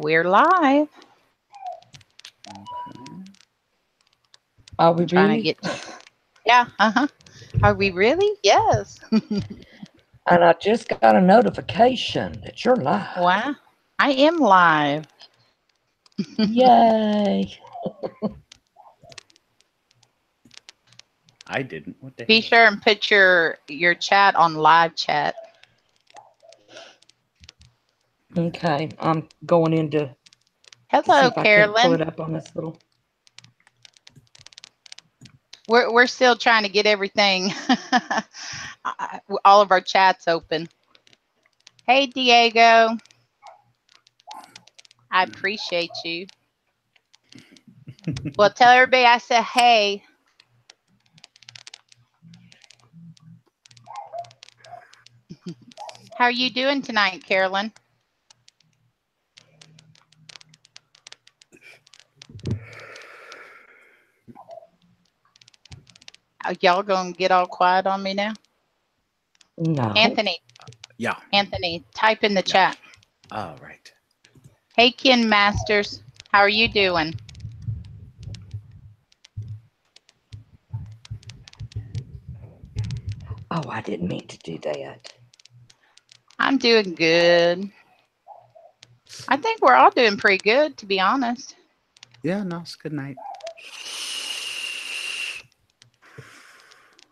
We're live. Okay. Are we I'm trying to really? get. Yeah. Are we really? Yes. And I just got a notification that you're live. Wow. I am live. Yay. I didn't. What the Be hell? sure and put your chat on live chat. Okay, I'm going in to see Hello, if I can't pull Carolyn. it up on this little. We're still trying to get everything, all of our chats open. Hey, Diego. I appreciate you. Well, tell everybody I said hey. How are you doing tonight, Carolyn? Y'all gonna get all quiet on me now? No. Anthony. Yeah. Anthony, type in the Yeah. chat. All right. Hey, Ken Masters. How are you doing? Oh, I didn't mean to do that. I'm doing good. I think we're all doing pretty good, to be honest. Yeah, no, it's good night.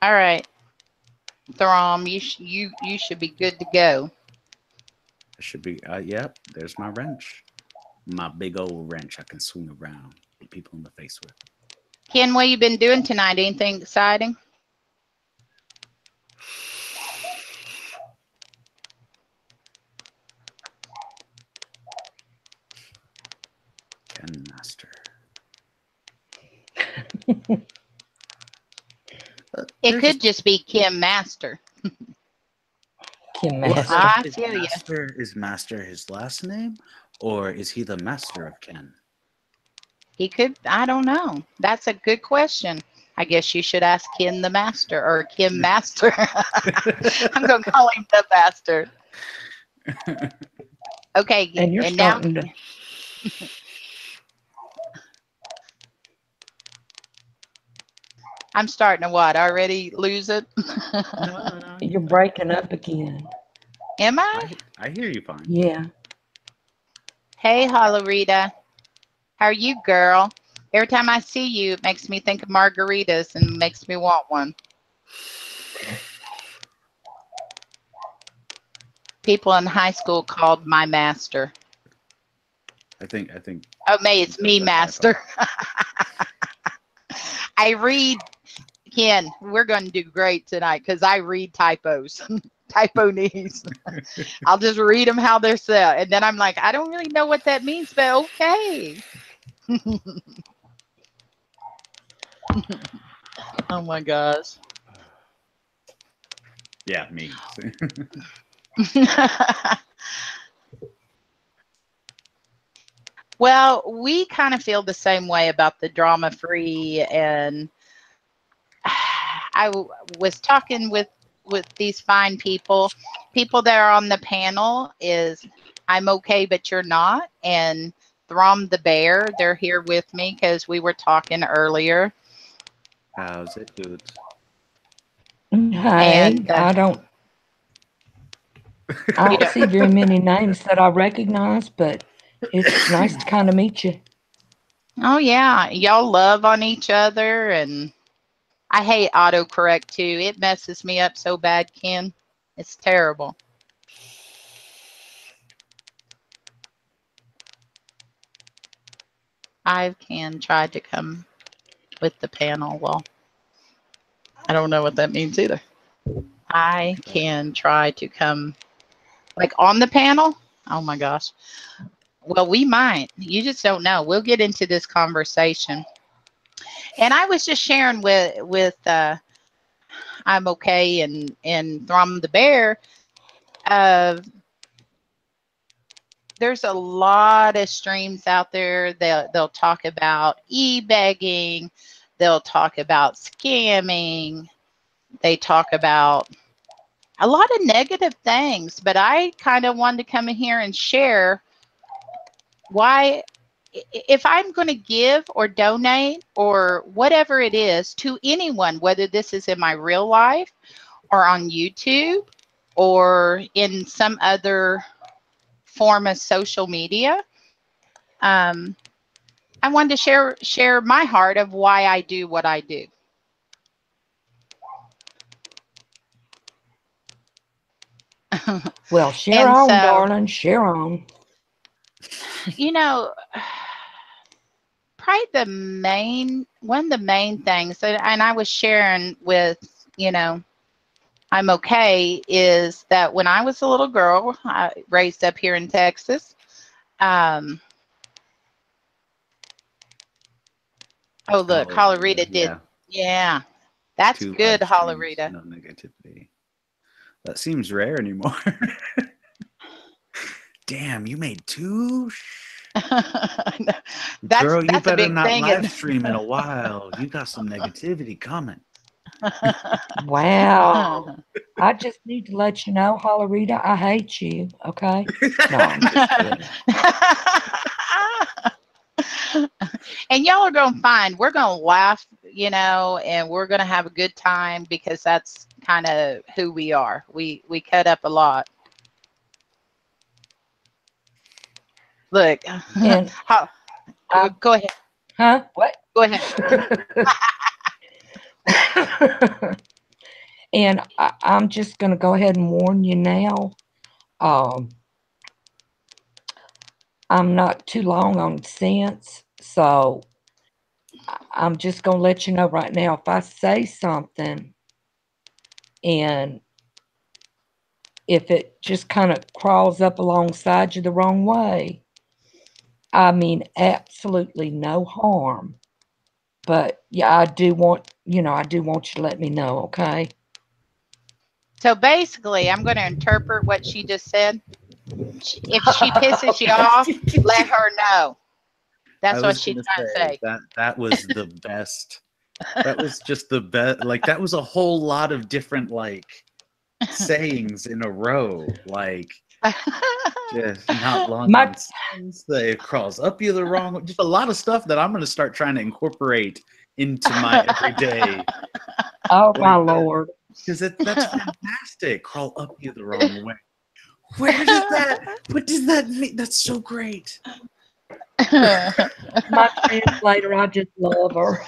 All right, Throm, you should be good to go. It should be, yep, there's my wrench. My big old wrench I can swing around, hit people in the face with. Ken, what you been doing tonight? Anything exciting? Ken Master. It could just be Kim Master. Kim Well, Master. I is feel you. Master his last name, or is he the master of Ken? He could. I don't know. That's a good question. I guess you should ask Ken the Master or Kim Master. I'm gonna call him the Master. Okay, And you're and now. starting to. I'm starting to what? Already lose it? No. You're breaking up again. Am I? I hear you fine. Yeah. Hey, Hollerita. How are you, girl? Every time I see you, it makes me think of margaritas and makes me want one. People in high school called my master. I think. Oh, May, it's me, master. I read, Ken, we're going to do great tonight because I read typos. Typo knees. I'll just read them how they're set. And then I'm like, I don't really know what that means, but okay. Oh my gosh. Yeah, me. Well, we kind of feel the same way about the drama free, and I was talking with these fine people that are on the panel. Is I'm okay, but you're not, and Throm the Bear. They're here with me because we were talking earlier. How's it good? Hey, And I don't see very many names that I recognize, but it's nice to kind of meet you. Oh yeah, y'all love on each other, and I hate autocorrect too. It messes me up so bad, Ken. It's terrible. I can try to come with the panel. Well, I don't know what that means either. I can try to come like on the panel. Oh my gosh. Well, we might. You just don't know. We'll get into this conversation. And I was just sharing with I'm okay and Throm the Bear. There's a lot of streams out there. They'll talk about e-begging. They'll talk about scamming. They talk about a lot of negative things. But I kind of wanted to come in here and share why, if I'm going to give or donate or whatever it is to anyone, whether this is in my real life or on YouTube or in some other form of social media, I wanted to share my heart of why I do what I do. Well, share And on, so, darling, share on. you know, probably one of the main things, and I was sharing with, I'm okay, is that when I was a little girl, raised up here in Texas, oh, look, Hollerita did. Yeah, that's Two good, live streams, Hollerita. no negativity. That seems rare anymore. Damn, you made 2? Girl, you That's a better big not thing. live stream in a while. You got some negativity coming. Wow. I just need to let you know, Hollerita, I hate you. Okay? No, I'm just kidding. And y'all are going to find, we're going to laugh, and we're going to have a good time because that's kind of who we are. We cut up a lot. Look, And go ahead. huh? What? Go ahead. And I'm just going to go ahead and warn you now. I'm not too long on sense, so I'm just going to let you know right now, if I say something and if it just kind of crawls up alongside you the wrong way, I mean absolutely no harm. But yeah, I do want you to let me know, okay? So basically, I'm going to interpret what she just said. If she pisses you off, let her know. That's what she's trying to say. That was the best. That was just the best. Like, that was a whole lot of different, like, sayings in a row. Like, just not long on sense. It crawls up you the wrong. Just a lot of stuff that I'm going to start trying to incorporate into my everyday. Oh, my Lord. Because that's fantastic. Crawl up you the wrong way. What does that mean? That's so great. My translator, I just love her.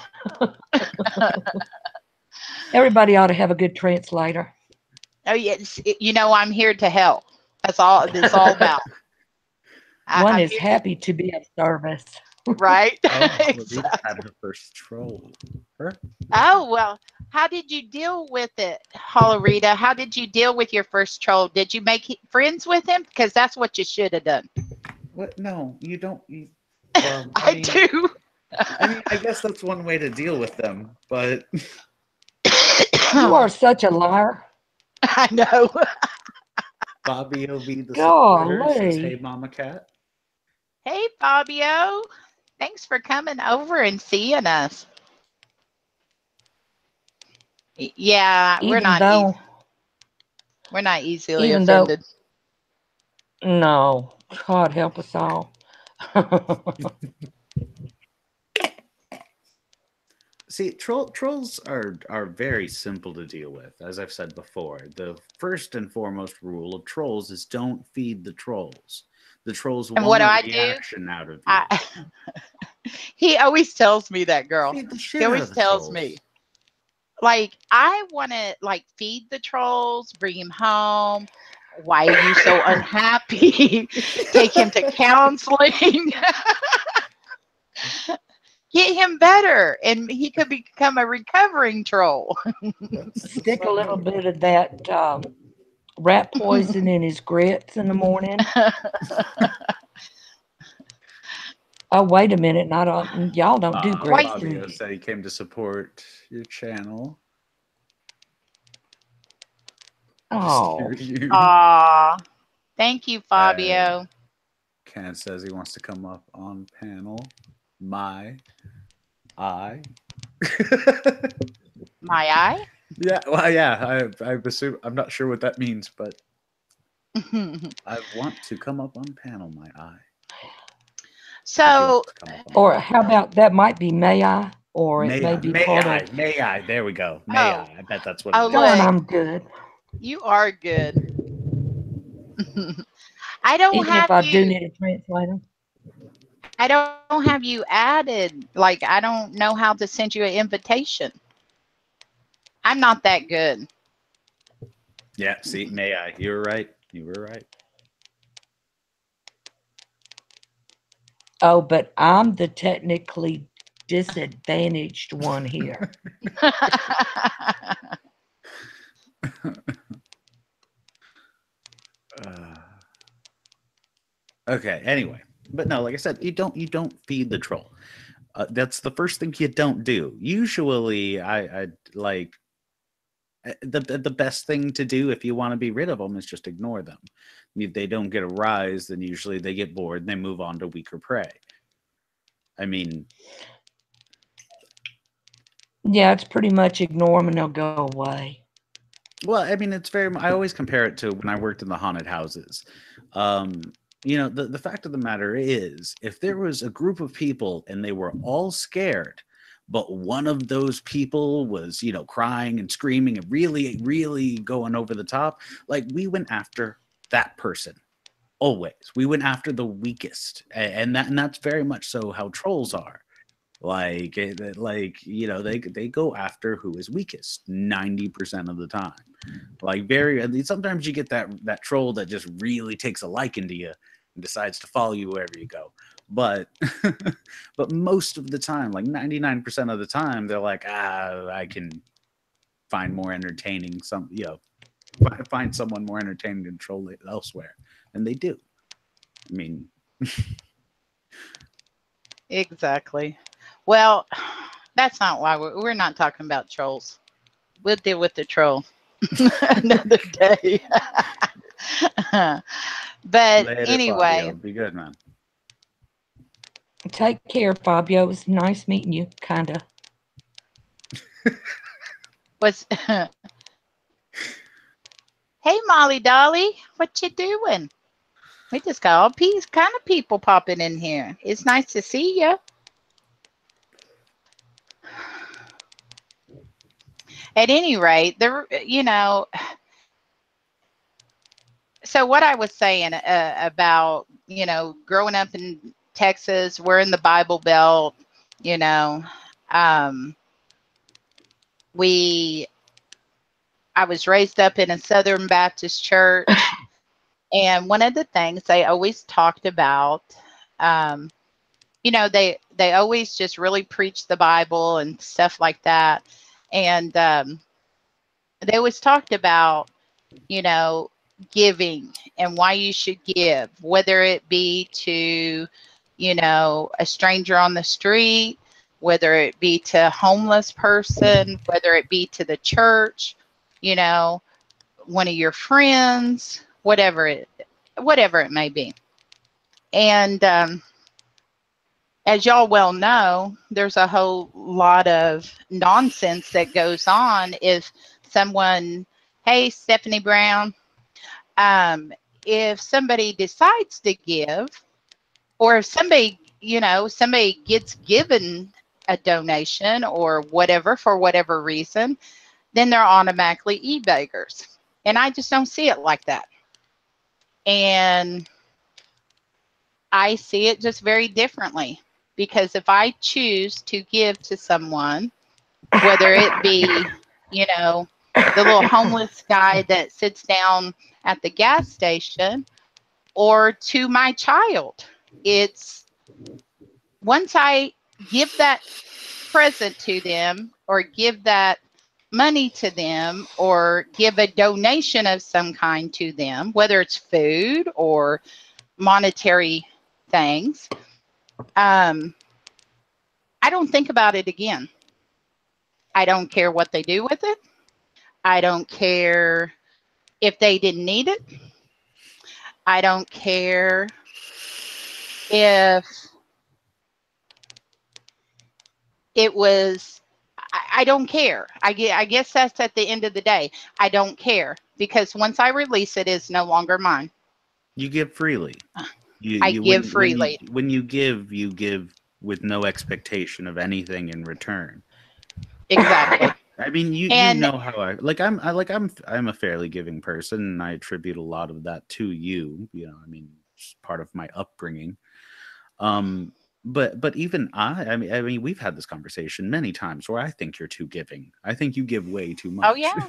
Everybody ought to have a good translator. Oh, yes. I'm here to help. That's all it's all about. One is happy to be of service. Right? Exactly. Had her first troll. Oh, well, how did you deal with it, Hollerita? How did you deal with your first troll? Did you make friends with him? Because that's what you should have done. What? No, you don't. Well, I do. I guess that's one way to deal with them, but you are such a liar. I know. Fabio V the supporter says, "Hey, Mama Cat." Hey, Fabio. Thanks for coming over and seeing us. Yeah, we're not easily offended. No, God help us all. See, trolls are very simple to deal with. As I've said before, the first and foremost rule of trolls is don't feed the trolls. The trolls want a reaction out of you. He always tells me that, girl. He always tells me. Like, I want to, like, feed the trolls, bring him home. Why are you so unhappy? Take him to counseling. Get him better, and he could become a recovering troll. Stick a little bit of that rat poison in his grits in the morning. Oh, wait a minute. Y'all don't do grits. Fabio said he came to support your channel. Oh. Aw. Thank you, Fabio. Ken says he wants to come up on panel. My eye. My eye? Yeah, well, yeah. I assume, I'm not sure what that means, but I want to come up on panel. My eye. So, to come up on Or how about that might be may I, or it may be part of. May I? There we go. May oh, I? I bet that's what oh, it is. Darn, look, I'm good. you are good. I don't Even if have I do you. need a translator. I don't have you added. Like, I don't know how to send you an invitation. I'm not that good. Yeah. See, may I? You were right. You were right. Oh, but I'm the technically disadvantaged one here. Okay. Anyway, but no, like I said, you don't feed the troll. That's the first thing you don't do. Usually, I like the best thing to do if you want to be rid of them is just ignore them. If they don't get a rise, then usually they get bored and they move on to weaker prey. I mean, Yeah, it's pretty much ignore them and they'll go away. well, I mean, it's very. I always compare it to when I worked in the haunted houses. The fact of the matter is, if there was a group of people and they were all scared, but one of those people was, crying and screaming and really, really going over the top, like we went after that person. Always, we went after the weakest, and that's very much so how trolls are. Like, they go after who is weakest 90% of the time. Like, sometimes you get that troll that just really takes a liking to you and decides to follow you wherever you go. But but most of the time, like 99% of the time, they're like, I can find more entertaining find someone more entertaining to troll elsewhere, and they do. I mean, Exactly. Well, that's not why we're not talking about trolls. We'll deal with the troll another day. But let it, anyway, Fabio. Be good, man. Take care, Fabio. It was nice meeting you, kinda. what's hey Molly Dolly, what you doing? We just got all kind of people popping in here. It's nice to see you. At any rate, so what I was saying about, growing up in Texas, we're in the Bible Belt, um, I was raised up in a Southern Baptist church, and one of the things they always talked about, they always just really preached the Bible and stuff like that, and they always talked about, giving and why you should give, whether it be to, a stranger on the street, whether it be to a homeless person, whether it be to the church, one of your friends, whatever it may be. And as y'all well know, there's a whole lot of nonsense that goes on if someone, hey, Stephanie Brown, if somebody decides to give, or if somebody gets given a donation or whatever for whatever reason, then they're automatically e-beggars. And I just don't see it like that. And I see it just very differently, because if I choose to give to someone, whether it be, the little homeless guy that sits down at the gas station, or to my child, it's once I give that present to them, or give that money to them, or give a donation of some kind to them, whether it's food or monetary things, I don't think about it again. I don't care what they do with it. I don't care if they didn't need it. I don't care if it was, I don't care. I guess that's at the end of the day. I don't care, because once I release it, it's no longer mine. You give freely. I give freely. When you give with no expectation of anything in return. Exactly. I mean, you know how I'm a fairly giving person, and I attribute a lot of that to you. You know, I mean, it's part of my upbringing. But even I mean, we've had this conversation many times where I think you're too giving. I think you give way too much. Oh yeah.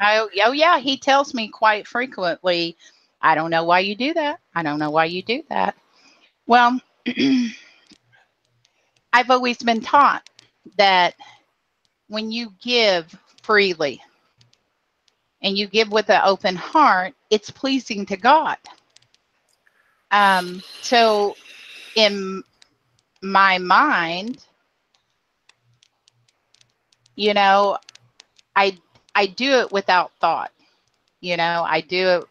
Oh yeah. He tells me quite frequently, I don't know why you do that. I don't know why you do that. Well, I've always been taught that when you give freely and you give with an open heart, it's pleasing to God. So in my mind, you know, I do it without thought. You know, I do it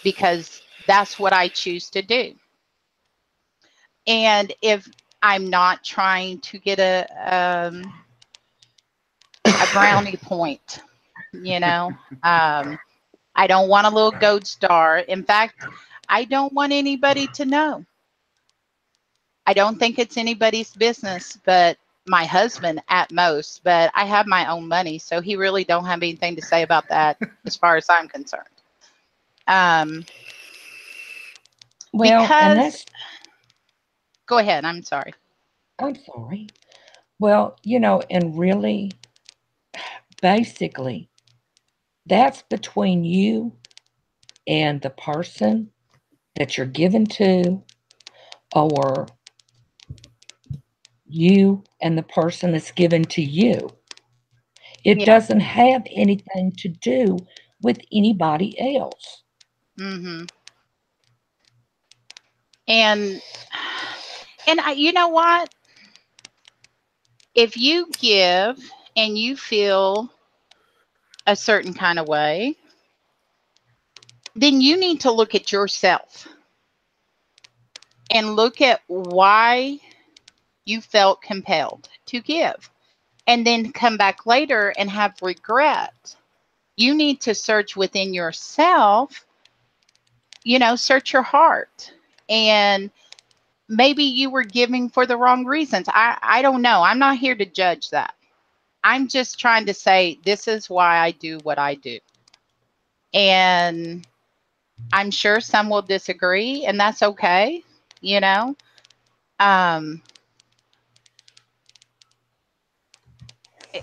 because that's what I choose to do. And if I'm not trying to get a brownie point, you know, I don't want a little gold star. In fact, I don't want anybody to know. I don't think it's anybody's business but my husband at most, but I have my own money, so he really don't have anything to say about that as far as I'm concerned. Well, and that's, go ahead. I'm sorry. I'm sorry. Well, you know, and really, basically, that's between you and the person that you're given to, or you and the person that's given to you. It doesn't have anything to do with anybody else. Mm-hmm. And you know what? If you give and you feel a certain kind of way, then you need to look at yourself and look at why you felt compelled to give, and then come back later and have regret. You need to search within yourself, you know, search your heart. And maybe you were giving for the wrong reasons. I don't know. I'm not here to judge that. I'm just trying to say this is why I do what I do. And I'm sure some will disagree, and that's okay, you know.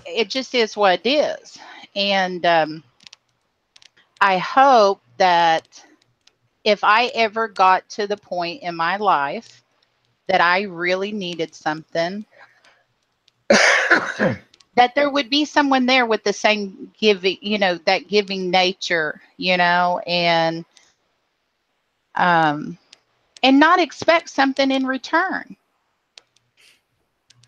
It just is what it is. And I hope that if I ever got to the point in my life that I really needed something, that there would be someone there with the same giving, you know, that giving nature, you know, and not expect something in return,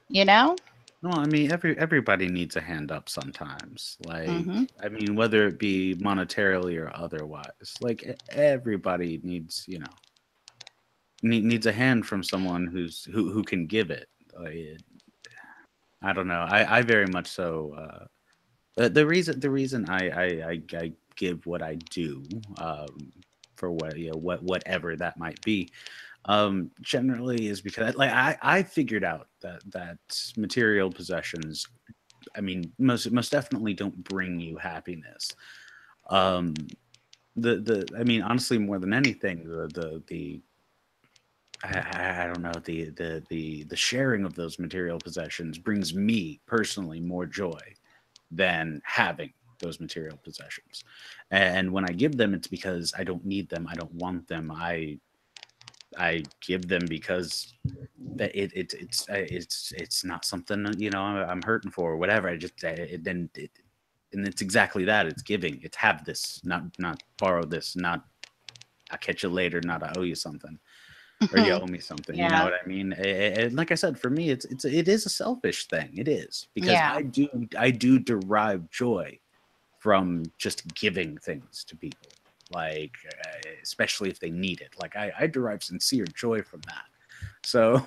you know? No, I mean everybody needs a hand up sometimes. Like, Mm-hmm. I mean, whether it be monetarily or otherwise, like everybody needs, you know, needs a hand from someone who can give it. Like, I don't know. I very much so. The reason I give what I do, for what, you know, whatever that might be, generally is because I figured out that material possessions, I mean, most definitely don't bring you happiness. um the I mean, honestly, more than anything, the I don't know, the sharing of those material possessions brings me personally more joy than having those material possessions. And when I give them, it's because I don't need them, I don't want them. I give them because that it's not something, you know, I'm hurting for or whatever. I just and it's exactly that. It's giving. It's have this, not borrow this, not I'll catch you later, not I owe you something or you owe me something. You know Yeah. what I mean? And like I said, for me, it is a selfish thing. It is because Yeah. I do derive joy from just giving things to people, like especially if they need it. Like I derive sincere joy from that. So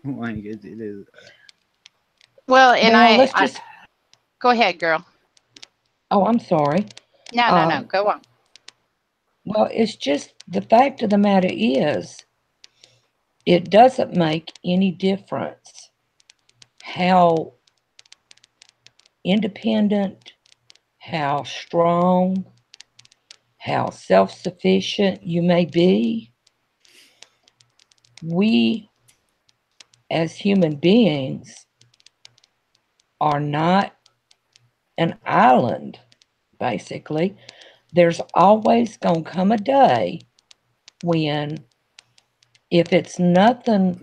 like it is. Well, and Well, let's just, go ahead, girl. oh, I'm sorry. No, Um, go on. Well, it's just the fact of the matter is, it doesn't make any difference how independent, how strong, how self sufficient you may be. We, as human beings, are not an island, basically. There's always going to come a day when, if it's nothing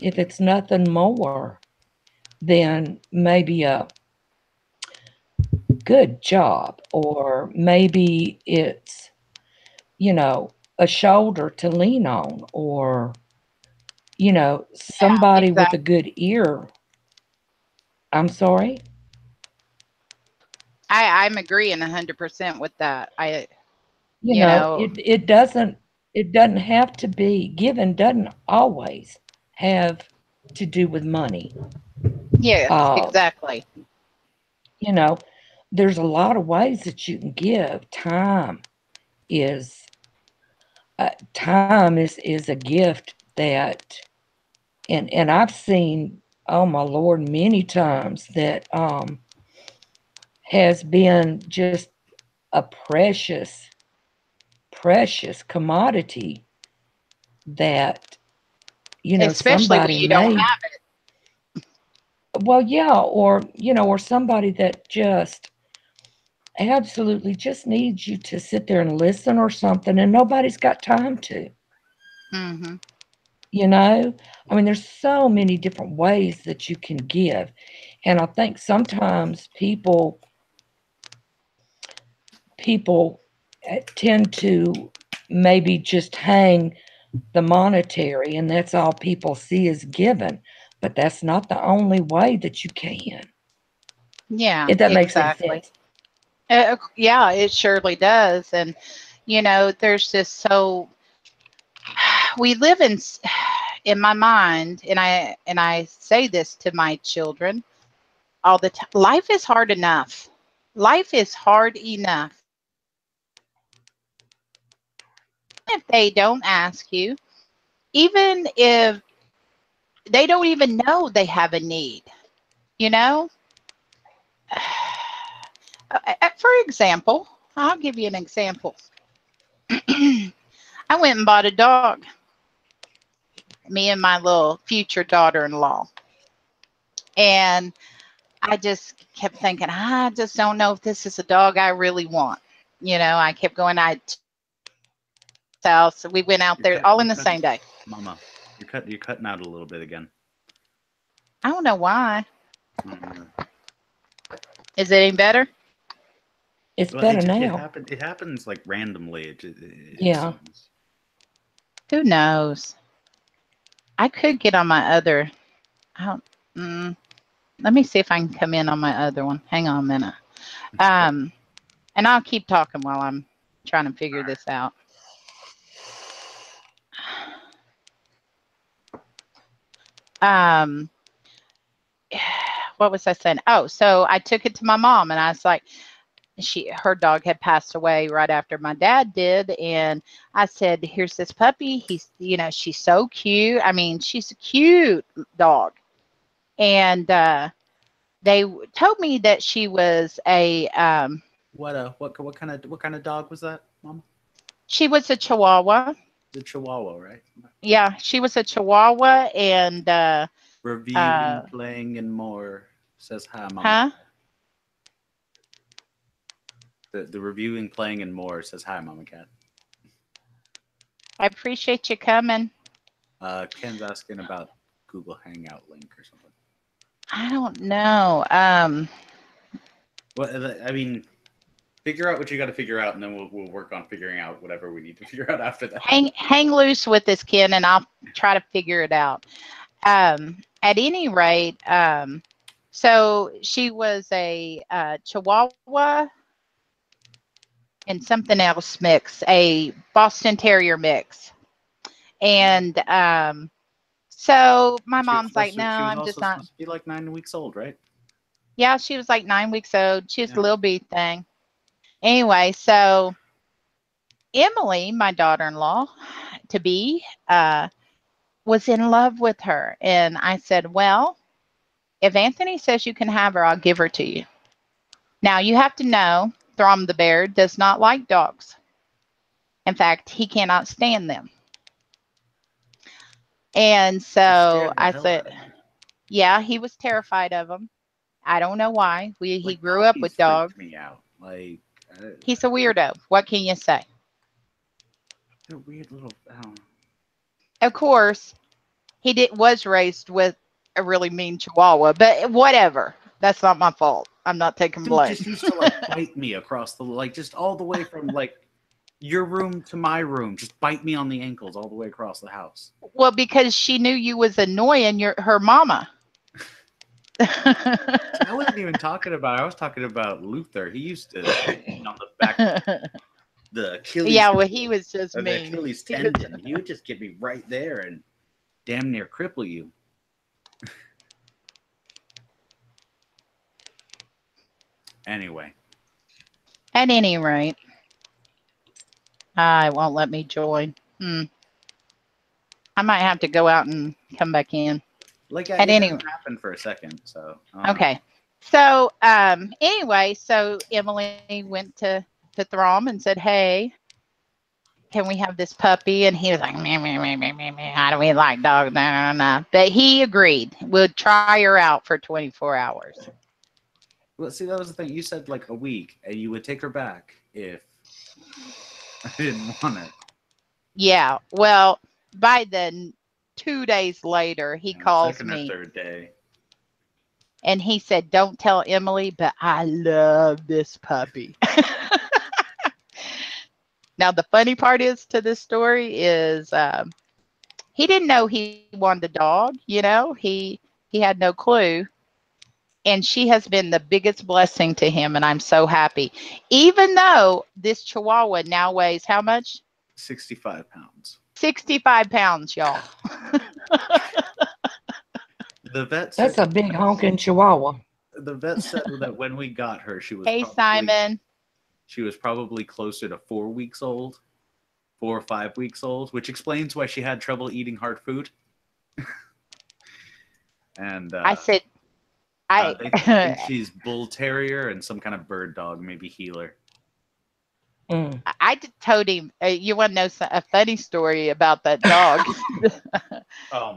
more than maybe a good job, or maybe it's, a shoulder to lean on, or, somebody with a Exactly. good ear. I'm sorry? I'm agreeing 100% with that. You You know, know, it doesn't have to be given, doesn't always have to do with money. yes, Uh, exactly. you know, there's a lot of ways that you can give. Is Time is a gift that, and I've seen, oh my Lord, many times that has been just a precious commodity that, Especially when somebody you don't may, have well, yeah, or somebody that just absolutely just needs you to sit there and listen or something, and nobody's got time to. it. Hmm. You know, I mean, there's so many different ways that you can give. And I think sometimes people tend to maybe just hang the monetary, and that's all people see is given. But that's not the only way that you can. Yeah, If that makes any exactly. sense. Yeah, it surely does. And, there's just so we live in my mind, and I say this to my children all the time. Life is hard enough. Life is hard enough. If they don't ask you, even if they don't even know they have a need, you know? For example, I'll give you an example. I went and bought a dog, me and my little future daughter-in-law. And I just kept thinking, I just don't know if this is a dog I really want. I kept going to house. We went out You're there cut. all in You're the cut. same day. Mama, you're cutting out a little bit again. I don't know why. Mm. Is it any better? It's Well, it better just now. it happens like randomly. It Yeah. seems. Who knows? I could get on my other. I don't, let me see if I can come in on my other one. Hang on a minute. Okay. Um, and I'll keep talking while I'm trying to figure this out. Um, what was I saying? Oh, so I took it to my mom, and I was like, her dog had passed away right after my dad did, and I said, "Here's this puppy. She's so cute. I mean, she's a cute dog." And they told me that she was What kind of dog was that, Mama? she was a Chihuahua. The Chihuahua, right? Yeah, she was a Chihuahua, and Reviewing, playing, and more says hi, Mama. huh? The reviewing, playing, and more says hi, Mama Cat. I appreciate you coming. Ken's asking about Google Hangout link or something. I don't know. Well, I mean, figure out what you got to figure out, and then we'll work on figuring out whatever we need to figure out after that. Hang loose with this, Ken, and I'll try to figure it out. At any rate, so she was a Chihuahua and something else mix, a Boston Terrier mix. And so my mom's like, no, She was I'm just also not. supposed to be like 9 weeks old, right? Yeah, she was like 9 weeks old. She was Yeah. a little bee thing. Anyway, so Emily, my daughter-in-law to be, was in love with her. And I said, well, if Anthony says you can have her, I'll give her to you. Now, you have to know Throm the bear does not like dogs. In fact, he cannot stand them. And so I said, yeah, he was terrified of them. I don't know why. He grew up with dogs. Me out. Like, he's a weirdo. What can you say? They're weird little. Of course, was raised with a really mean Chihuahua, but whatever. That's not my fault. I'm not taking blame. Dude just used to like bite me across the just all the way from like your room to my room. Just bite me on the ankles all the way across the house. Well, because she knew you was annoying her mama. I wasn't even talking about. I was talking about Luther. He used to on the back, the Achilles. Yeah, well, he was just mean. The Achilles tendon. He would just get me right there and damn near cripple you. Anyway. At any rate, it won't let me join. I might have to go out and come back in. Like at any rate, happened for a second. So okay. So anyway, so Emily went to Throm and said, "Hey, can we have this puppy?" And he was like, "Meh, meh, meh, meh, meh, meh. How do we like dogs?" No. But he agreed. We'll try her out for 24 hours. Well, see, that was the thing. You said like a week, and you would take her back if I didn't want her. Yeah. Well, by then, 2 days later, he calls me. Second or third day. And he said, "Don't tell Emily, but I love this puppy." Now, the funny part to this story is he didn't know he wanted a dog. You know, he had no clue. And she has been the biggest blessing to him, and I'm so happy. Even though this Chihuahua now weighs how much? 65 pounds. 65 pounds, y'all. The vet said, that's a big honking Chihuahua. The vet said that when we got her, she was Simon. She was probably closer to 4 weeks old, 4 or 5 weeks old, which explains why she had trouble eating hard food. And I said, they think she's bull terrier and some kind of bird dog, maybe healer. I told him, you want to know a funny story about that dog?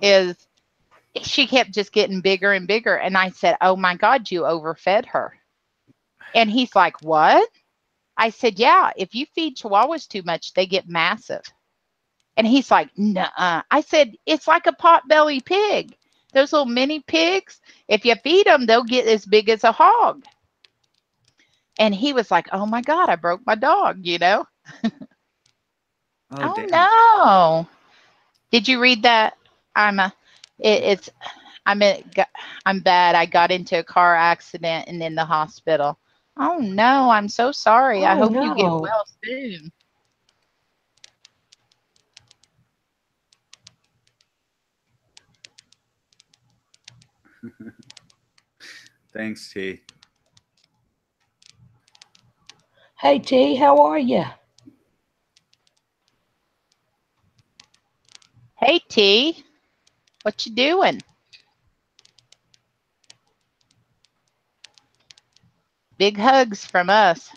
Is she kept just getting bigger and bigger. And I said, "Oh my God, you overfed her." And he's like, "What?" I said, "Yeah, if you feed Chihuahuas too much, they get massive." And he's like, "Nuh-uh." I said, "It's like a potbelly pig. Those little mini pigs, if you feed them, they'll get as big as a hog." And he was like, "Oh my God, I broke my dog, you know?" Oh no. Did you read that? I'm bad. I got into a car accident and in the hospital. Oh no, I'm so sorry. I hope you get well soon. Thanks, T. Hey, T, how are you? Hey, T. What you doing? Big hugs from us.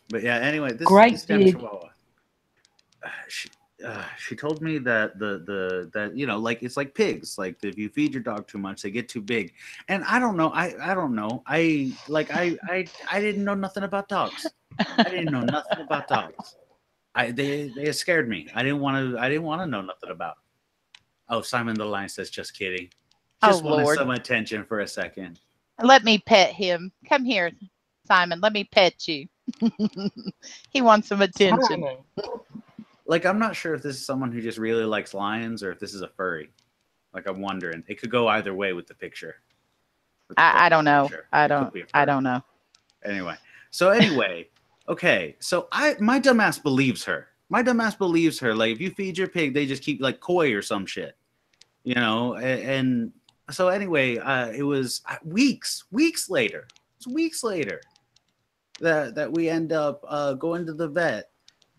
But yeah, anyway, this damn Chihuahua. She told me that that you know, like it's like pigs. Like if you feed your dog too much, they get too big. And I don't know. I don't know. I didn't know nothing about dogs. I didn't know nothing about dogs. They scared me. I didn't want to know nothing about. Oh, Simon the Lion says, "Just kidding." Just wanted some attention for a second. Let me pet him. Come here, Simon. Let me pet you. He wants some attention. Simon. Like, I'm not sure if this is someone who just really likes lions or if this is a furry. Like, I'm wondering. It could go either way with the picture. I don't know. I don't know. Anyway. Okay. So my dumbass believes her. My dumbass believes her. Like, if you feed your pig, they just keep like koi or some shit. You know, and so anyway, it was weeks later. It was weeks later. that we end up going to the vet,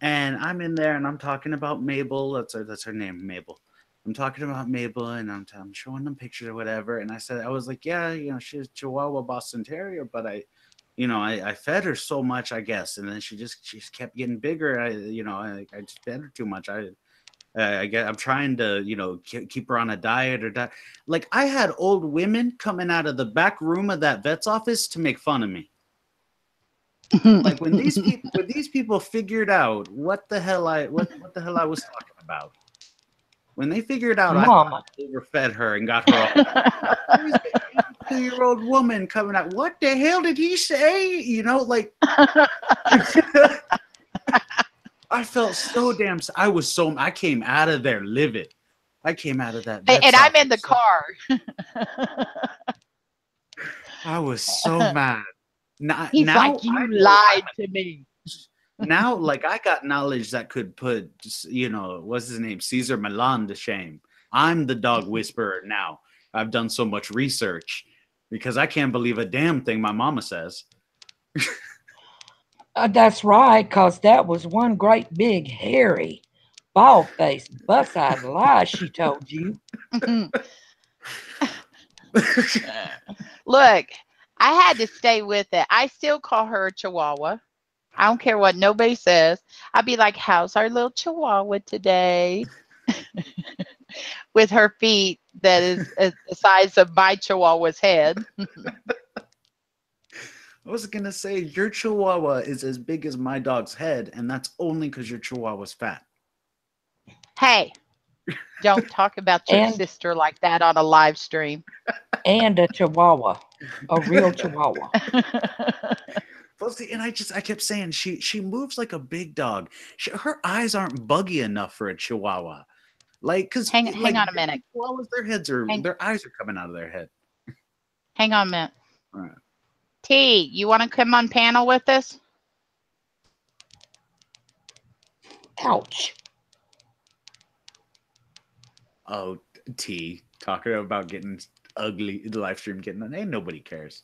and I'm in there and I'm talking about Mabel. That's her name, Mabel. I'm talking about Mabel, and I'm showing them pictures or whatever. And I was like, yeah, she's Chihuahua Boston Terrier, but I fed her so much, I guess, and then she just kept getting bigger. I just fed her too much. I'm trying to keep her on a diet or die. Like, I had old women coming out of the back room of that vet's office to make fun of me. Like, when these people figured out what the hell I was talking about. When they figured out Mama. I overfed her and got her all. There's an 82-year-old woman coming out. What the hell did he say? Like. I felt so damn. I came out of there livid. I came out of that. And I'm in the car. I was so mad. He's like, you lied to me. Now, like, I got knowledge that could put, what's his name? Cesar Millan to shame. I'm the dog whisperer now. I've done so much research because I can't believe a damn thing my mama says. That's right, because that was one great big hairy bald-faced bus-eyed lie she told you. Look, I had to stay with it. I still call her a Chihuahua. I don't care what nobody says. I'd be like, how's our little Chihuahua today? With her feet that is the size of my Chihuahua's head. I was going to say, your Chihuahua is as big as my dog's head, and that's only because your Chihuahua's fat. Hey, don't talk about your sister like that on a live stream. And a Chihuahua, a real Chihuahua. Well, see, and I kept saying she moves like a big dog. Her eyes aren't buggy enough for a Chihuahua. Like, because hang on a minute. Chihuahuas, their eyes are coming out of their head. Hang on a minute. All right. T, you want to come on panel with us? Ouch. Oh, T, talking about getting ugly, the live stream getting on. Ain't nobody cares.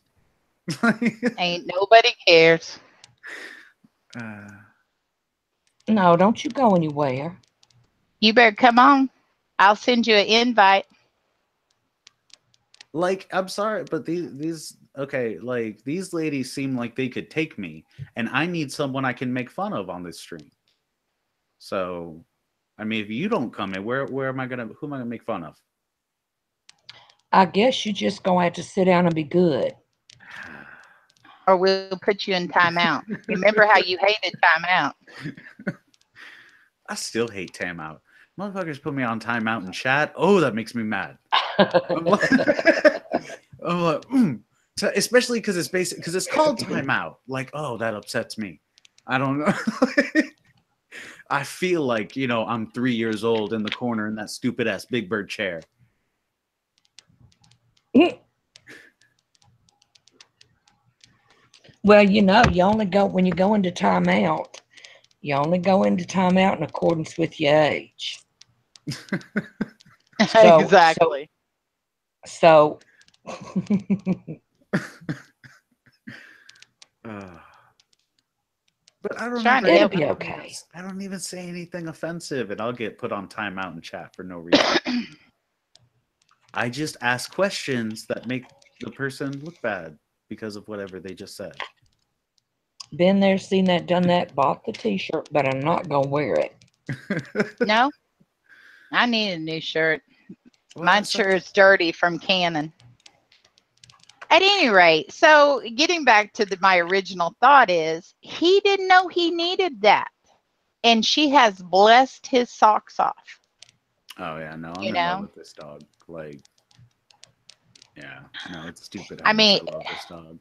Ain't nobody cares. No, don't you go anywhere. You better come on. I'll send you an invite. Like, I'm sorry, but these ladies seem like they could take me, and I need someone I can make fun of on this stream. So, I mean, if you don't come in, who am I gonna make fun of? I guess you just gonna have to sit down and be good. Or we'll put you in timeout. Remember how you hated timeout? I still hate timeout. Motherfuckers put me on timeout in chat. Oh, that makes me mad. I'm like, So, especially because it's called timeout. Like, oh, that upsets me. I don't know. I feel like, I'm 3 years old in the corner in that stupid ass Big Bird chair. Well, you only go when you go into timeout. You only go into timeout in accordance with your age. Exactly. So but I don't know. It'll be okay. I don't even say anything offensive, and I'll get put on timeout in chat for no reason. I just ask questions that make the person look bad because of whatever they just said. Been there, seen that, done that, bought the t-shirt, but I'm not gonna wear it. No, I need a new shirt. Well, my shirt's dirty from Canon. At any rate, so getting back to my original thought is, he didn't know he needed that. And she has blessed his socks off. Oh, yeah, no, I'm in love with this dog. Like, yeah, no, it's stupid. I love this dog.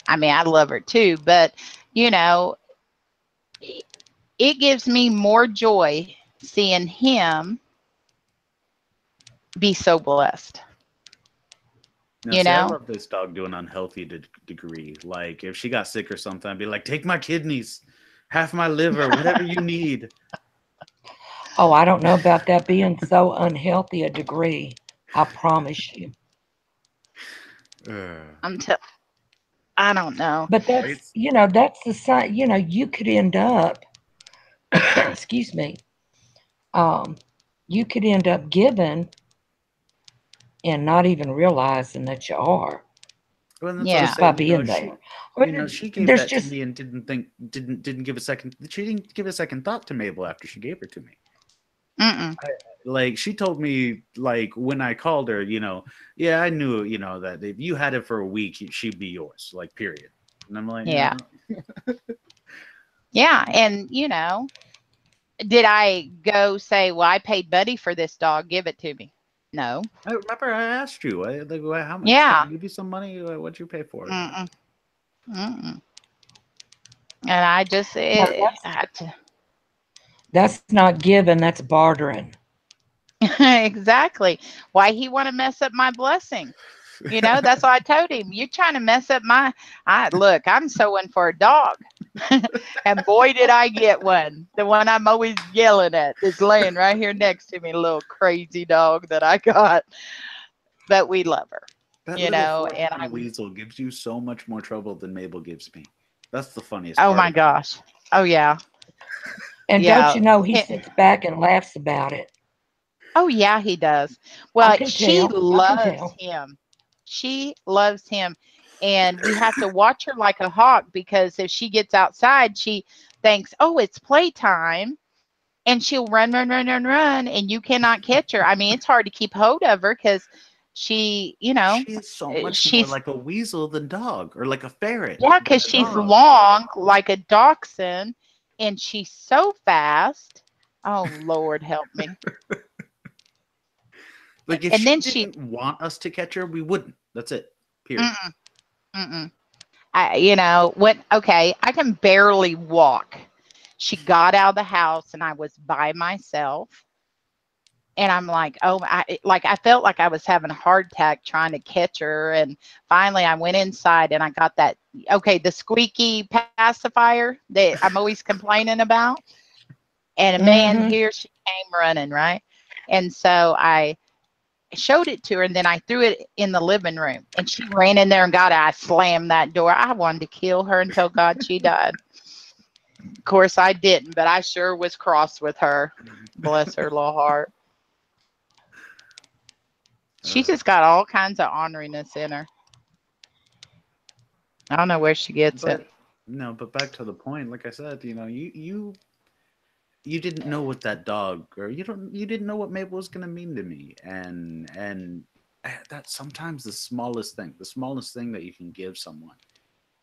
I love her too, but, it gives me more joy seeing him be so blessed. I love this dog to an unhealthy degree. Like, if she got sick or something, I'd be like, take my kidneys, half my liver, whatever you need. Oh, I don't know about that being so unhealthy a degree. I promise you. I don't know. But that's, It's that's the sign, you could end up, excuse me, um, you could end up giving and not even realizing that you are well, that's what I'm Yeah. just by saying. being there. Or She gave there's that to just, me and didn't give a second. She didn't give a second thought to Mabel after she gave her to me. Mm-mm. Like she told me, like when I called her, yeah, I knew, that if you had it for a week, she'd be yours, like period. And I'm like, Yeah. Yeah. And, did I go say, well, I paid Buddy for this dog, give it to me? No. I remember I asked you, like, how much? Can Yeah. I give you some money? What'd you pay for it? Mm-mm. Mm-mm. And I just, no, I had to. that's not giving, that's bartering. Exactly. Why he want to mess up my blessing? That's why I told him, you're trying to mess up look, I'm sewing for a dog. And boy, did I get one. The one I'm always yelling at is laying right here next to me, a little crazy dog that I got. But we love her, That little 4 and pound I'm, weasel gives you so much more trouble than Mabel gives me. That's the funniest oh part my of it. gosh. Oh yeah. And don't Yeah. you know, he sits back and laughs about it. Oh yeah, he does. I Well, can she tell. I can loves tell. him. She loves him. And we have to watch her like a hawk, because if she gets outside, she thinks, oh, it's playtime. And she'll run, run, run, run, run. And you cannot catch her. I mean, it's hard to keep hold of her because she, She is so much more she's, like a weasel than dog, or like a ferret yeah, than because a she's dog. long like a dachshund and she's so fast. Oh, Lord, help me. Like if And she then she, didn't want us to catch her, we wouldn't. That's it. Period. mm-mm, mm-mm. Okay, I can barely walk. She got out of the house and I was by myself. And I'm like, oh, I felt like I was having a heart attack trying to catch her. And finally I went inside and I got that, okay, the squeaky pacifier that I'm always complaining about. And man, Mm-hmm. here she came running, right? And so I showed it to her and then I threw it in the living room and she ran in there and got it. I slammed that door. I wanted to kill her until God she died. Of course I didn't, but I sure was cross with her. Bless her little heart. She just got all kinds of orneriness in her. I don't know where she gets it. But no, but back to the point. Like I said, you didn't know what that dog, or you didn't know what Mabel was gonna mean to me, and that's sometimes the smallest thing that you can give someone.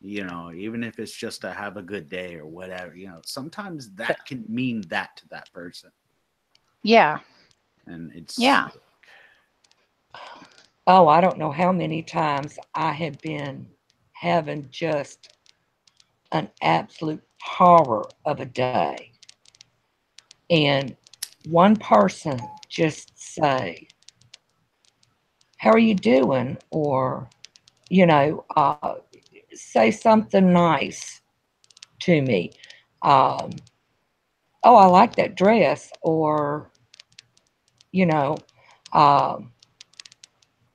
Even if it's just to have a good day or whatever. Sometimes that can mean that to that person, Yeah. and it's Yeah. Oh, I don't know how many times I have been having just an absolute horror of a day. And one person just say, how are you doing? Or, say something nice to me. Um, oh, I like that dress. Or, you know, um,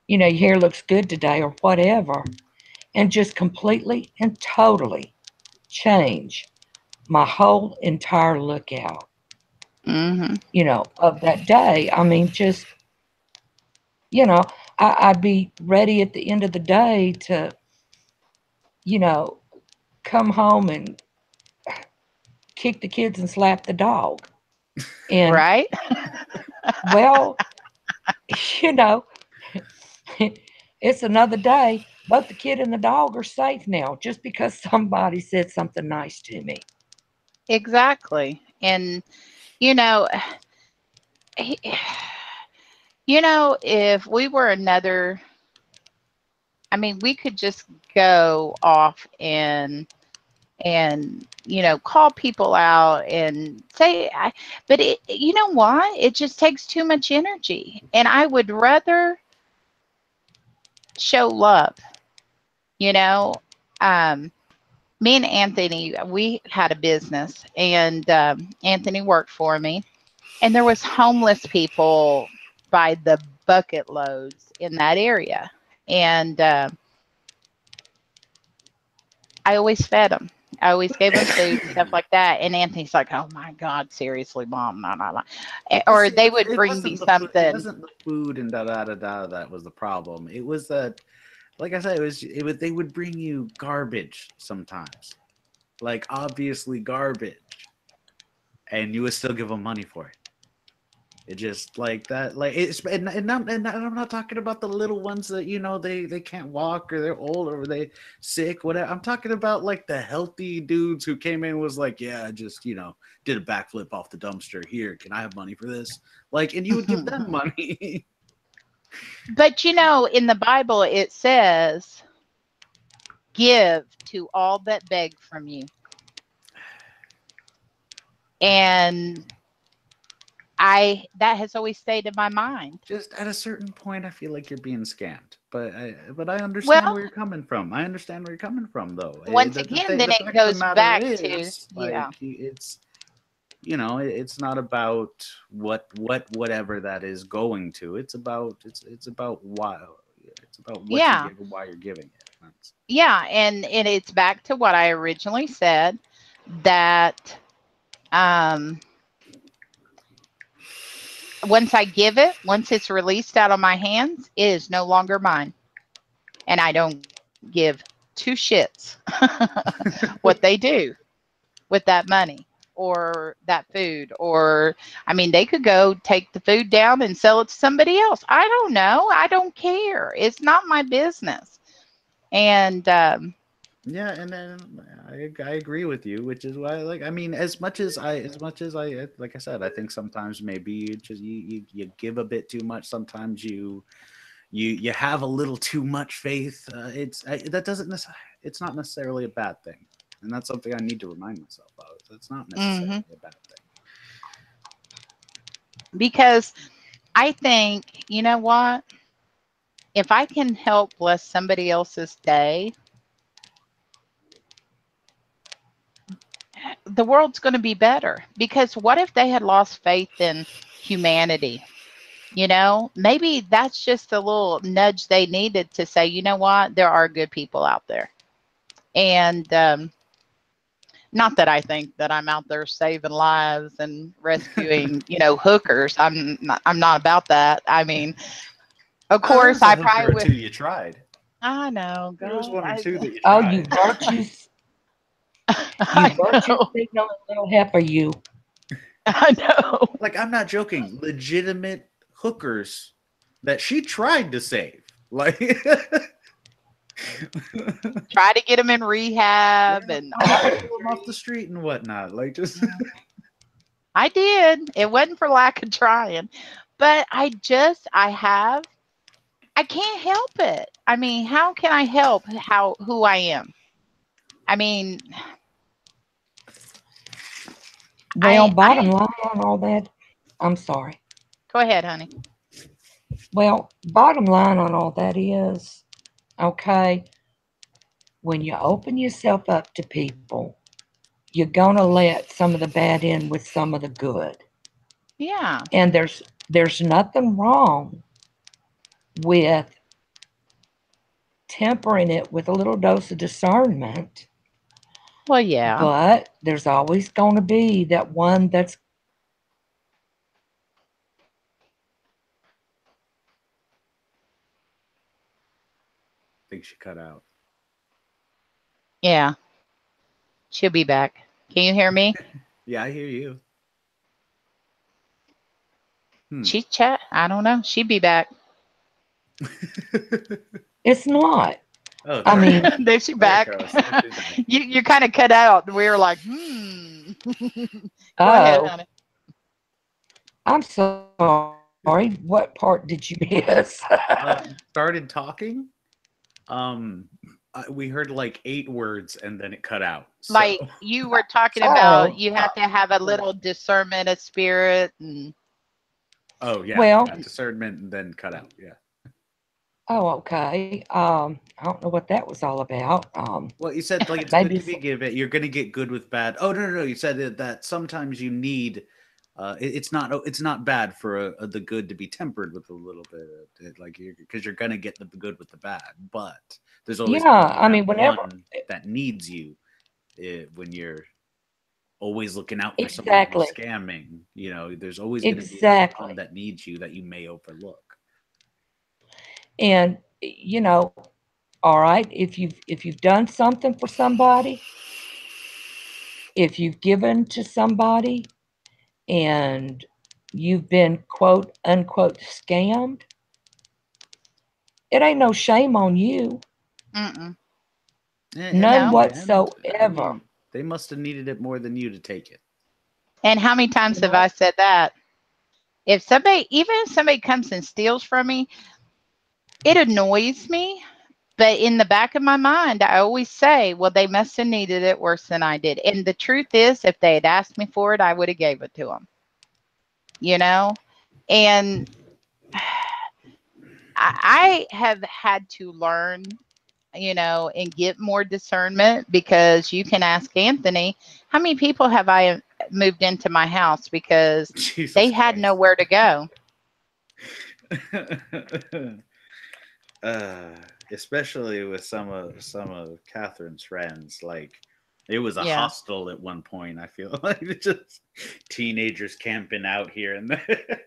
your hair looks good today or whatever. And just completely and totally change my whole entire lookout, Mm-hmm. of that day. I mean, just, I'd be ready at the end of the day to, you know, come home and kick the kids and slap the dog. And, Right? well, you know, it's another day. Both the kid and the dog are safe now just because somebody said something nice to me. Exactly. And, you know, he- if we were another, I mean, we could just go off and call people out and say, but you know what? It just takes too much energy. And I would rather show love, you know. Um, Me and Anthony, we had a business, and Anthony worked for me, and there was homeless people by the bucket loads in that area. And I always fed them. I always gave them food and stuff like that. And Anthony's like, "Oh my God, seriously, Mom, no, no, no." But Or see, they would it bring me wasn't the food. It something. wasn't the food and da da da da that was the problem. It was that, like I said, it was they would bring you garbage sometimes, like obviously garbage, and you would still give them money for it. It just like that, like it's and I'm not talking about the little ones that they can't walk or they're old or they sick, whatever. I'm talking about like the healthy dudes who came in and was like, yeah, I just did a backflip off the dumpster. Here, can I have money for this? Like, and you would give them money. But in the Bible, it says, "Give to all that beg from you." And that has always stayed in my mind. Just at a certain point, I feel like you're being scammed. But I understand Well, where you're coming from. I understand where you're coming from, though. once again, then The it fact of the goes matter back to, is, yeah, like, it's not about whatever that is going to. It's about why. It's about what you're yeah, giving, why you're giving it. yeah. And it's back to what I originally said, that um, once I give it, once it's released out of my hands, it is no longer mine. And I don't give two shits what they do with that money or that food. Or, I mean, they could go take the food down and sell it to somebody else. I don't know. I don't care. It's not my business. And Yeah, and then I agree with you, which is why, like, I mean, as much as I like I said, I think sometimes maybe you give a bit too much. Sometimes you have a little too much faith. That doesn't it's not necessarily a bad thing, and that's something I need to remind myself of. It's not necessarily a bad thing. because I think, you know what? If I can help bless somebody else's day, the world's going to be better. Because what if they had lost faith in humanity? Maybe that's just a little nudge they needed to say, you know what? There are good people out there. And not that I think that I'm out there saving lives and rescuing, hookers. I'm not about that. I mean, of There course, was a I hooker probably or two would. you tried. I know, There was girl. one or two that you Oh, you tried. virtues, you I virtue know. signal little heifer, you. I know. Like, I'm not joking. Legitimate hookers that she tried to save. Like, Try to get them in rehab yeah, and try off to the pull them off the street. street and whatnot. Like, just I did. It wasn't for lack of trying, but I can't help it. I mean, how can I help who I am? I mean, Well, bottom I line on all that, I'm sorry. go ahead, honey. Well, bottom line on all that is, okay, when you open yourself up to people, you're going to let some of the bad in with some of the good. Yeah. And there's nothing wrong with tempering it with a little dose of discernment, Well, yeah. but there's always going to be that one that's think she cut out. Yeah. She'll be back. Can you hear me? Yeah, I hear you. She chat. I don't know. She'd be back. it's not. Oh, I there, mean, There she there it back. goes. There she's back. You kind of cut out. We were like, Go ahead, oh, honey. I'm sorry. What part did you miss? Started talking. We heard like 8 words and then it cut out. So Like you were talking about, Oh, you have to have a little discernment of spirit, and oh yeah, well, yeah, discernment and then cut out. Yeah. oh, okay. I don't know what that was all about. Well, you said like it's good Maybe to be given. You're going to get good with bad. Oh no. You said that sometimes you need. It's not bad for the good to be tempered with a little bit, like because you're going to get the good with the bad. But There's always Yeah, gonna be I mean, that whenever one that needs you when you're always looking out for someone exactly, who's scamming. You know, there's always going to be that one exactly. that needs you that you may overlook. And all right, if you've done something for somebody, if you've given to somebody and you've been quote unquote scammed, it ain't no shame on you. Mm-mm. And None in No. the end, I whatsoever. mean, they must have needed it more than you to take it. And how many times have I said that? If somebody, even if somebody comes and steals from me, it annoys me. But in the back of my mind, I always say, well, they must have needed it worse than I did. And the truth is, if they had asked me for it, I would have gave it to them, you know? And I have had to learn, and get more discernment, because you can ask Anthony, how many people have I moved into my house because Jesus they had Christ. nowhere to go? Especially with some of Catherine's friends, like it was a Yeah. hostel at one point. I feel like it's just teenagers camping out here and there.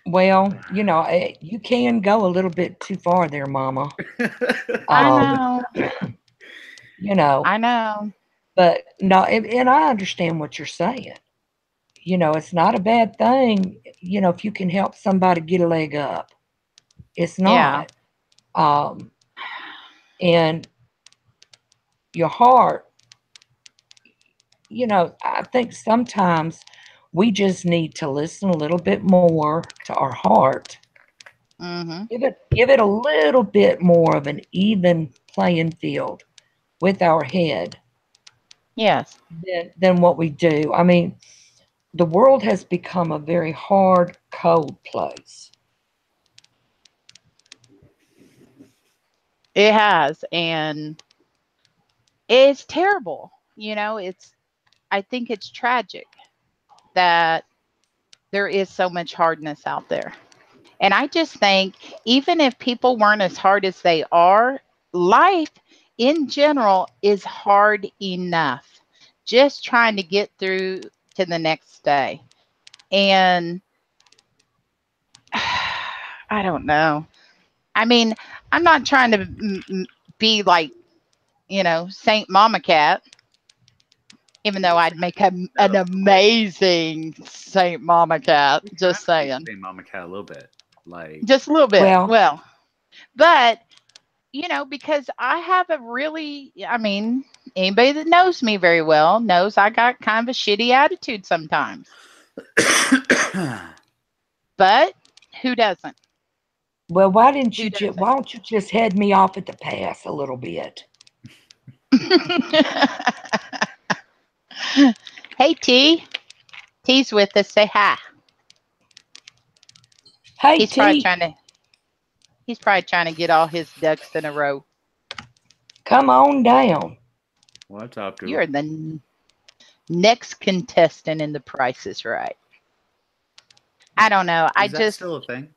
Well, you can go a little bit too far there, Mama. I Um, know. you know, I know. but no, and I understand what you're saying. It's not a bad thing, if you can help somebody get a leg up. It's Yeah. not. Um, and your heart, I think sometimes we just need to listen a little bit more to our heart. Mm-hmm. Give it a little bit more of an even playing field with our head Yes. than what we do. I mean, the world has become a very hard, cold place. It has. And it's terrible. I think it's tragic that there is so much hardness out there. And I just think, even if people weren't as hard as they are, life in general is hard enough. Just trying to get through to the next day. And I don't know. I mean, I'm not trying to be like, Saint Mama Cat, even though I'd make an amazing Saint Mama Cat. Just saying. Say Mama Cat a little bit, like Just a little bit. Well, Well, but because I have anybody that knows me very well knows I got kind of a shitty attitude sometimes. But who doesn't? well, why Who don't you just head me off at the pass a little bit? doesn't? Hey, T. T's with us. Say hi. Hey, He's probably T, trying to. He's probably trying to get all his ducks in a row. come on down. what's up, dude? You're the next contestant in The Price is Right. I don't know. Is that still a thing?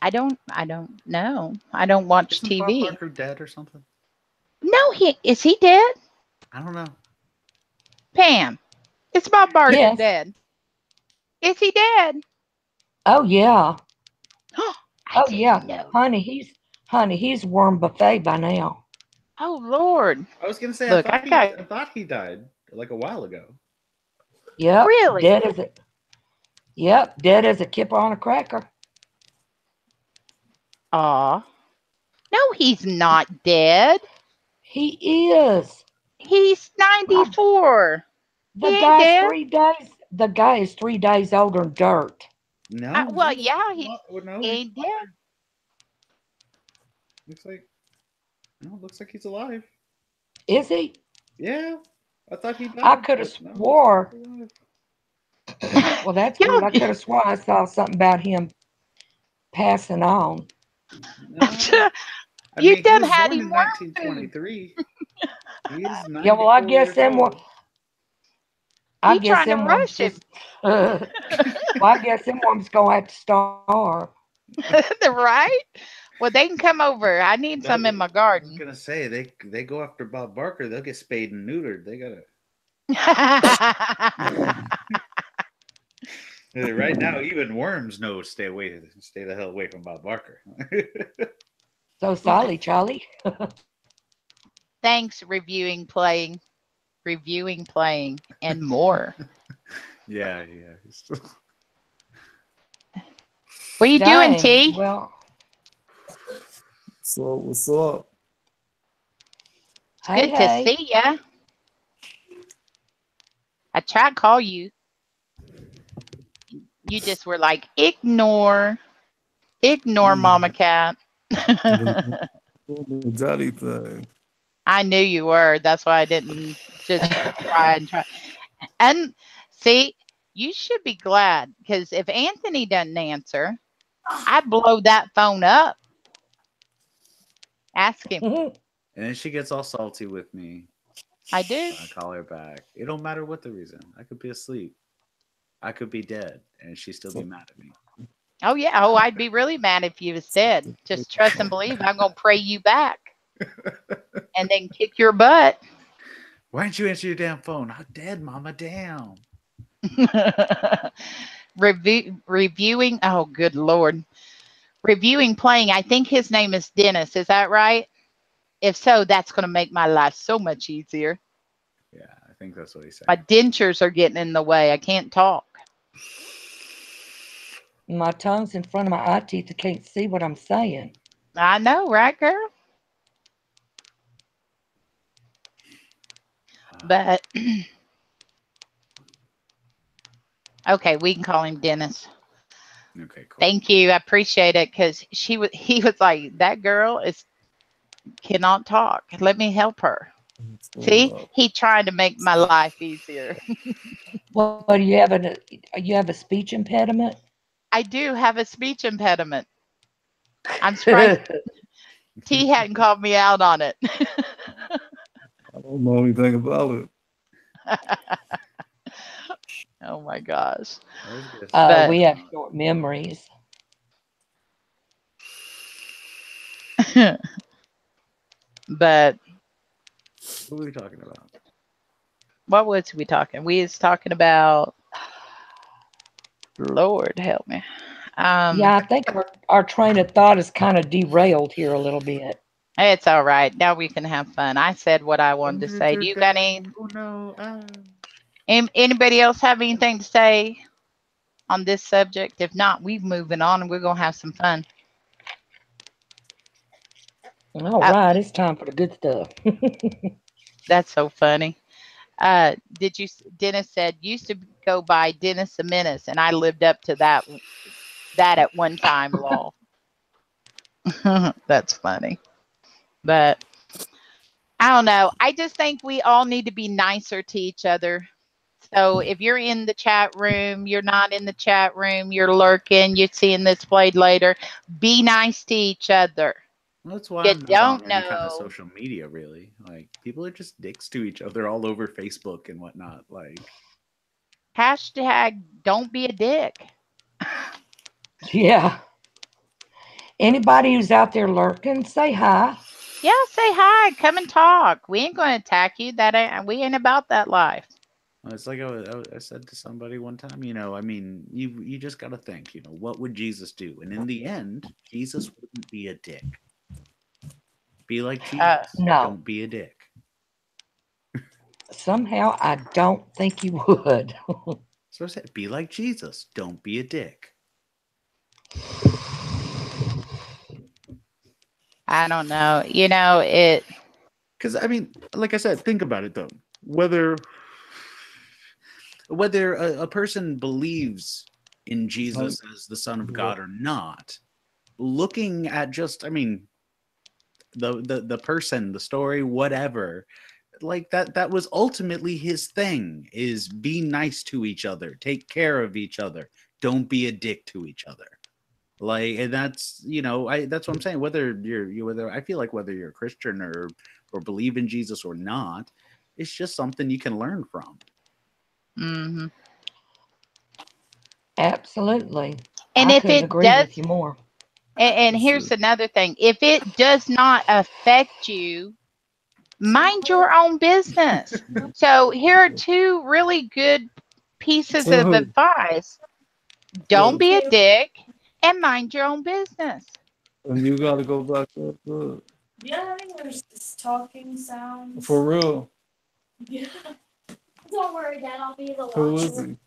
I don't know. I don't watch Isn't Bob TV. Barker dead or something? No, is he dead? I don't know. Pam, it's Bob Barker Yes. dead. Is he dead? Oh yeah. I Oh didn't yeah. know. Honey, he's worm buffet by now. Oh Lord. I was gonna say Look, I thought he died like a while ago. Yep. Really? Dead as a kipper on a cracker. Aw. No, he's not dead. He is. He's 94. The He ain't guy's dead. 3 days. The guy is 3 days older than dirt. No. Well, yeah, he no, ain't dead. Looks like he's alive. Is he? Yeah, I thought he died. I could have but no, swore. he's alive. Well, that's Y'all- weird. I could have swore I saw something about him passing on. No. I You mean, he done was had born him in worm 1923. He is 94 Yeah, well, I guess years them. old. I You guess trying to them ones rush him. just. Well, I guess them ones gonna have to starve. Right? Well, they can come over. I need some in my I was garden. gonna say they go after Bob Barker, they'll get spayed and neutered. They gotta right now. Even worms know stay the hell away from Bob Barker. So sorry, Charlie. Thanks, reviewing, playing, and more. Yeah. What are you doing, T? Well, So what's up? hey, Good to hey. see ya. I tried to call you. You just were like, ignore, Mama Cat. The Daddy thing. I knew you were. That's why I didn't just try and try. And see, you should be glad because if Anthony doesn't answer, I'd blow that phone up. Ask him. And then she gets all salty with me. I do. I call her back. It don't matter what the reason. I could be asleep. I could be dead, and she'd still be mad at me. Oh, yeah. Oh, I'd be really mad if you was dead. Just trust and believe I'm going to pray you back and then kick your butt. Why didn't you answer your damn phone? I'm dead, Mama. Damn. Reviewing. Oh, good Lord. Reviewing playing. I think his name is Dennis. Is that right? If so, that's going to make my life so much easier. Yeah, I think that's what he said. My dentures are getting in the way. I can't talk. My tongue's in front of my eye teeth. I can't see what I'm saying. I know, right, girl? But okay, we can call him Dennis. Okay, cool. Thank you. I appreciate it because he was like, that girl cannot talk. Let me help her. See, he tried to make my life easier. Well, do you have a speech impediment? I do have a speech impediment. I'm surprised T hadn't called me out on it. I don't know anything about it. Oh my gosh. We have short memories. But what were we talking about? What was we talking? We was talking about Lord help me. Yeah, I think our train of thought is kind of derailed here a little bit. It's all right. Now we can have fun. I said what I wanted to say. Do you got any? Oh no. Anybody else have anything to say on this subject? If not, we're moving on and we're gonna have some fun. All right, it's time for the good stuff. That's so funny. Dennis said used to go by Dennis the Menace, and I lived up to that at one time, lol. That's funny. But I don't know. I just think we all need to be nicer to each other. So if you're in the chat room, you're not in the chat room, you're lurking, you're seeing this played later, be nice to each other. Well, that's why you I'm not don't on know. any kind of social media, really. Like, people are just dicks to each other all over Facebook and whatnot. Like, hashtag don't be a dick. Yeah. Anybody who's out there lurking, say hi. Yeah, say hi. Come and talk. We ain't going to attack you. We ain't about that life. it's like I said to somebody one time, I mean, you just got to think, what would Jesus do? And in the end, Jesus wouldn't be a dick. Be like Jesus. No. Don't be a dick. Somehow, I don't think you would. So I said, be like Jesus. Don't be a dick. I don't know. It. Because, I mean, like I said, think about it, though. Whether a person believes in Jesus as the Son of God or not, looking at just, I mean, the person, the story, whatever, like that was ultimately his thing, is be nice to each other, take care of each other, don't be a dick to each other. Like, and that's, that's what I'm saying. Whether I feel like whether you're a Christian or believe in Jesus or not, it's just something you can learn from. Mm-hmm. Absolutely. And I if couldn't it agree does, with you more. And here's another thing. If it does not affect you, mind your own business. So here are two really good pieces of advice. Don't be a dick and mind your own business. And you gotta go back there. Good. Yeah, I think there's this talking sounds. For real. Yeah. Don't worry, Dad. I'll be the Who is watcher. he?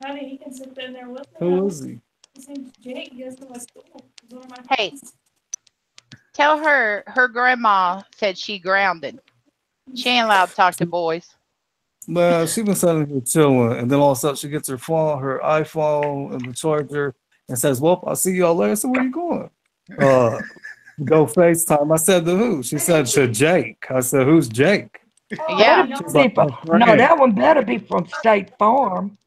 Honey, he can sit in there with me. Who is he? His name's Jake. He goes to my school. He's one of my Hey. friends. Tell her grandma said she grounded. She ain't allowed to talk to boys. Man, she been sitting here chilling, and then all of a sudden she gets her phone, her iPhone, and the charger, and says, "Well, I'll see y'all later." So where you going? Go FaceTime. I said to who? She said to Jake. I said, "Who's Jake?" Oh, Yeah. no. She's like, "My No, friend." that one better be from State Farm.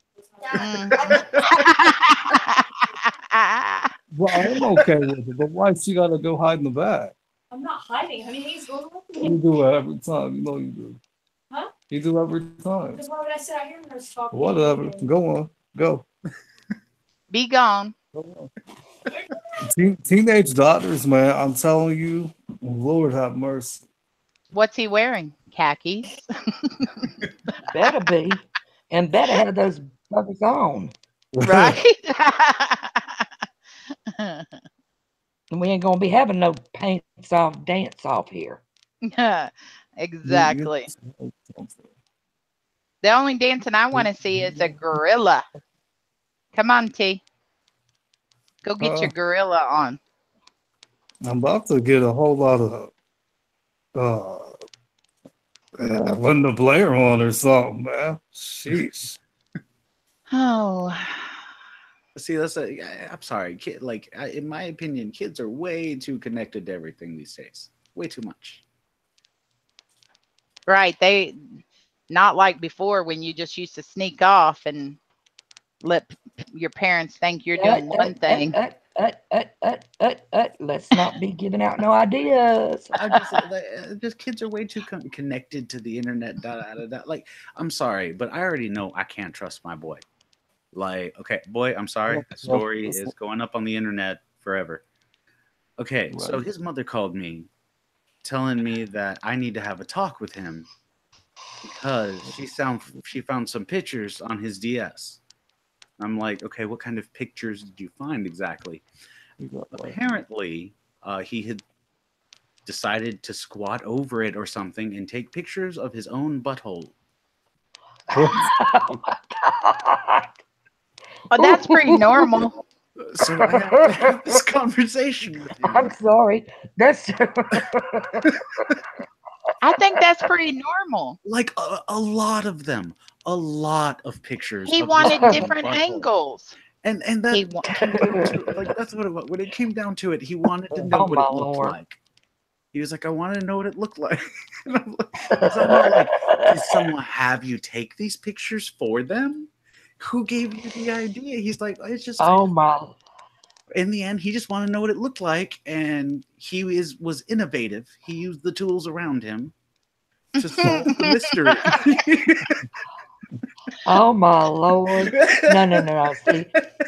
Well, I'm okay with it, but why she gotta go hide in the back? I'm not hiding. Honey, he's going with You me. do it every time. You know you do. Huh? You do every time. Because why would I sit out here and just talk? Whatever. Go on. Go. Be gone. Go on. Teenage daughters, man. I'm telling you, Lord have mercy. What's he wearing? Khakis. Better be. And better have those buggers on. Right? And we ain't gonna be having no paints off, dance off here. Exactly. The only dancing I want to see is a gorilla. Come on, T. Go get your gorilla on. I'm about to get a whole lot of Linda Blair on or something, man. Sheesh. Oh. See, I'm sorry, in my opinion, kids are way too connected to everything these days. Way too much. Right. They not like before when you just used to sneak off and let your parents think you're doing one thing. Let's not be giving out no ideas. Just kids are way too connected to the internet. Like, I'm sorry, but I already know I can't trust my boy. Like, okay, boy, I'm sorry. The story is going up on the internet forever. Okay, so his mother called me, telling me that I need to have a talk with him because she found some pictures on his DS. I'm like, okay, what kind of pictures did you find exactly? Apparently, he had decided to squat over it or something and take pictures of his own butthole. Oh my God. Oh, that's pretty normal. So I have to have this conversation with him. I'm sorry. That's I think that's pretty normal. Like a lot of them. A lot of pictures. He of wanted his own different butthole. angles. And that He came down to, like, that's what it was. When it came down to it, he wanted to know Oh, what my it looked Lord. like. He was like, I want to know what it looked like. And I'm like, did someone have you take these pictures for them? Who gave you the idea? He's like, it's just. Oh my. In the end, he just wanted to know what it looked like, and he was innovative. He used the tools around him to solve the mystery. Oh my Lord. No. See,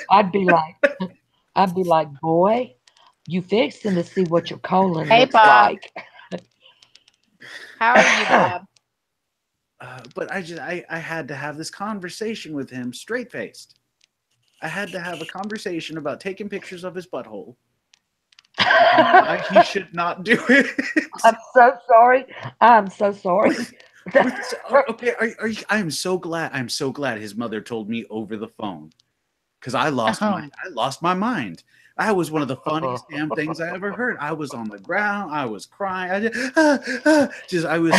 I'd be like, boy, you fixing to see what your colon Hey, looks Bob. like. How are you, Bob? But I had to have this conversation with him straight faced. I had to have a conversation about taking pictures of his butthole. And why he should not do it. I'm so sorry. I'm so sorry. Okay, I am so glad. I'm so glad his mother told me over the phone, because I lost my mind. That was one of the funniest damn things I ever heard. I was on the ground. I was crying. I was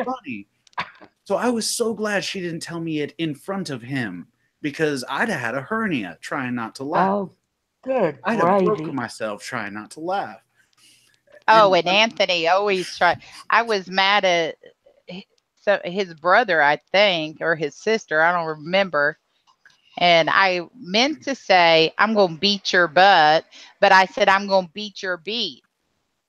funny. So I was so glad she didn't tell me it in front of him, because I'd have had a hernia trying not to laugh. Oh, good I'd have broken gravy. myself trying not to laugh. Oh, and Anthony always tried. I was mad at his brother, I think, or his sister. I don't remember. And I meant to say, I'm going to beat your butt, but I said, I'm going to beat your beat.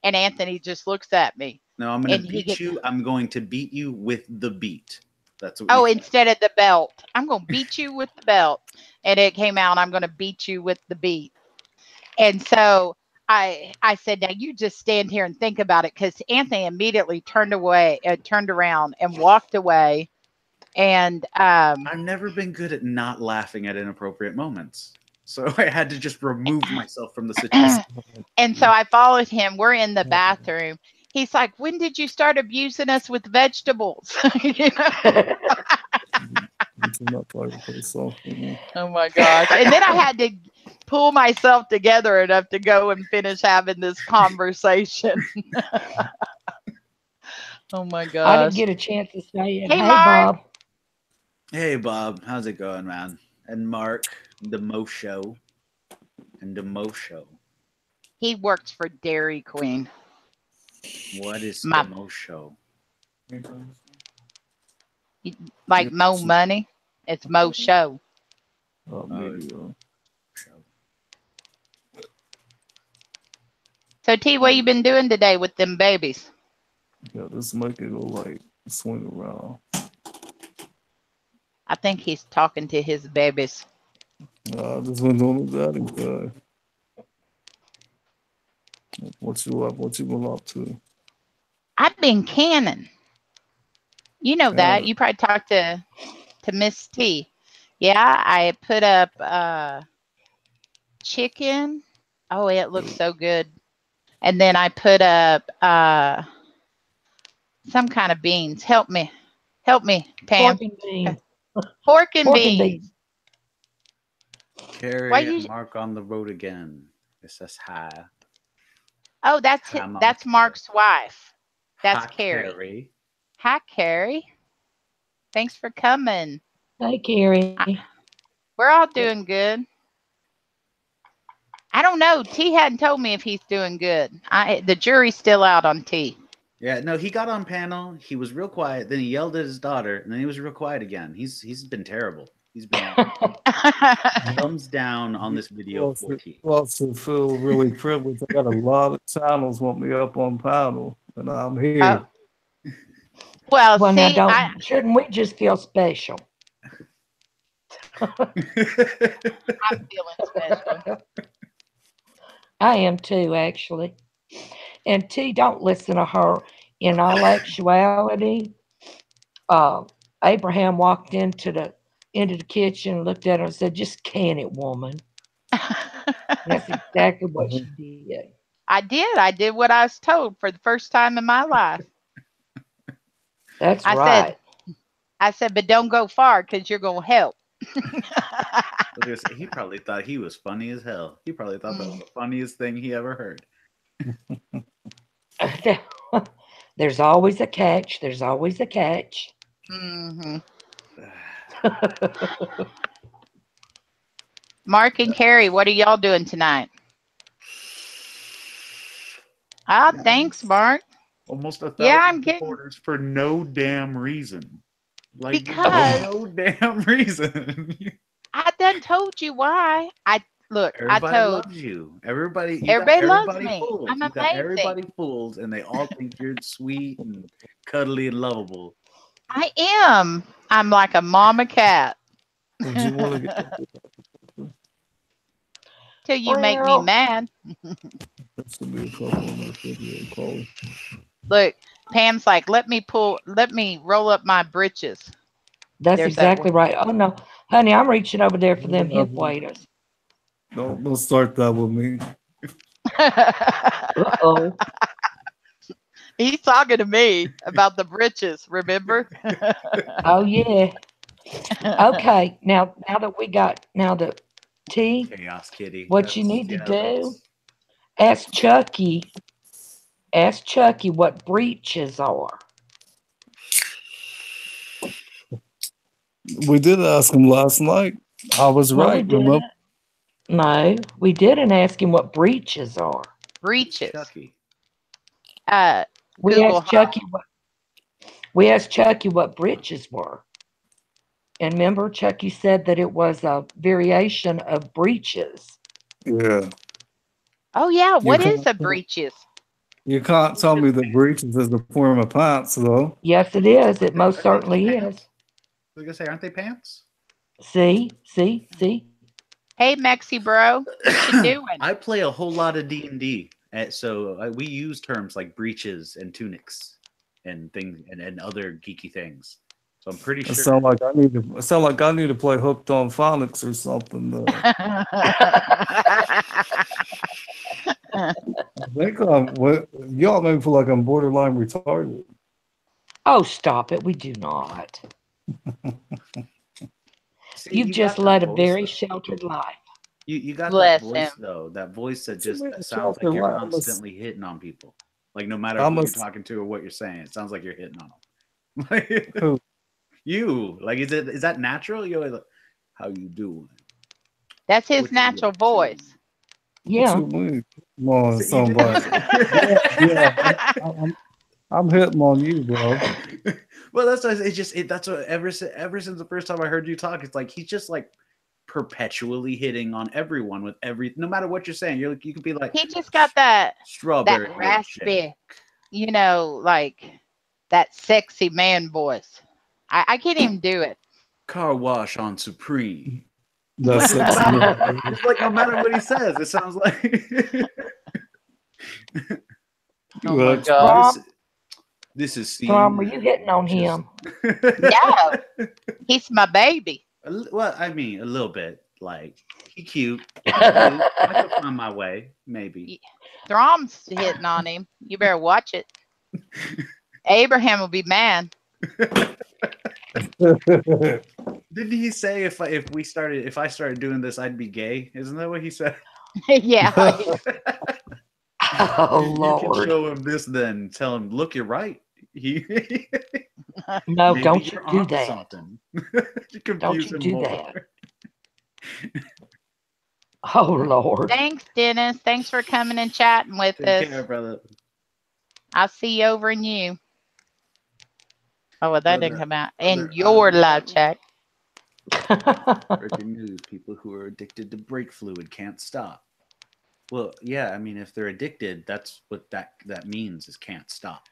And Anthony just looks at me. No, I'm going to beat you. I'm going to beat you with the beat. That's what. Oh, instead of the belt. I'm going to beat you with the belt. And it came out, I'm going to beat you with the beat. And so I said, now you just stand here and think about it, because Anthony immediately turned around and walked away. And I've never been good at not laughing at inappropriate moments. So I had to just remove myself from the situation. and so I followed him. We're in the bathroom. He's like, when did you start abusing us with vegetables? You know? It's not part of the song. Oh my gosh. And then I had to pull myself together enough to go and finish having this conversation. Oh my I didn't gosh. get a chance to say it. Hey, Hey, Mark. Bob. Hey, Bob. How's it going, man? And Mark, the Mo Show. And the Mo Show. He works for Dairy Queen. What is My- the Mo Show? Like Mo Money. It's Mo Show. Oh, maybe, So T, what you been doing today with them babies? yeah, this mic will like swing around. I think he's talking to his babies. This one's on the daddy side. What you up? What you been up to? I've been canning. You know that. Yeah. You probably talked to Miss T. Yeah, I put up chicken. Oh, it looks so good. And then I put up some kind of beans. Help me, Pam. Pork and beans. Pork and Pork and beans. beans. Carrie Why and you- Mark on the road again. It says hi. Oh, that's Hi, Mom. that's Mark's wife. That's Hi, Carrie. Hi, Carrie. Thanks for coming. Hey, Carrie. We're all doing good. I don't know. T hadn't told me if he's doing good. The jury's still out on T. Yeah, no, he got on panel. He was real quiet. Then he yelled at his daughter, and then he was real quiet again. He's been terrible. He's been thumbs down on this video. For T. Also feel really privileged. I got a lot of channels want me up on panel, and I'm here. Well, Well, see, now, shouldn't we just feel special? I'm feeling special. I am too, actually. And T, don't listen to her. In all actuality, Abraham walked into the kitchen, looked at her, and said, "Just can it, woman." That's exactly what she did. I did. I did what I was told for the first time in my life. That's I right. said, but don't go far because you're going to help. He probably thought he was funny as hell. He probably thought that was the funniest thing he ever heard. There's always a catch. There's always a catch. Mm-hmm. Mark and Carrie, what are y'all doing tonight? Ah, thanks, Mark. Almost 1,000 Yeah, I'm getting- supporters for no damn reason. Like Because- no damn reason. I done told you why. Everybody I told loves you. Everybody, you got Everybody loves everybody me. fooled. I'm You got amazing. everybody fooled, and they all think you're sweet and cuddly and lovable. I am. I'm like a mama cat Would you want to get till you make me Well- mad. that should be a couple on this video call. Look, Pam's like, let me roll up my britches. That's There's that exactly right. Oh no, honey, I'm reaching over there for them hip Mhm. waders. Don't start that with me. Uh-oh. He's talking to me about the britches, remember? Oh yeah. Okay. Now that we got the T, Chaos Kitty. What you need to do- that's- ask Chucky. Ask Chucky what breeches are. We did ask him last night. I was No, we right. Remember? didn't. No, we didn't ask him what breeches are. Breeches. Chucky. We Google asked Chucky what breeches were. And remember, Chucky said that it was a variation of breeches. Yeah. Oh yeah, what can't is a tell- breeches? You can't tell me that breeches is the form of pants, though. Yes, it is. It most certainly is. I was gonna say, aren't they pants? See? Hey, Mexi bro, what you doing? I play a whole lot of D&D, so we use terms like breeches and tunics and things and other geeky things. So I'm pretty It sure. sound like I need to play Hooked on Phonics or something. I think y'all make me feel like I'm borderline retarded. Oh, stop it. We do not. See, You've you just got led that a voice, very though. sheltered life. You got Bless that voice him. though. That voice that What you just mean, that sounds like sheltered you're life? constantly hitting on people. Like no matter I'm who a- you're talking to or what you're saying, it sounds like you're hitting on them. Like, Who? you like is that natural? You're like, how you doing? That's his What you natural up to?" voice. Yeah. What you mean? Come on, So you somebody. just- Yeah, I'm hitting on you, bro. Well, that's what that's what ever since the first time I heard you talk, it's like he's just like perpetually hitting on everyone with no matter what you're saying. You're like you could be like He just got that strawberry milkshake. raspy, like that sexy man voice. I can't even do it. Car wash on Supreme. That's it. It's like no matter what he says, it sounds like. Oh my Right. god. This is Steve. Tom, were you hitting on him? No, he's my baby. Well, I mean, a little bit. Like he cute. I could find my way, maybe. Throm's hitting on him. You better watch it. Abraham will be mad. Didn't he say if I started doing this, I'd be gay? Isn't that what he said? Yeah. Oh, You can Lord. show him this, then tell him, look, you're right. He No, maybe don't you you're do onto that. something. You Don't confuse you him do more. that. Oh, Lord. Thanks, Dennis. Thanks for coming and chatting with Take care, us. brother. I'll see you over in you. Oh, well, that didn't Brother- come out. brother, In your I'm- live chat. Breaking news: people who are addicted to brake fluid can't stop. Well, yeah, I mean, if they're addicted, that's what that means is can't stop.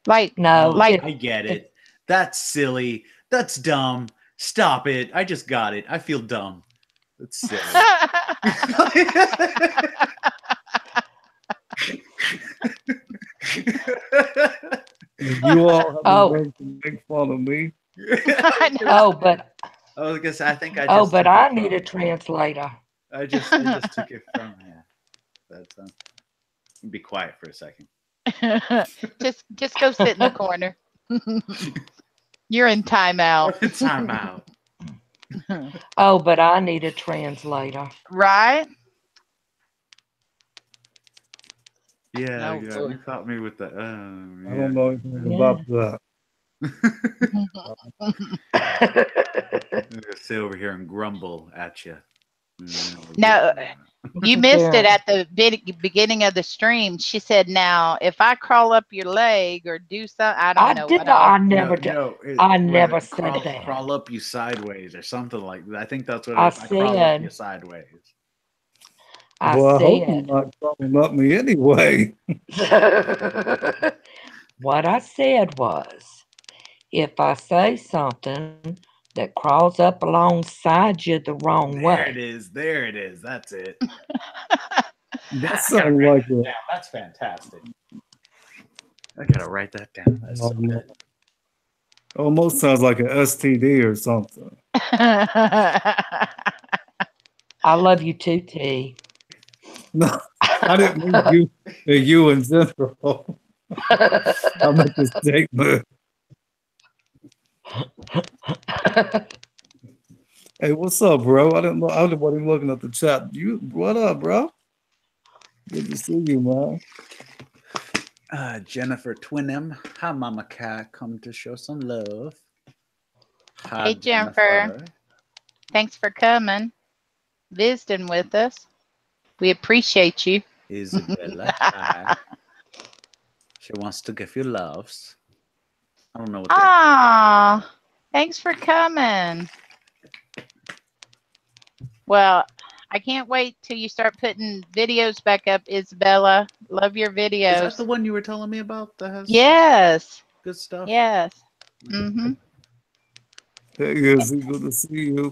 Like, No, Like- I get it. That's silly. That's dumb. Stop it. I just got it. I feel dumb. That's silly. You all have Oh. been to make fun of me. I know. oh, but I was gonna say, I think I just. oh, but took I it need a from- translator. I just took it from. Yeah. That's. Be quiet for a second. just go sit in the corner. You're in timeout. Time out. Oh, but I need a translator. Right? Yeah, Oh, boy. you caught me with the. I don't know anything about that. I'm gonna sit over here and grumble at you. No. You missed it Yeah. at the beginning of the stream. She said, "Now, if I crawl up your leg or do something, I don't know did what not. I I." never did. I never said that. Crawl up you sideways or something like that. I think that's what I if I crawl up said- you sideways. I Well, I hope you're said. not crawling up me anyway. What I said was, if I say something that crawls up alongside you the wrong There it way, is. There it is. That's it. That sounds like a Yeah, that's fantastic. I gotta write that down. That's so good. almost sounds like an STD or something. I love you too, T. No, I didn't mean you in general. I meant the statement. Hey, what's up, bro? I didn't know. I wasn't even looking at the chat. What up, bro? Good to see you, man. Jennifer Twinem. Hi, Mama Cat. Come to show some love. Hi, Hey, Jennifer. Thanks for coming, visiting with us. We appreciate you. Isabella. Hi. She wants to give you loves. I don't know what that Ah, thanks for coming. Well, I can't wait till you start putting videos back up, Isabella. Love your is. videos. That the one you were telling me about that has Yes, good stuff? yes. Mm-hmm. Hey, Izzy, good to see you.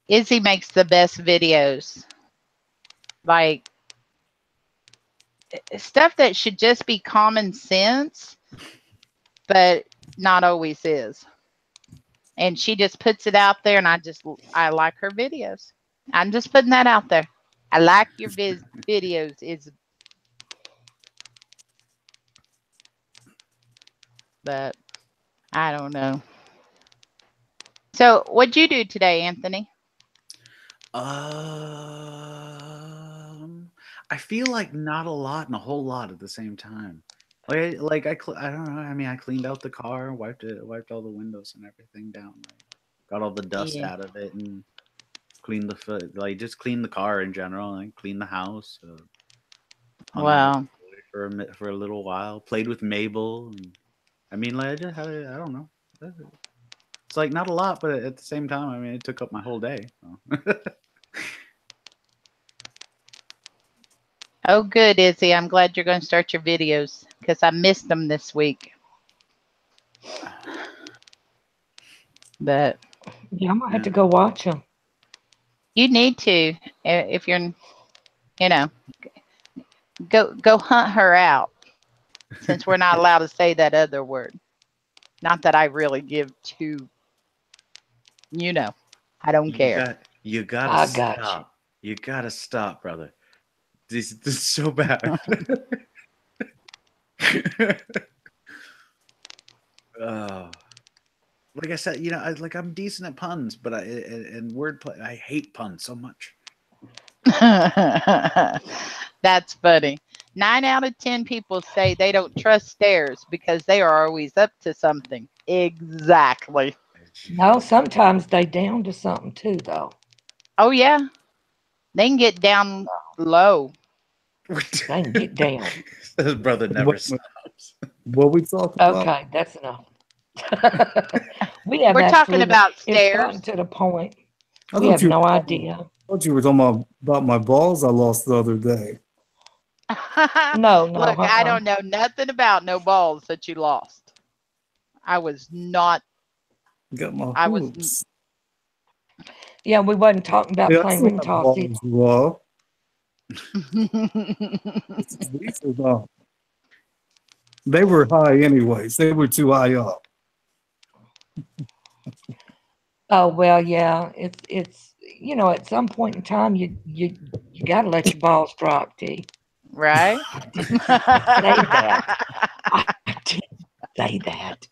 Izzy makes the best videos. Like stuff that should just be common sense, but not always is. And she just puts it out there, and I like her videos. I'm just putting that out there. I like your videos. But I don't know. So, what'd you do today, Anthony? I feel like not a lot and a whole lot at the same time. I don't know. I mean, I cleaned out the car, wiped all the windows and everything down, got all the dust Yeah. out of it, and cleaned just cleaned the car in general, and cleaned the house. Hung out Wow. for a little while, played with Mabel. And, I mean, like I don't know. It's like not a lot, but at the same time, I mean, it took up my whole day. So. Oh, good, Izzy. I'm glad you're going to start your videos because I missed them this week. But Yeah, I'm gonna have to go watch them. you need to, if you're, go hunt her out. Since we're not allowed to say that other word. Not that I really give two. I don't care. You gotta I got stop. You gotta stop, brother. This is so bad. Like I said, I'm decent at puns, but and wordplay. I hate puns so much. That's funny. 9 out of 10 people say they don't trust stairs because they are always up to something. Exactly. No, sometimes they down to something too, though. Oh yeah, they can get down low. They can get down. His brother never stops. What we talking about? Okay, that's enough. We're talking about It's stairs. gotten to the point. I We thought have you- no idea. I thought you were talking about my balls I lost the other day. No, Look, I don't know nothing about no balls that you lost. I was not. Got my I was- hoops. Yeah, we wasn't talking about Yeah, I playing still ring have toss either. balls, These are not. They were high anyways. They were too high up. Oh well, yeah. It's at some point in time you gotta let your balls drop, D. Right? that. I didn't say that.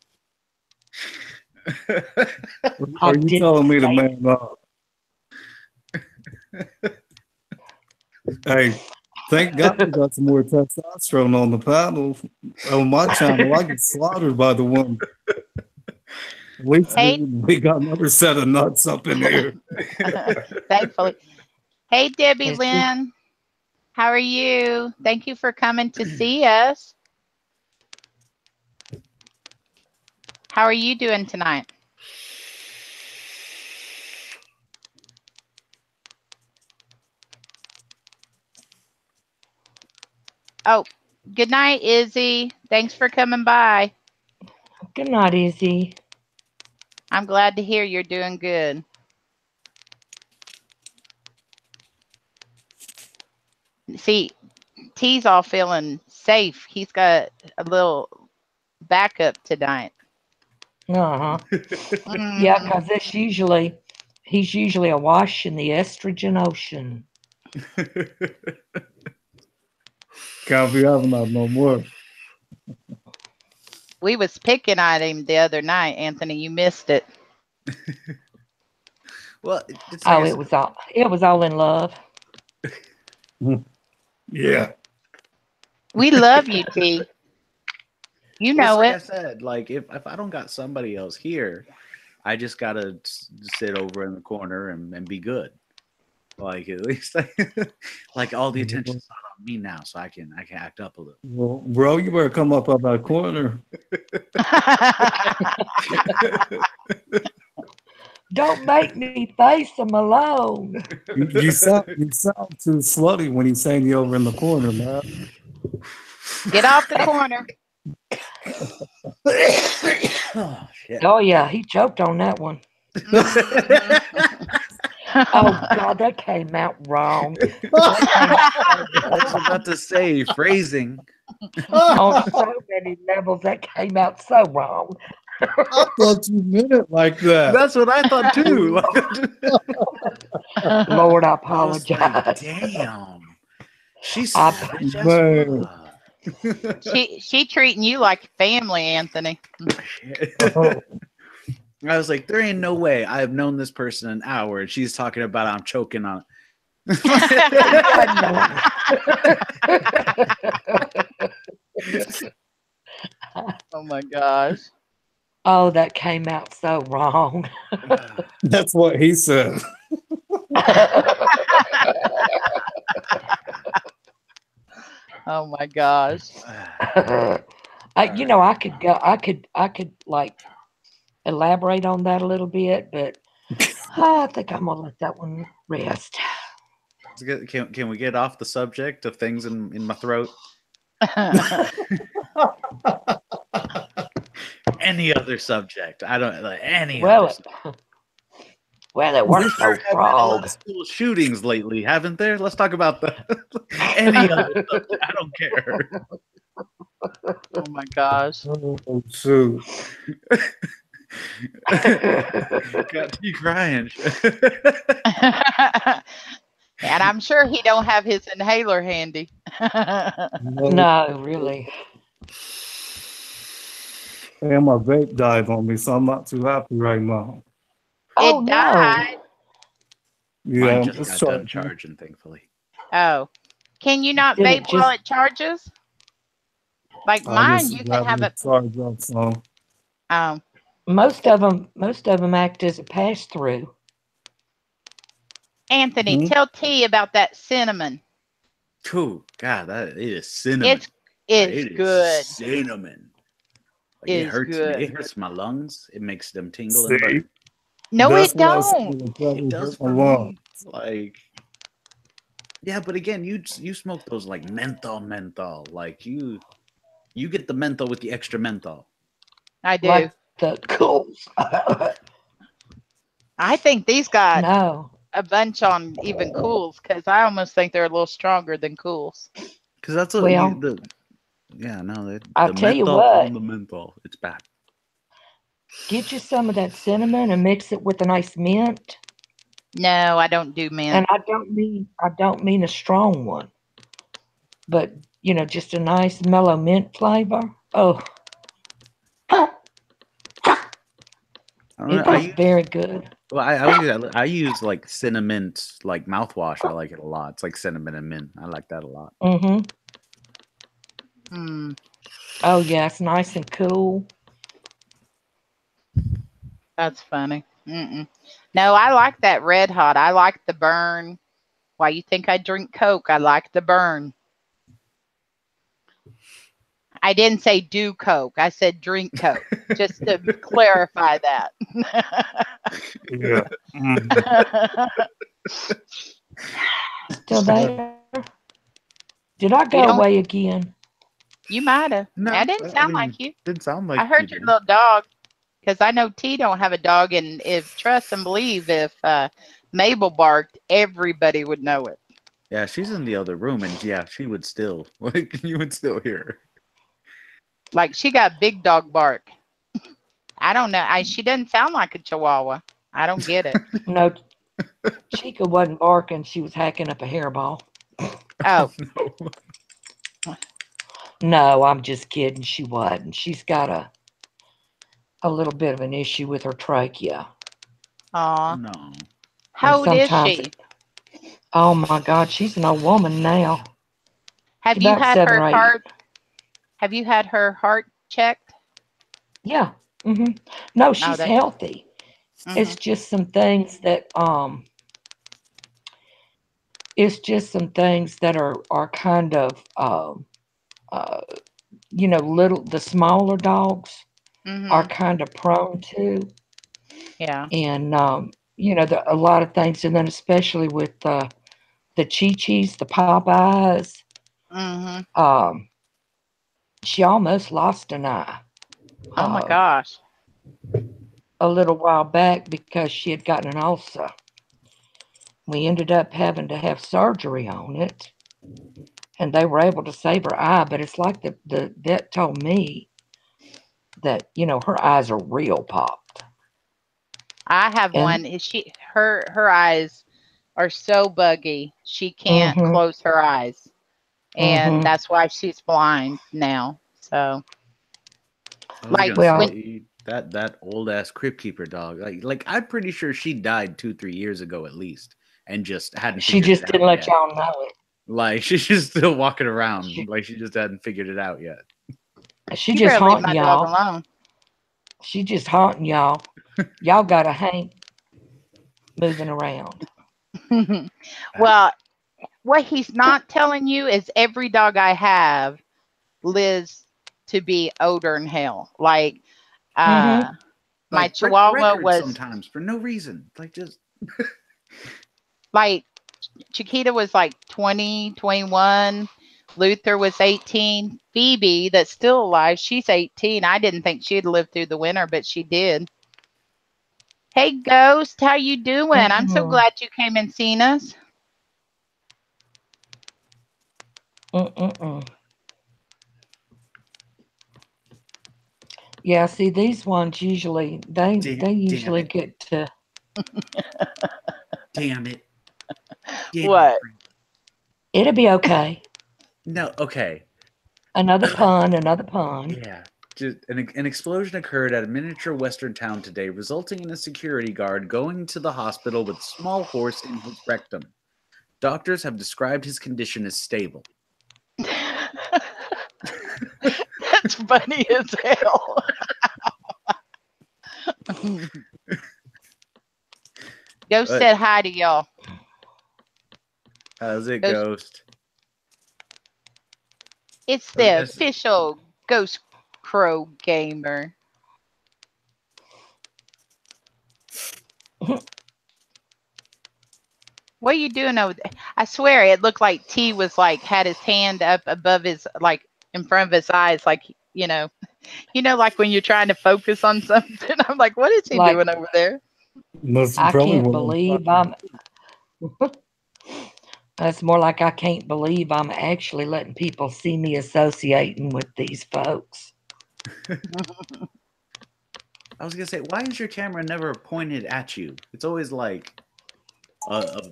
Are you didn't telling me to say man up? Hey, thank God we got some more testosterone on the panel. On my channel, I get slaughtered by the woman. At least Hey. we got another set of nuts up in here. Thankfully. Hey, Debbie Yes, Lynn. How are you? Thank you for coming to see us. How are you doing tonight? Oh, good night, Izzy. Thanks for coming by. Good night, Izzy. I'm glad to hear you're doing good. See, T's all feeling safe. He's got a little backup tonight. Uh-huh. Mhm. Yeah, because he's usually awash in the estrogen ocean. Can't be having that no more. We was picking at him the other night, Anthony. You missed it. Well, it's like Oh, it was all in love. Yeah. We love you, T. You know like I it. said, like if I don't got somebody else here, I just gotta sit over in the corner and be good. Like at least like all the attention's not on me now, so I can act up a little. Well, bro, you better come up that corner. Don't make me face him alone. You sound too slutty when he's saying you over in the corner, man. Get off the corner. Oh shit. Oh yeah, he choked on that one. Oh God, that came out wrong. I was about to say phrasing. On so many levels, that came out so wrong. I thought you meant it like that. That's what I thought too. Lord, I I was like, apologize. damn. She's I- savage as Man. fuck. she treating you like family, Anthony. Oh, I was like, there ain't no way I have known this person an hour and she's talking about I'm choking on Oh my gosh. Oh, that came out so wrong. that's what he said. Oh my gosh. You know, I could like elaborate on that a little bit, but I think I'm gonna let that one rest. Can we get off the subject of things in my throat? Any other subject? I don't like any Well, other subject. Well, it works so There have been a lot frog. of school shootings lately, haven't there? Let's talk about the any other subject. I don't care. Oh my gosh. Oh, shoot. Got you crying. And I'm sure he don't have his inhaler handy. No, really. And my vape died on me, so I'm not too happy right now. Oh It no. died. Yeah, Mine just it's got done charging. charging, thankfully. Oh. Can you not Did it vape while just- it charges? Like I mine, just you can grabbed have the it. charge up, so Most of them act as a pass through. Anthony, Mhm. tell T about that cinnamon. Ooh, God, that it is cinnamon. It's It it's is good. cinnamon. Like, it It's hurts good. me. It hurts my lungs. It makes them tingle and see, burn. No, that's it what I said. don't. It probably It does hurt for my lung. me. Like, yeah, but again, you smoke those like menthol. Like you get the menthol with the extra menthol. I do. Like the cools. I think these got No. a bunch on even cools because I almost think they're a little stronger than cools. Because that's what Well, the I'll tell you menthol what. on the menthol. It's bad. Get you some of that cinnamon and mix it with a nice mint. No, I don't do mint. And I don't mean a strong one, but you know, just a nice mellow mint flavor. Oh, I don't it know. is very good. Well, I use like cinnamon like mouthwash. I like it a lot. It's like cinnamon and mint. I like that a lot. Mm-hmm. Hmm, Oh yeah, it's nice and cool. that's funny. Mm-mm. No, I like that red hot. I like the burn. Why you think I drink Coke? I like the burn. I didn't say do Coke. I said drink Coke, just to clarify that. Yeah. Mhm. Still there? Did I go don't- away again? You might have. No, That didn't I sound mean, like you. Didn't sound like I heard you your did. little dog, because I know T don't have a dog, and if trust and believe, if Mabel barked, everybody would know it. Yeah, she's in the other room, and yeah, she would still like you would still hear her. Like she got big dog bark. I don't know. She doesn't sound like a Chihuahua. I don't get it. No, Chica wasn't barking. She was hacking up a hairball. Oh, No. No, I'm just kidding. She wasn't. She's got a little bit of an issue with her trachea. aw. No. How old is sometimes- she? Oh my God, she's an old woman now. Have She's you about had 7 her or 8. heart? Have you had her heart checked? Yeah. No, she's that's- healthy. Mhm. It's just some things that are kind of you know, the smaller dogs Mhm. are kind of prone to, Yeah. and you know, a lot of things, and then especially with the Chi-Chis, the Popeyes, Mhm. she almost lost an eye. Oh my gosh. A little while back because she had gotten an ulcer. we ended up having to have surgery on it, and they were able to save her eye. But it's like the vet told me that, you know, her eyes are real popped. I have And one. Her eyes are so buggy she can't Mhm. close her eyes, and Mhm. that's why she's blind now. So I was like gonna Well- say that old ass crypt keeper dog. Like I'm pretty sure she died 2-3 years ago at least, and just hadn't. She figured just it out didn't let yet. y'all know it. Like she's just still walking around, She- like she just hadn't figured it out yet. She you just better leave haunting my dog y'all. alone. She just haunting y'all. Y'all got a Hank moving around. Well, what he's not telling you is every dog I have lives to be older than hell. Like my Like, break Chihuahua records was sometimes for no reason. Like just like Chiquita was like 20, 21. Luther was 18. Phoebe, that's still alive, she's 18. I didn't think she'd live through the winter, but she did. Hey, Ghost, how you doing? I'm so Mhm. glad you came and seen us. Mm-mm-mm. Yeah, see, these ones usually they Damn usually it. get to. damn it. What? It'll be okay. No, okay. Another pun, another pun. Yeah. Just an explosion occurred at a miniature western town today, resulting in a security guard going to the hospital with a small horse in his rectum. Doctors have described his condition as stable. That's funny as hell. Ghost But- said hi to y'all. How's it, Ghost- Ghost? It's I was the gonna say- official Ghost Crow Gamer. What are you doing over there? I swear it looked like T was like had his hand up above his, like in front of his eyes, like like when you're trying to focus on something. I'm like, what is he Like- doing over there? Must I probably can't one of them believe fucking- That's more like I can't believe I'm actually letting people see me associating with these folks. I was gonna say, why is your camera never pointed at you? It's always like a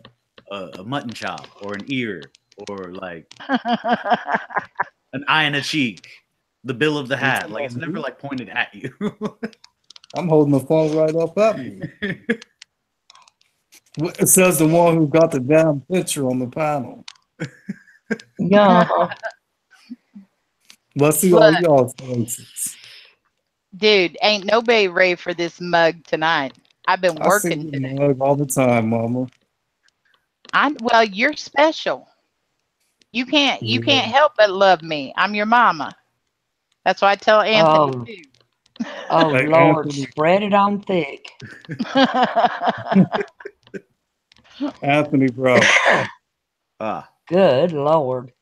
mutton chop or an ear or like an eye and a cheek, the bill of the hat. Like it's never like pointed at you. I'm holding the phone right up at me. It says the one who got the damn picture on the panel. Yeah. Let's see all y'all's faces. Dude, ain't nobody ready for this mug tonight. I've been I see working you today. mug all the time, Mama. Well, you're special. You can't Yeah. help but love me. I'm your mama. That's why I tell Anthony Oh Like Lord, Anthony. spread it on thick. too. Anthony, bro. Ah, Good Lord.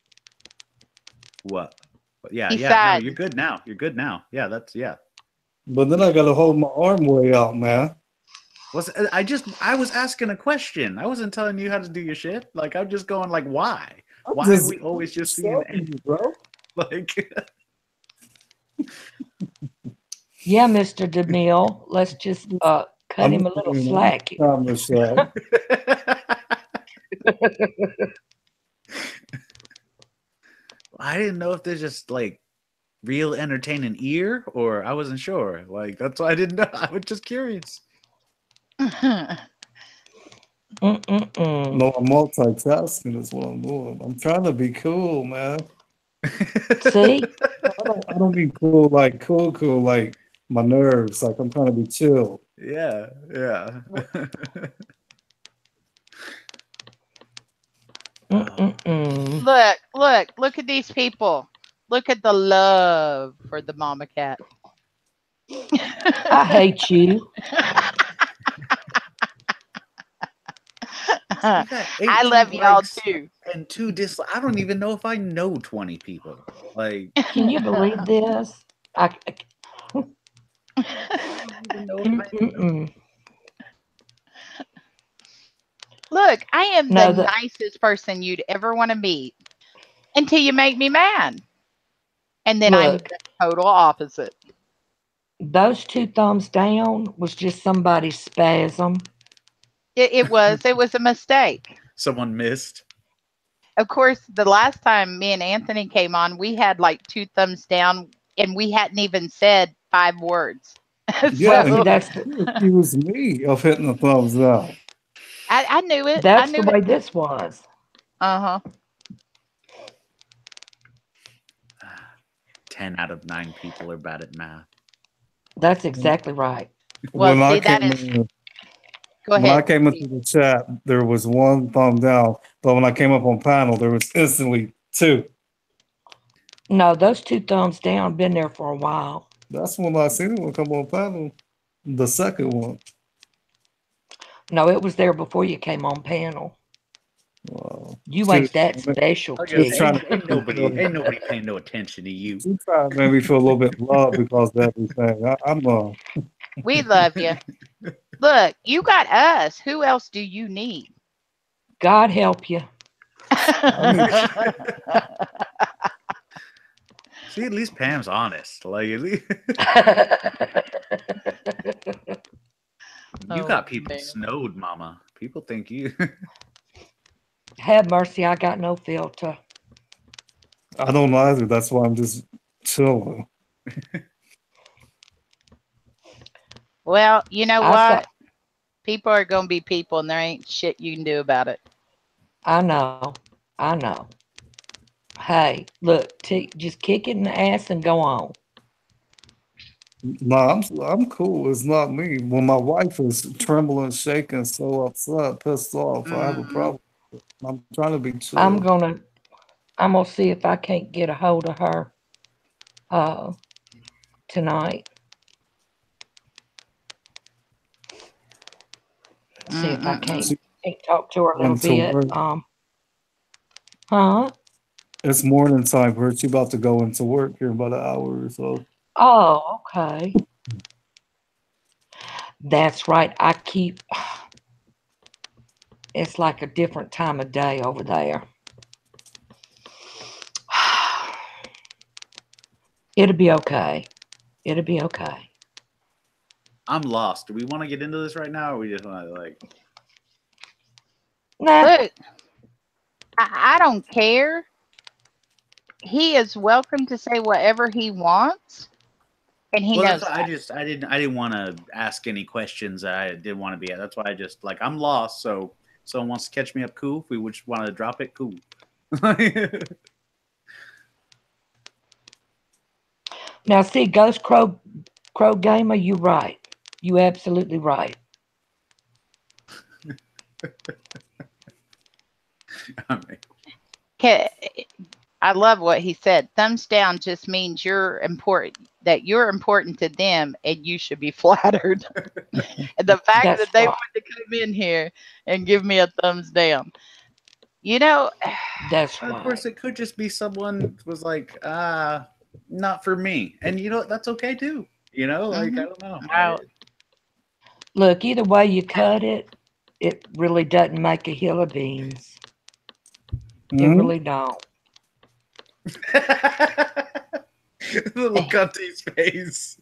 what? Yeah, He yeah. No, said- you're good now. You're good now. Yeah, yeah. But then I gotta hold my arm way out, man. I was asking a question. I wasn't telling you how to do your shit. Like I'm just going like, why? I'm Why just are we always just seeing helping you, bro. like? Yeah, Mr. DeMille, let's just cut him a little slack. Michelle. I didn't know if there's just like real entertaining ear, or I wasn't sure. Like that's why I didn't know. I was just curious. Mm-mm-mm. No, I'm multitasking is what I'm doing. I'm trying to be cool, man. See? I don't be cool like my nerves. Like I'm trying to be chill. Yeah, yeah. Mm-mm-mm. Look at these people. Look at the love for the mama cat. I hate you. I love y'all too. And 2 dislikes. I don't even know if I know 20 people. Like, Can you believe this? I don't even know if I know. Mm-mm-mm. Look, I am No, the nicest person you'd ever want to meet until you make me mad. And then I'm Look. the total opposite. Those 2 thumbs down was just somebody's spasm. It was a mistake. Someone missed. Of course, the last time me and Anthony came on, we had like 2 thumbs down and we hadn't even said 5 words. Yeah, See, So that's it was me of hitting the thumbs down. I knew it. I that's knew the way it. this was. Uh-huh. 10 out of 9 people are bad at math. That's exactly right. Well, When I see, that came is. in, Go when I ahead. came into the chat, there was 1 thumb down, but when I came up on panel, there was instantly 2. No, those 2 thumbs down been there for a while. That's when I seen it come on panel. The second one. No, it was there before you came on panel. You ain't that special, I T. guess trying to- ain't nobody paying no attention to you. She tried to make me feel a little bit loved because of everything. I'm We love you. Look, you got us. Who else do you need? God help you. See, at least Pam's honest. Like, at least you got people man. snowed, Mama. People think you. Have mercy, I got no filter. I don't know either. That's why I'm just chilling. Well, you know I what? saw- People are going to be people and there ain't shit you can do about it. I know. I know. Hey, look, T, just kick it in the ass and go on. No, I'm cool. It's not me. When my wife is trembling, shaking, so upset, pissed off, I have a problem. I'm trying to be chill. I'm gonna see if I can't get a hold of her tonight. See if I can't talk to her a little Into bit. work. Huh? It's morning time for her. She about to go into work here in about an hour or so. Oh, okay. That's right. It's like a different time of day over there. It'll be okay. It'll be okay. I'm lost. Do we want to get into this right now, or we just want to like? Nah, Look, I don't care. He is welcome to say whatever he wants, and he Well, knows that's why that. I didn't want to ask any questions that I didn't want to be at. That's why I just like I'm lost. So someone wants to catch me up, cool. If we would just want to drop it, cool. now see, Ghost Crow Gamer, you right. You absolutely right. I love what he said. Thumbs down just means you're important, that you're important to them, and you should be flattered. And the fact That's that they right. want to come in here and give me a thumbs down, you know. That's Of right. course, it could just be someone was like, not for me, and you know that's okay too. You know, like I don't know. Wow. Look, either way you cut it, it really doesn't make a hill of beans. It really don't. The look on T's face.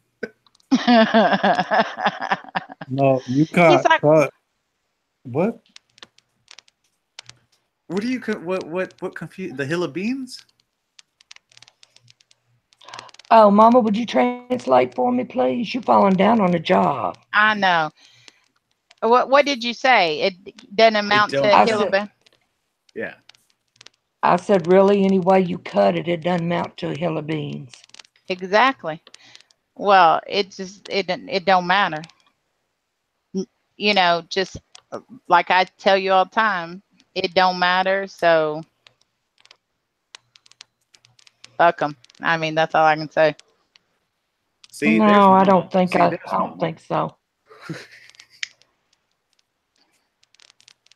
No, you can't like- cut. What? What do you what confuse the hill of beans? Oh, Mama, would you translate for me, please? You're falling down on the job. I know. What did you say? It doesn't amount to don't- hill of beans? Yeah. I said, really, any way you cut it, it doesn't amount to a hill of beans. Exactly. Well, it don't matter. You know, just like I tell you all the time, it don't matter. So fuck them. I mean, that's all I can say. See, there's No, I Mama. don't think See, I there's don't Mama. think so.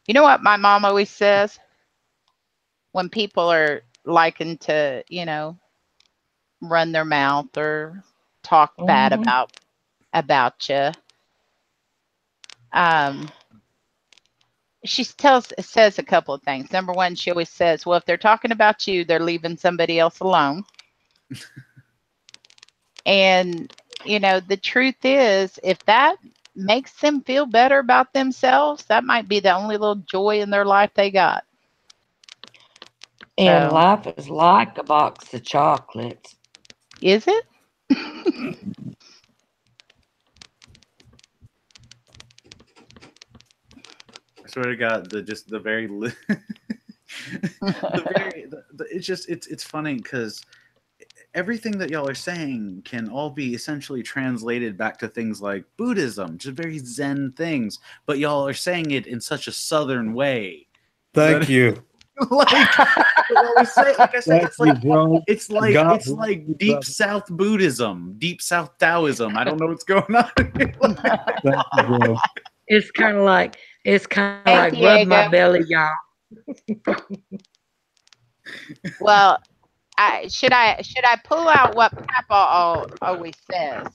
You know what my mom always says? When people are liking to, you know, run their mouth or talk bad Mhm. about you. she says a couple of things. Number one, she always says, well, if they're talking about you, they're leaving somebody else alone. And, the truth is, if that makes them feel better about themselves, that might be the only little joy in their life they got. And So- life is like a box of chocolates. Is it? I swear to God, it's funny because everything that y'all are saying can all be essentially translated back to things like Buddhism, just very Zen things, but y'all are saying it in such a Southern way. Thank you. Like I said, Thank it's like you, bro. it's like God it's bless like you, deep brother. South Buddhism, deep South Taoism. I don't know what's going on. Thank you, bro. It's kind of like Hey, rub my Diego. belly, y'all. Well, should I pull out what Papa always says?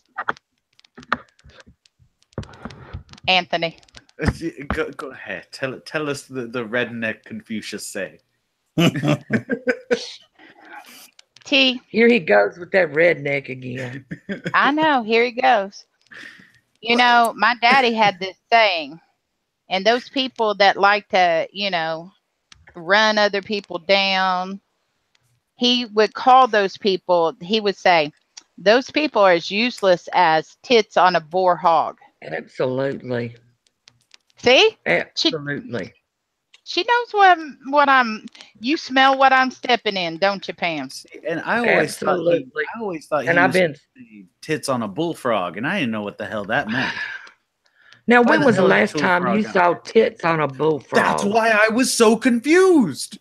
Anthony. Go ahead. Tell us the redneck Confucius say. T, Here he goes with that redneck again. I know. Here he goes. My daddy had this saying, and those people that like to, run other people down, he would call those people, he would say, those people are as useless as tits on a boar hog. Absolutely. See? Absolutely. She knows you smell what I'm stepping in, don't you, Pam? And I always Absolutely. thought And he I've was been. saying tits on a bullfrog, and I didn't know what the hell that meant. Now, Why when the was the hell is last time you bullfrog saw tits on a bullfrog? That's why I was so confused.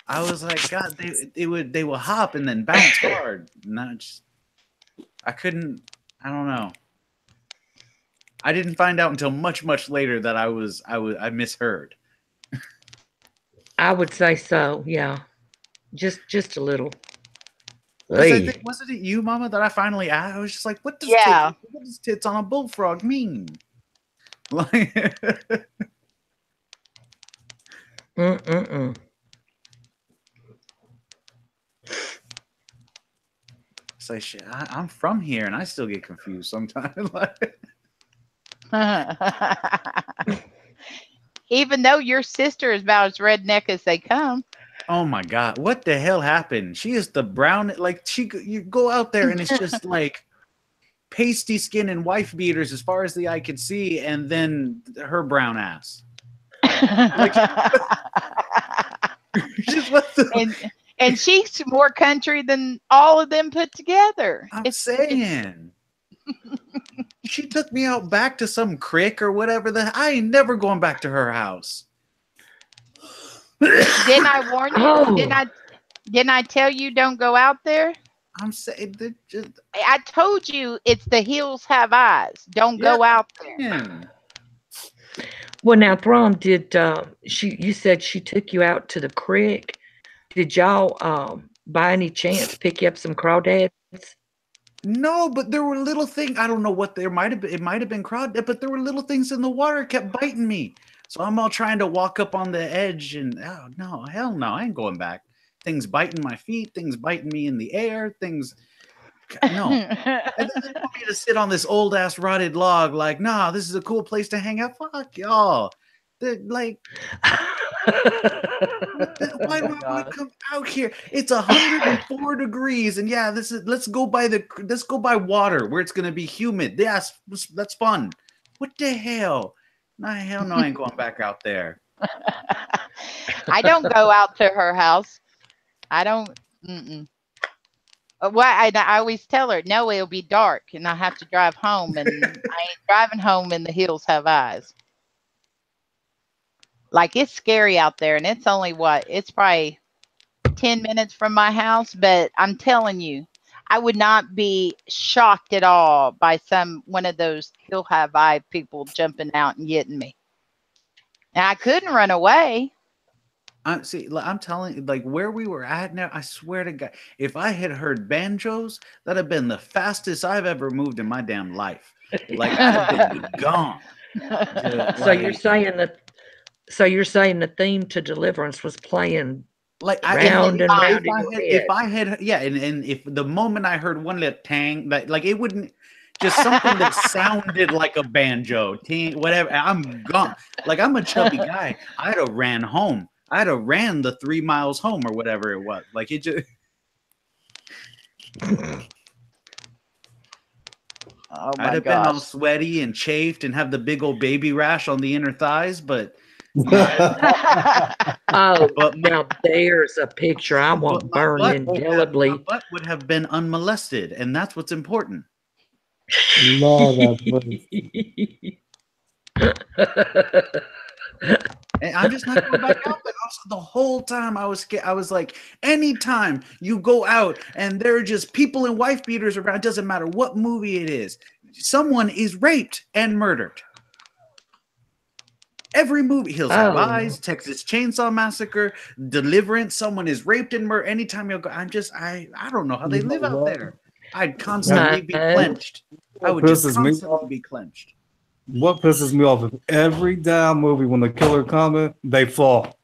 I was like, God, they would hop and then bounce hard. And I couldn't. I don't know. I didn't find out until much later that I misheard. I would say so. Yeah, just a little. Because I Hey. think wasn't it you, Mama, that I finally asked? I was just like, what does tits on a bullfrog mean? Like, Mm-mm-mm. say shit. I'm from here, and I still get confused sometimes. Even though your sister is about as redneck as they come. Oh my God, what the hell happened? She is the brown, like you go out there and it's just like pasty skin and wife beaters as far as the eye can see, and then her brown ass. Like, and she's more country than all of them put together. I'm saying. She took me out back to some creek or whatever. I ain't never going back to her house. Didn't I warn you? Oh. Didn't I tell you don't go out there? I'm saying I told you it's the hills have eyes. Don't go out there. Man. Well, now, Thrum, you said she took you out to the creek. Did y'all by any chance pick you up some crawdads? No, but there were little things. I don't know what there might have been. It might have been crawdad, but there were little things in the water kept biting me. So I'm all trying to walk up on the edge, and oh no, hell no, I ain't going back. Things biting my feet, things biting me in the air, things. No. And then they want me to sit on this old ass rotted log, like, nah, this is a cool place to hang out. Fuck y'all. They're like, why do I want to come out here? It's 104 degrees, and yeah, let's go by water where it's gonna be humid. Yes, that's fun. What the hell? Nah, hell no, I ain't going back out there. I don't go out to her house. I don't. Well, I always tell her, no, it'll be dark, and I have to drive home, and I ain't driving home, and the hills have eyes. Like, it's scary out there, and it's only it's probably 10 minutes from my house, but I'm telling you, I would not be shocked at all by one of those hill have eye people jumping out and getting me. And I couldn't run away. I'm telling you, like where we were at now, I swear to God, if I had heard banjos, that'd have been the fastest I've ever moved in my damn life. Like I'd have been gone. Just, So you're like, saying that? So you're saying the theme to Deliverance was playing like round and round in your if head? I had, yeah, and if the moment I heard one little tang, like it wouldn't just something that sounded like a banjo, ting, whatever, I'm gone. Like I'm a chubby guy. I'd have ran home. I'd have ran the 3 miles home or whatever it was. Like it just. Oh I'd my have been all gosh. sweaty and chafed and have the big old baby rash on the inner thighs, but Oh, But my- now there's a picture I want my burned butt would have- indelibly. my butt would have been unmolested, and that's what's important. Lord have mercy. And I'm just not going back out there. Also, the whole time I was scared. I was like, anytime you go out and there are just people in wife beaters around, it doesn't matter what movie it is, someone is raped and murdered. Every movie, Hills Have Oh. Eyes, Texas Chainsaw Massacre, Deliverance, someone is raped and murdered. Anytime you go, I don't know how they You know live out what? there. I'd constantly be No. clenched. I would just Pisses me constantly off. be clenched. What pisses me off is every damn movie when the killer coming, they fall.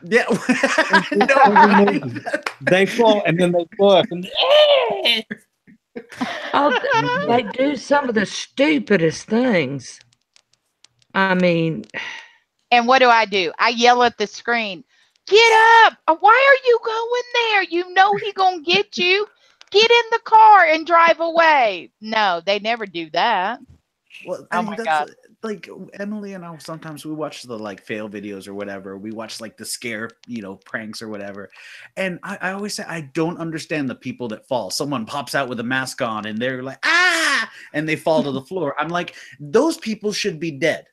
Yeah. Every movie. They fall and then they fuck. And Oh, they do some of the stupidest things. I mean, And what do? I yell at the screen, get up! Why are you going there? You know he gonna get you. Get in the car and drive away. No, they never do that. Well, Oh I mean, my that's God. like Emily and I. Sometimes we watch the like fail videos or whatever. We watch like the scare, pranks or whatever. And I always say I don't understand the people that fall. Someone pops out with a mask on and they're like and they fall to the floor. I'm like, those people should be dead.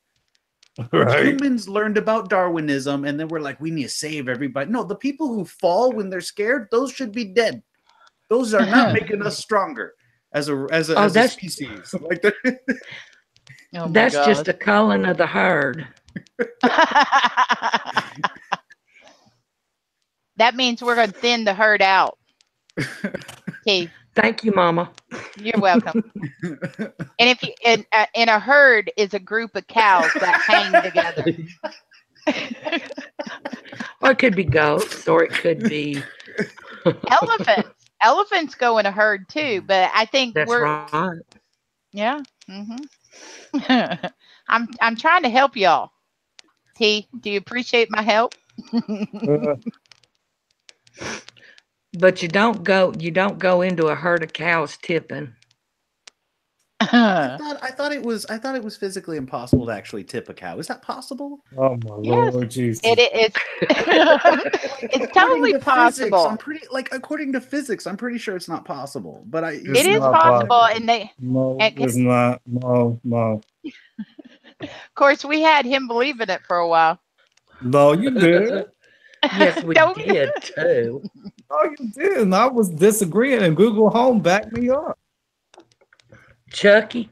right. Humans learned about Darwinism and then we're like, we need to save everybody. No, the people who fall when they're scared, those should be dead. Those are not making us stronger as a that's- species. Like they're- Oh my that's gosh. just a culling of the herd. That means we're going to thin the herd out. Okay, Thank you, Mama. you're welcome. And if you in a herd is a group of cows that hang together. Or it could be goats, or it could be. Elephants. Elephants go in a herd too, but I think That's we're right. yeah. I'm trying to help y'all. T, do you appreciate my help? But you don't go into a herd of cows tipping. I thought it was physically impossible to actually tip a cow. Is that possible? Oh my Yes, Lord Jesus. it's According totally to physics, possible. according to physics, I'm pretty sure it's not possible. But It It's is not possible, possible. and they No, and- it's not. No. of course we had him believe in it for a while. No, you did. Yes, we Don't- did too. No, you didn't. I was disagreeing, and Google Home backed me up. Chucky.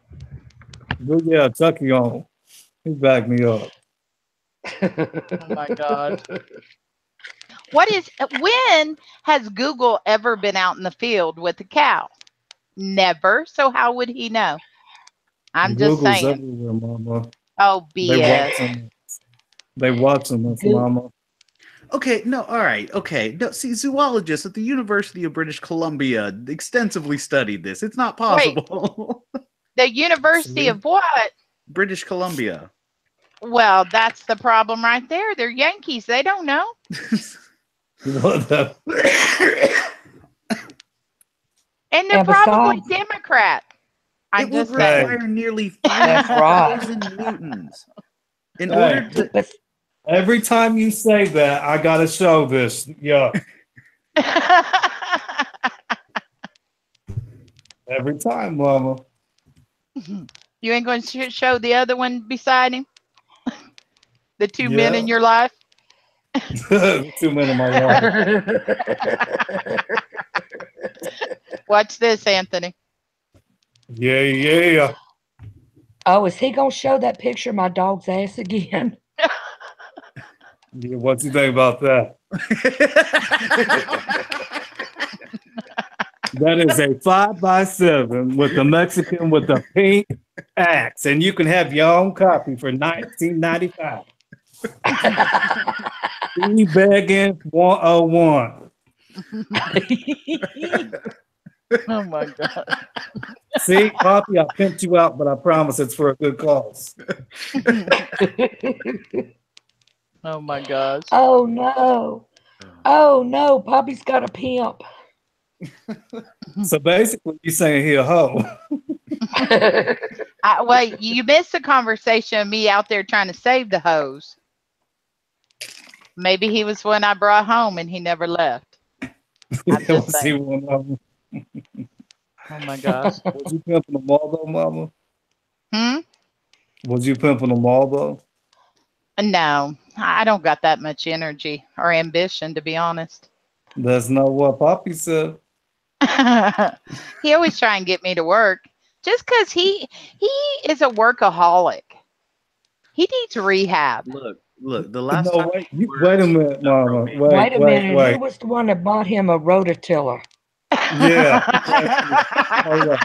But yeah, Chucky on. He backed me up. Oh my god. When has Google ever been out in the field with a cow? Never. So how would he know? I'm just Google's saying. everywhere, Mama. Oh, They BS. watching. They watching us, Google. Mama. okay, no, all right, okay. No, see, zoologists at the University of British Columbia extensively studied this. It's not possible. The University See? of what? British Columbia. Well, that's the problem right there. They're Yankees. They don't know. What the- And they're And probably besides- Democrat. I'm It would just saying. require nearly That's right. 5,000 mutants in Hey. order to. But Every time you say that, I gotta show this. Yeah, every time, Mama. You ain't going to show the other one beside him? The two men Yeah. in your life? 2 men in my life. Watch this, Anthony. Yeah. oh, is he gonna show that picture of my dog's ass again? Yeah, what you think about that? That is a 5x7 with the Mexican with the pink axe, and you can have your own copy for $19.95. Begging 101. Oh my god. See, Poppy, I pimped you out, but I promise it's for a good cause. Oh my gosh. Oh no. Oh no, Poppy's got a pimp. So basically, you're saying he a hoe. Well, you missed the conversation of me out there trying to save the hose. Maybe he was one I brought home and he never left. I'm just See saying. one of them. Oh my gosh. Was you pimping them all though, Mama? Hmm? Was you pimping them all though? No, I don't got that much energy or ambition, to be honest. That's not what Poppy said. He always try and get me to work just because he is a workaholic. He needs rehab. Look. The last No, time wait, we wait a minute, Mama. Wait. Wait a minute. Wait. Who was the one that bought him a rototiller? Yeah. Hold on.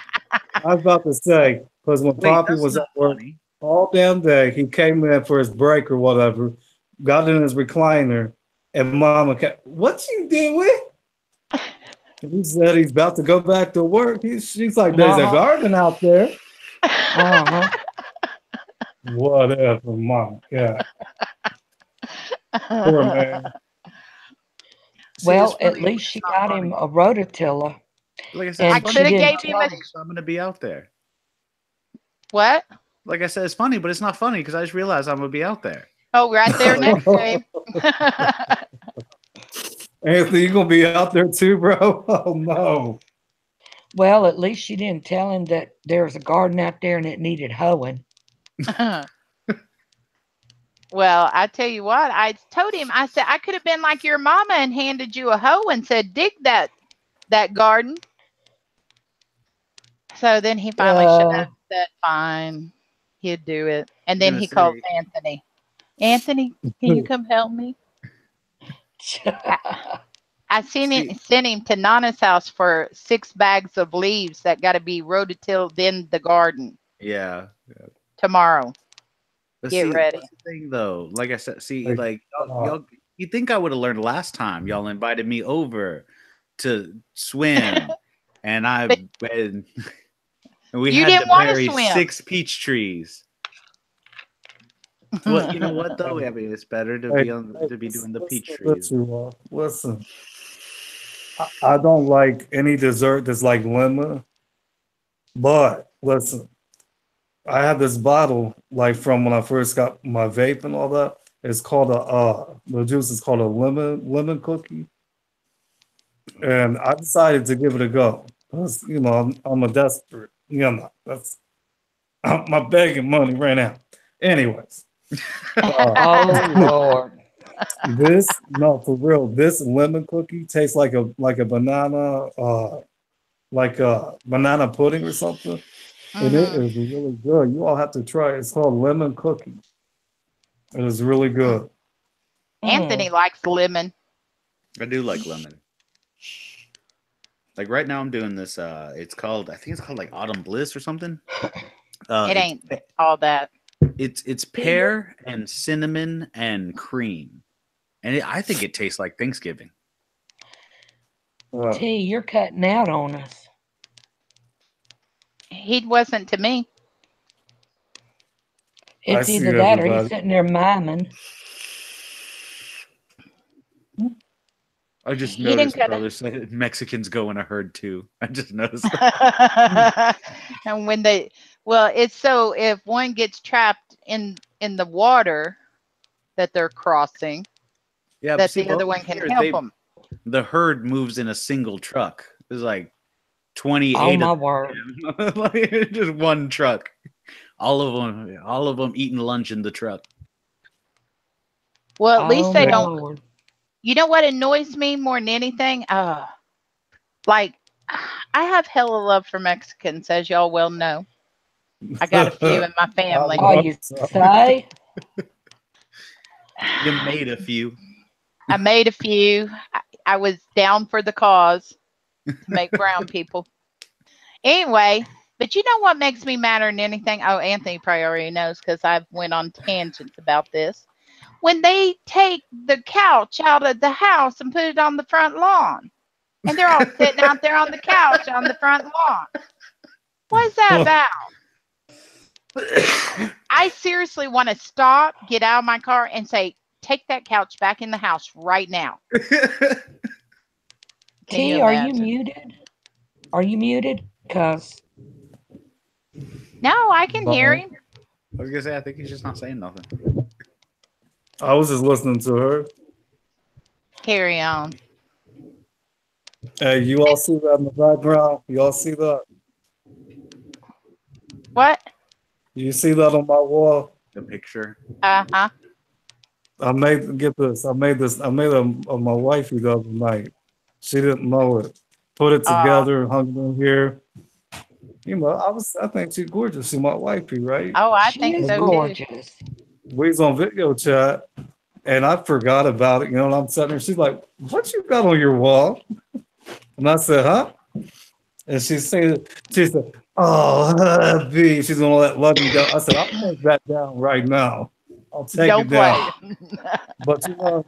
I was about to say, because when Poppy that's was at not work funny. all damn day, he came in for his break or whatever, got in his recliner, and Mama kept, what you doing? He said he's about to go back to work. She's like, there's a garden out there. Uh-huh. Whatever, Mom. Yeah. Poor man. See, Well, it's at funny, least it's she not got funny. him a rototiller. Like I said, And I it's could funny, have didn't gave him a so I'm gonna be out there. what? Like I said, it's funny, but it's not funny because I just realized I'm gonna be out there. Oh, right there next to him. Anthony, you gonna be out there too, bro? Oh no. Well, at least she didn't tell him that there was a garden out there and it needed hoeing. Well, I tell you what, I told him, I said, I could have been like your mama and handed you a hoe and said, dig that garden. So then he finally shut up, said, fine, he'd do it. And then Gonna he called say- Anthony. Anthony, can you come help me? I sent him to Nana's house for 6 bags of leaves that got to be rototilled in the garden Yeah. tomorrow. But Get see, ready. that's the thing though. Like I said, see, Like, like y'all, you think I would have learned last time? Y'all invited me over to swim, and and we You had didn't to wanna bury swim. 6 peach trees. Well, you know what though? I mean, it's better to be doing the peach trees. Listen, I don't like any dessert that's like lemon, but listen, I have this bottle like from when I first got my vape and all that. It's called the juice is called a lemon cookie, and I decided to give it a go. 'Cause, you know, I'm a desperate, you know, I'm begging money right now. Anyways, Oh Lord. for real, this lemon cookie tastes like a banana, like a banana pudding or something. And it is really good. You all have to try it. It's called lemon cookie. It is really good. Anthony likes lemon. I do like lemon. Like right now, I'm doing this. I think it's called like Autumn Bliss or something. It ain't all that. It's pear and cinnamon and cream, and I think it tastes like Thanksgiving. T, you're cutting out on us. He wasn't to me. It's see either that or everybody. he's sitting there miming. I just He didn't noticed, cut brother, said Mexicans go in a herd too. I just noticed. And when it's so if one gets trapped in the water that they're crossing, Yeah, that see, the other but one can here help them. The herd moves in a single truck. There's like 28 Oh of my them. word. Like, just one truck. All of them eating lunch in the truck. Well, at least they my don't. Lord. You know what annoys me more than anything? Like I have hella love for Mexicans, as y'all well know. I got a few in my family. Oh, you say? You made a few. I made a few. I was down for the cause to make brown people. Anyway, but you know what makes me madder than anything? Oh, Anthony probably already knows because I've went on tangents about this. When they take the couch out of the house and put it on the front lawn, and they're all sitting out there on the couch on the front lawn. What is that about? I seriously want to stop, get out of my car, and say, take that couch back in the house right now. Can T, are you imagine? muted? Are you muted? Because No, I can hear him. I was gonna say, I think he's just not saying nothing. I was just listening to her. Carry on. Hey, you all see that in the background? You all see that? What? You see that on my wall? The picture. Uh-huh. I made this of my wifey the other night. She didn't know it. Put it together, hung it in here. You know, I think she's gorgeous. She's my wifey, right? Oh, I she think is so too. gorgeous. We was on video chat and I forgot about it. You know, and I'm sitting there, she's like, what you got on your wall? And I said, huh? And she said, oh, hubby. She's gonna let Lucky go. I said, I'll take that down right now. I'll take Don't it down. play. But you know,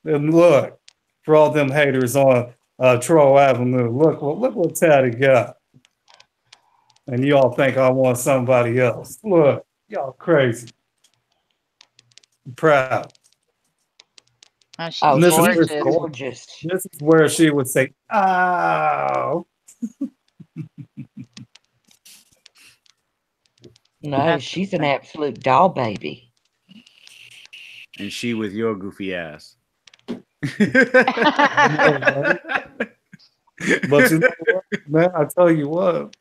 and look, for all them haters on Troll Avenue, look what Taddy got. And y'all think I want somebody else. Look, y'all crazy. I'm proud. Oh, she's Oh, This is she's gorgeous. gorgeous. This is where she would say, "Ow." No, she's an absolute doll baby. And she with your goofy ass. But you know what, man, I tell you what,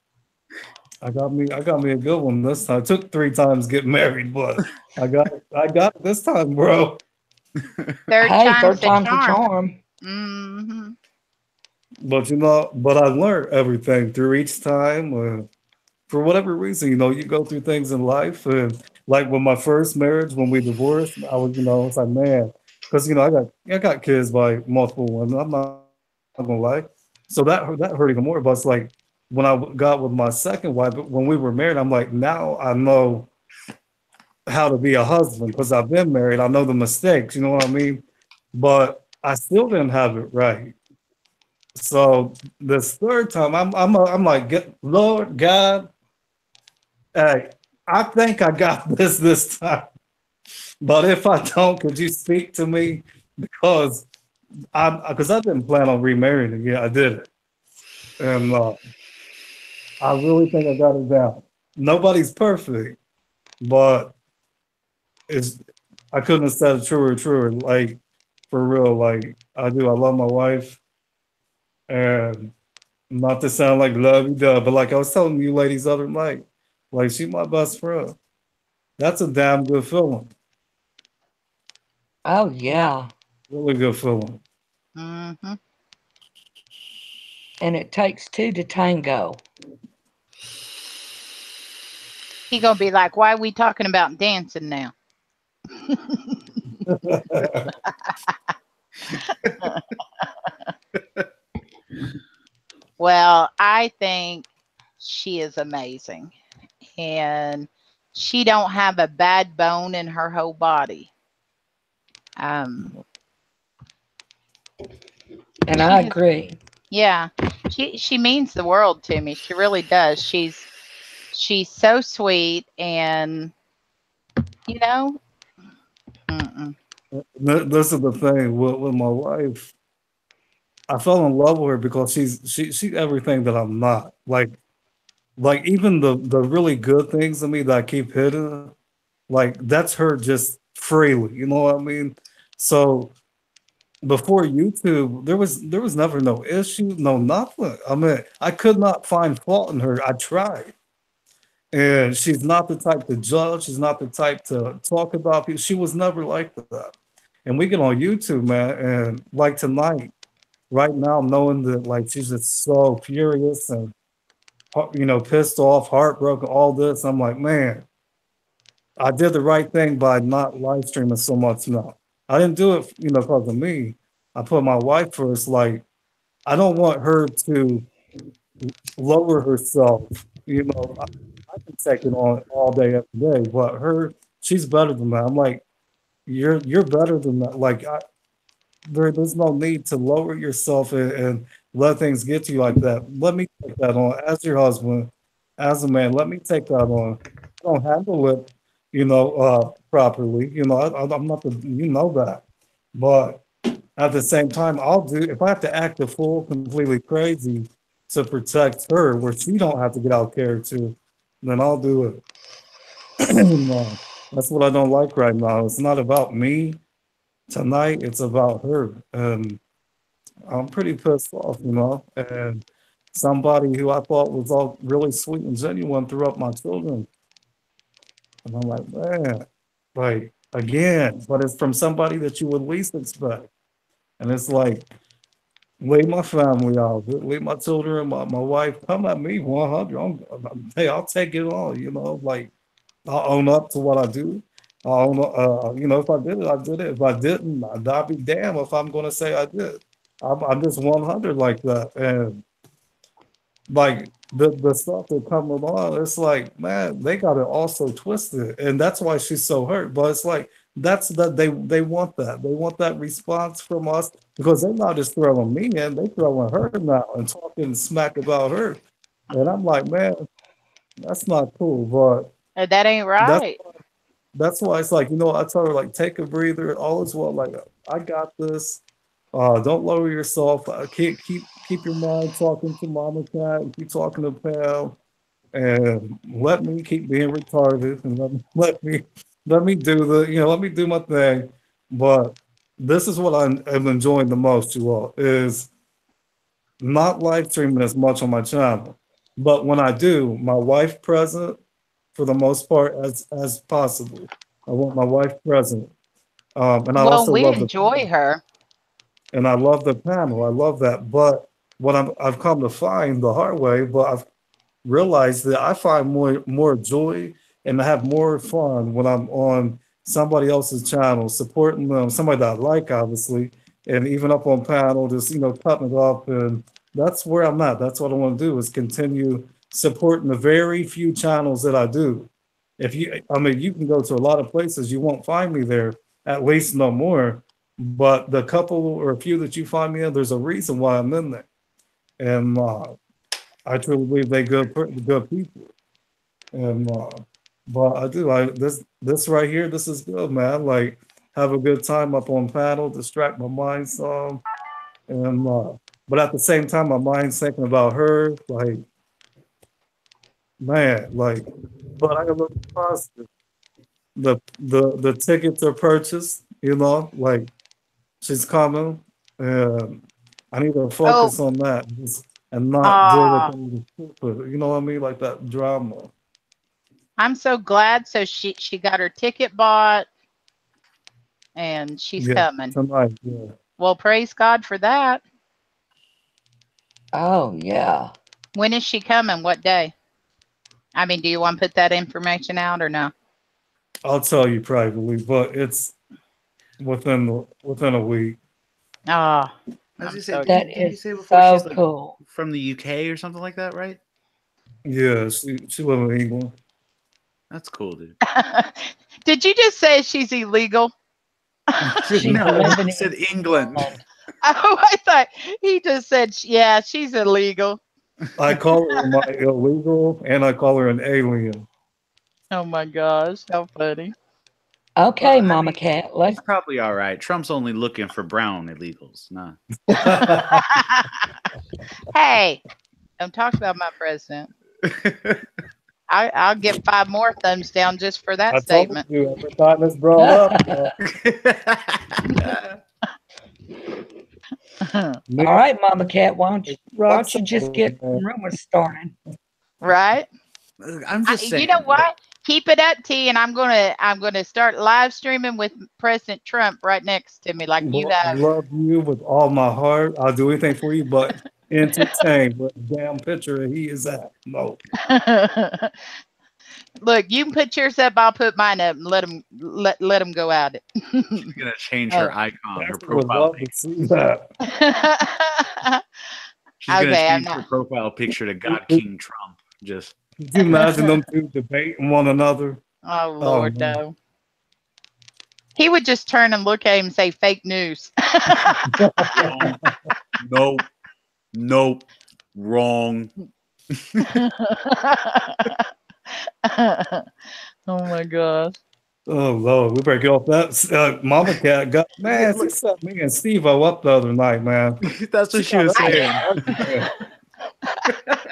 I got me a good one this time. It took 3 times to get married, but I got it this time, bro. Third Hey, time's third the time's the charm. charm. Mm-hmm. But you know, but I learned everything through each time. For whatever reason, you know, you go through things in life, and like with my first marriage, when we divorced, I was, you know, it's like, man, because you know, I got kids by multiple women. I'm not gonna lie, so that hurt even more. But it's like when I got with my second wife, when we were married, I'm like, now I know how to be a husband because I've been married. I know the mistakes, you know what I mean? But I still didn't have it right. So this third time, I'm like, Lord God, hey, I think I got this time. But if I don't, could you speak to me? Because I didn't plan on remarrying again. I did it, and I really think I got it down. Nobody's perfect, but I couldn't have said it truer. Like for real, like I do. I love my wife, and not to sound like lovey-dovey, but like I was telling you ladies the other night, like she's my best friend. That's a damn good feeling. Oh, yeah. Really good feeling. Mm-hmm. And it takes 2 to tango. He gonna be like, why are we talking about dancing now? Well, I think she is amazing, and she don't have a bad bone in her whole body. And I She's- agree. Yeah, she means the world to me. She really does. She's so sweet, and you know, mm-mm. This is the thing with my wife. I fell in love with her because she's everything that I'm not. Like even the really good things in me that I keep hidden, like that's her just freely. You know what I mean? So before YouTube, there was never no issue, no nothing. I mean, I could not find fault in her. I tried. And she's not the type to judge. She's not the type to talk about people. She was never like that. And we get on YouTube, man, and like tonight, right now, knowing that like she's just so furious and you know, pissed off, heartbroken, all this, I'm like, man, I did the right thing by not live streaming so much now. I didn't do it, because of me. I put my wife first. Like, I don't want her to lower herself. I can take it on all day, every day, but she's better than that. I'm like, you're better than that. Like, there's no need to lower yourself and let things get to you like that. Let me take that on as your husband, as a man. Let me take that on. I don't handle it, properly. I'm not the, that. But at the same time, I'll do if I have to act a fool, completely crazy to protect her, where she don't have to get out of character, then I'll do it. No, that's what I don't like right now. It's not about me tonight. It's about her, and I'm pretty pissed off, And somebody who I thought was all really sweet and genuine threw up my children, and I'm like, man, like again, but it's from somebody that you would least expect, and it's like, leave my family out, leave my children, my wife. Come at me 100. Hey, I'll take it on. Like, I'll own up to what I do. I'll own, if I did it, I did it. If I didn't, I'll be damned if I'm going to say I did. I'm just 100 like that. And like the stuff that come along, it's like, man, they got it also twisted. And that's why she's so hurt. But it's like, that's that they want that. They want that response from us because they're not just throwing me in, they throwing her now and talking smack about her. And I'm like, man, that's not cool. But That ain't right. that's why it's like, I tell her, like, take a breather. All is well. Like, I got this. Don't lower yourself. Keep your mind talking to Mama Cat. Keep talking to Pam, and let me keep being retarded, and let me do let me do my thing. But this is what I'm enjoying the most, you all, is not live streaming as much on my channel. But when I do, my wife present for the most part as possible. I want my wife present. And I Well, also we love enjoy her. and I love the panel. I love that. But what I've come to find the hard way, but I've realized that I find more joy and I have more fun when I'm on somebody else's channel, supporting them, somebody that I like, obviously, and even up on panel, just cutting it up. And that's where I'm at. That's what I want to do, is continue supporting the very few channels that I do. You can go to a lot of places, you won't find me there, at least no more. But the couple or a few that you find me in, there's a reason why I'm in there. And I truly believe they good people. And but I do. This right here, this is good, man. Like, have a good time up on panel, distract my mind some. And but at the same time, my mind's thinking about her, like, man, like, but I gotta look positive. The tickets are purchased, like, she's coming, and I need to focus on that and not deal with the stupid, you know what I mean, like that drama. I'm so glad. So she got her ticket bought and she's coming. Tonight, yeah. Well, praise God for that. Oh, yeah. When is she coming? What day? I mean, do you want to put that information out or no? I'll tell you privately, but it's within a week. Oh, As you so said, That didn't you is say before so she's like cool. from the UK or something like that, right? Yeah, she lives in England. That's cool, dude. Did you just say she's illegal? She's No, living I said in England. Oh, I thought he just said, yeah, she's illegal. I call her my illegal, and I call her an alien. Oh my gosh, how funny. Okay, Well, I Mama mean, Cat. Let's It's probably all right. Trump's only looking for brown illegals. Nah. Hey, don't talk about my president. I'll give 5 more thumbs down just for that I told statement. you every time it's brought up. All right, Mama Cat. Why don't you just get rumors started? Right? I'm just saying. You know what? Keep it up, T, and I'm gonna start live streaming with President Trump right next to me, like you I have. love you with all my heart. I'll do anything for you, but entertain. What damn picture he is at? No. Look, you can put yours up. I'll put mine up and let them go at it. She's gonna change her icon, her Pastor would profile love picture. to see that. She's gonna Okay, I'm change her not- profile picture to God King Trump. Just Could you imagine them two debating one another? Oh Lord, man. no. He would just turn and look at him and say, "Fake news." nope, nope, wrong. Oh my gosh. Oh Lord, we better get off that. Mama Cat got man. She set me and Steve-O up the other night, man. That's what she was saying.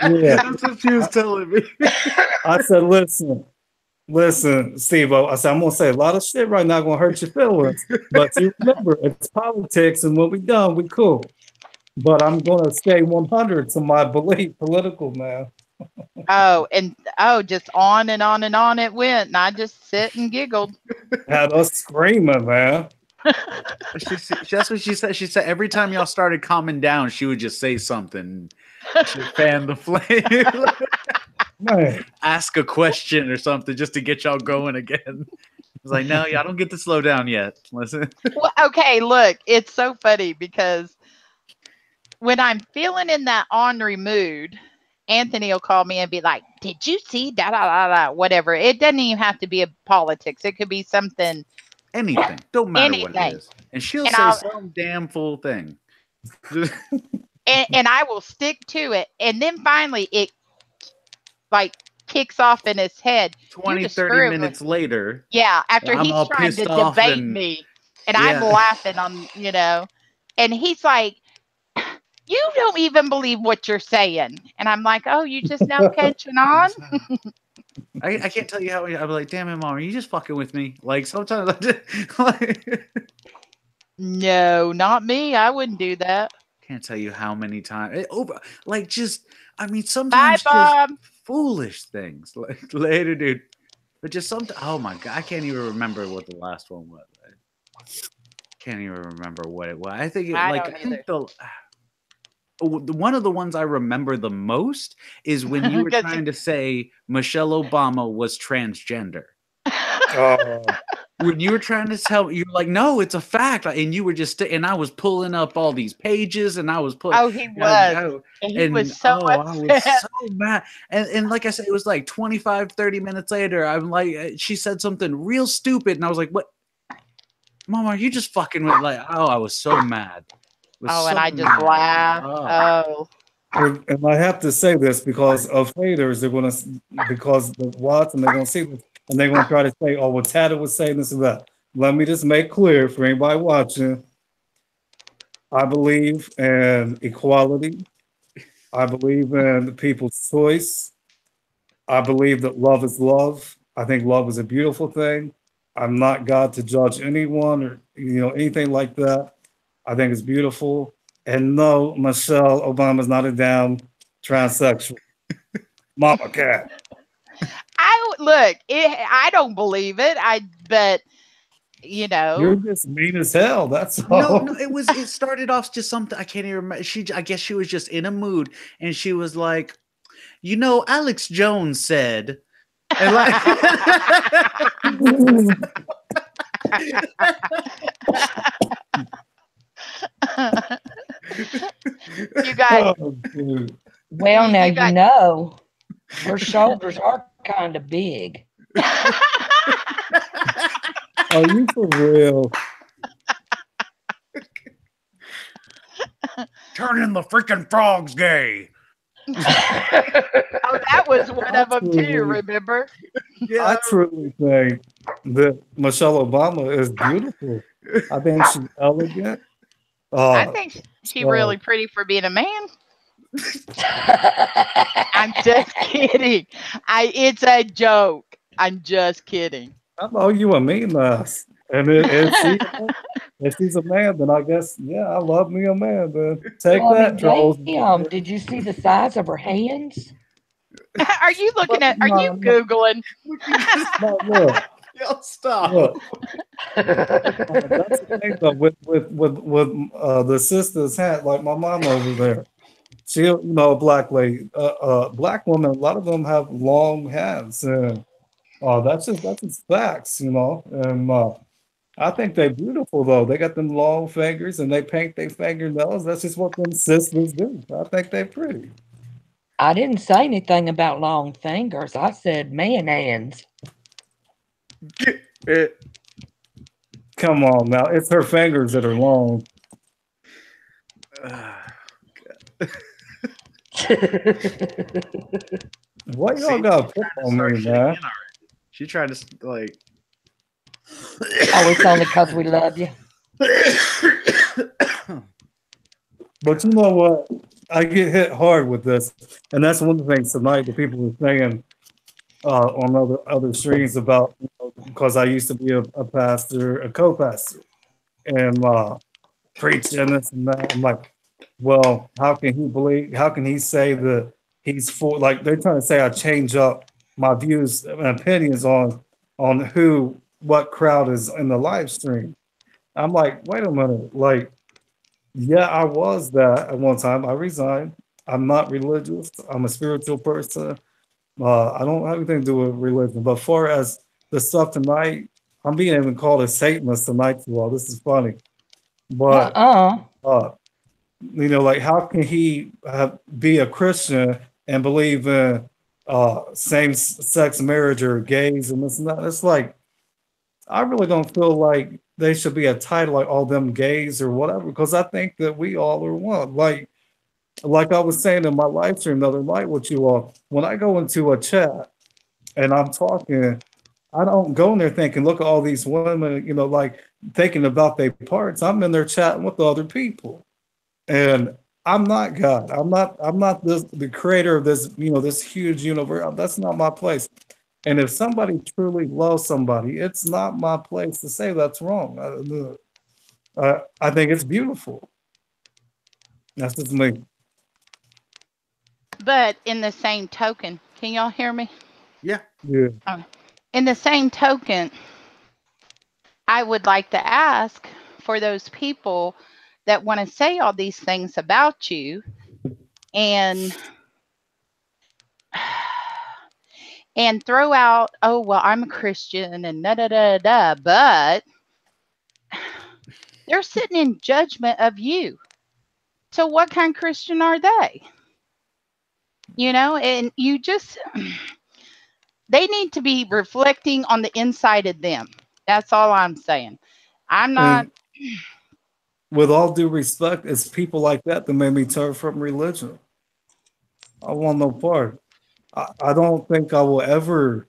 Yeah, That's what she was telling me. I said, listen, Steve-O. I said, I'm gonna say a lot of shit right now, gonna hurt your feelings. But you remember, it's politics, and when we done, we cool. But I'm gonna stay 100 to my belief, political, man. Just on and on and on it went, and I just sit and giggled. Had us screaming, man. That's what she said. She said every time y'all started calming down, she would just say something. She'd fan the flame. Man, Ask a question or something just to get y'all going again. I was like, no, y'all don't get to slow down yet. Listen. Well, okay, look, it's so funny because when I'm feeling in that ornery mood, Anthony will call me and be like, "Did you see da da da da?" Whatever. It doesn't even have to be a politics. It could be something. Anything. Don't matter what Anything. it is. And she'll And say I'll- some damn fool thing. And I will stick to it. And then finally it like kicks off in his head. 20, just 30 screwing minutes later. Yeah, after I'm all he's trying to pissed off debate and- me. And Yeah. I'm laughing on, and he's like, "You don't even believe what you're saying." And I'm like, "Oh, you just now catching on?" I can't tell you how I'm like, damn it, Mom, are you just fucking with me? Like sometimes I just, like, No, not me. I wouldn't do that. can't tell you how many times like just I mean Bye, sometimes just Bob. foolish things. Like later, dude. But just oh my god, I can't even remember what the last one was. I can't even remember what it was. I think I don't either. one of the ones I remember the most is when you were 'Cause trying to say Michelle Obama was transgender. When you were trying to tell, you're like, no, it's a fact, and you were just, and I was pulling up all these pages, and I was putting. Oh, he was. He was so I was upset. so mad, and like I said, it was like 25, 30 minutes later. I'm like, she said something real stupid, and I was like, what, Mom, are you just fucking with? Like, oh, I was so mad. Was Oh, and so I just mad. laughed. Oh. Oh. and I have to say this because of haters, they're gonna because the watch and they're gonna see this and they're gonna try to say, "Oh, well, Tata was saying this and that." Let me just make clear for anybody watching. I believe in equality. I believe in people's choice. I believe that love is love. I think love is a beautiful thing. I'm not God to judge anyone or anything like that. I think it's beautiful. And no, Michelle Obama's not a damn transsexual. Mama cat. I don't believe it. But You're just mean as hell. That's all. No, it started off just something I can't even remember. I guess she was just in a mood, and she was like, Alex Jones said, and like, you guys, Oh, dude. Well, now You got- you know her shoulders are kind of big. Are you for real? turning the freaking frogs gay. oh, that was one of them too. Absolutely. Remember? Yeah, I truly think that Michelle Obama is beautiful. I think she's elegant. I think she's really pretty for being a man. I'm just kidding. It's a joke. I'm just kidding. I know you a mean ass. And if she's a man, then I guess, yeah, I love me a man, man. Take Well, that, trolls. damn, did you see the size of her hands? Are you looking at? Are you No. googling? No, look, Yo, stop. look. That's the thing though, with the sister's hat, like my mom over there. She, a black lady, black woman. A lot of them have long hats, and That's just facts, you know. And I think they're beautiful though. They got them long fingers and they paint their fingernails. That's just what them sisters do. I think they're pretty. I didn't say anything about long fingers. I said man hands. Come on now, it's her fingers that are long. What y'all got to pick on me, man? She tried to like. Oh, it's only because we love you. But you know what? I get hit hard with this, and that's one of the things tonight that people were saying on other streams about, you know, because I used to be a pastor, a co-pastor, and preaching this and that. I'm like, well, how can he believe? How can he say that he's for? Like they're trying to say I change up my views and opinions on what crowd is in the live stream. I'm like, wait a minute, like. Yeah, I was that at one time. I resigned. I'm not religious. I'm a spiritual person. I don't have anything to do with religion. But far as the stuff tonight, I'm being even called a Satanist tonight to all. This is funny. But you know, like how can he be a Christian and believe in same-sex marriage or gays and this and that? It's like I really don't feel like they should be a title like all them gays or whatever, because I think that we all are one. Like I was saying in my live stream the other night with you all, when I go into a chat and I'm talking, I don't go in there thinking, look at all these women, you know, like thinking about their parts. I'm in there chatting with other people. And I'm not God. I'm not the creator of this, you know, this huge universe. That's not my place. And if somebody truly loves somebody, it's not my place to say that's wrong. I think it's beautiful. That's just me. But in the same token, can y'all hear me? Yeah. Yeah. In the same token, I would like to ask for those people that want to say all these things about you and throw out, oh, well, I'm a Christian and da-da-da-da, but they're sitting in judgment of you. So what kind of Christian are they? You know, and you just, they need to be reflecting on the inside of them. That's all I'm saying. I'm not. And with all due respect, it's people like that made me turn from religion. I want no part. I don't think I will ever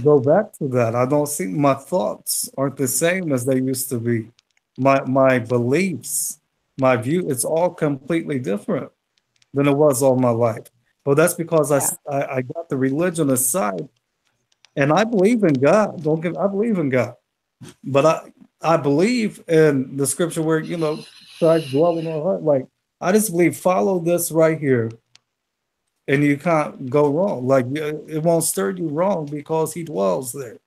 go back to that. I don't see my thoughts aren't the same as they used to be. My beliefs, my view, it's all completely different than it was all my life. But that's because I got the religion aside, and I believe in God. I believe in God, but I believe in the scripture where, you know, Christ dwell in our heart. Like I just believe follow this right here. And you can't go wrong. Like it won't stir you wrong because he dwells there.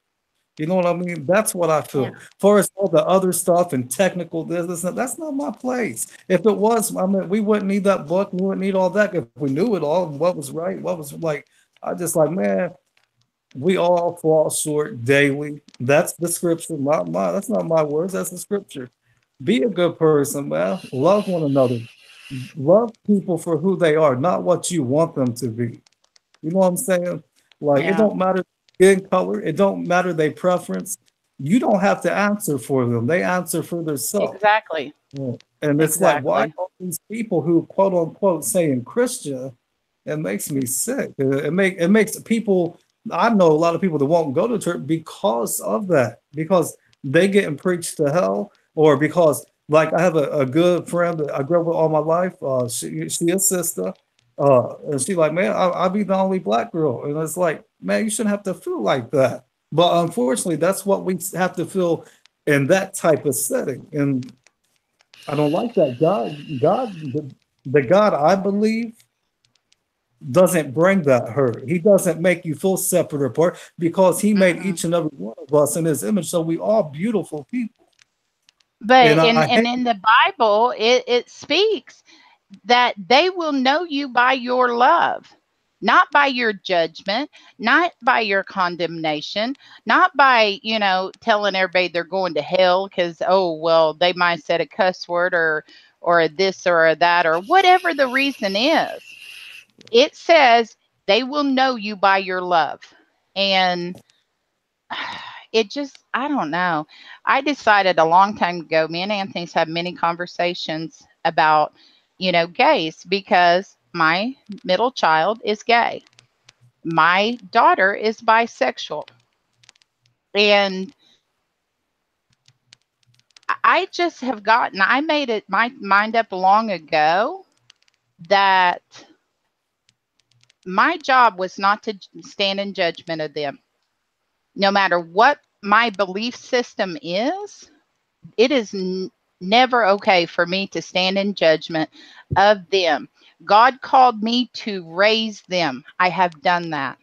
You know what I mean? That's what I feel. Yeah. For us, all the other stuff and technical this, that's not my place. If it was, I mean, we wouldn't need that book. We wouldn't need all that if we knew it all. What was right? What was like? I just like, man, we all fall short daily. That's the scripture. That's not my words. That's the scripture. Be a good person, man. Love one another. Love people for who they are, not what you want them to be. You know what I'm saying? Like it don't matter in color, it don't matter their preference. You don't have to answer for them. They answer for themselves. Exactly. Yeah. And it's like, why all these people who quote unquote saying Christian, it makes me sick. It makes people, I know a lot of people that won't go to church because of that, because they getting preached to hell, or because like I have a good friend that I grew up with all my life. She a sister. And she like, man, I'll be the only black girl. And it's like, man, you shouldn't have to feel like that. But unfortunately, that's what we have to feel in that type of setting. And I don't like that. The God I believe doesn't bring that hurt. He doesn't make you feel separate or apart because he made each and every one of us in his image. So we all beautiful people. But in the Bible, it speaks that they will know you by your love. not by your judgment, not by your condemnation, not by, telling everybody they're going to hell because, oh, well, they might have said a cuss word or this or that or whatever the reason is. It says they will know you by your love. And it just, I don't know. I decided a long time ago, me and Anthony's had many conversations about, gays, because my middle child is gay. My daughter is bisexual. And I just have I made it my mind up long ago that my job was not to stand in judgment of them. No matter what my belief system is, it is never okay for me to stand in judgment of them. God called me to raise them. I have done that.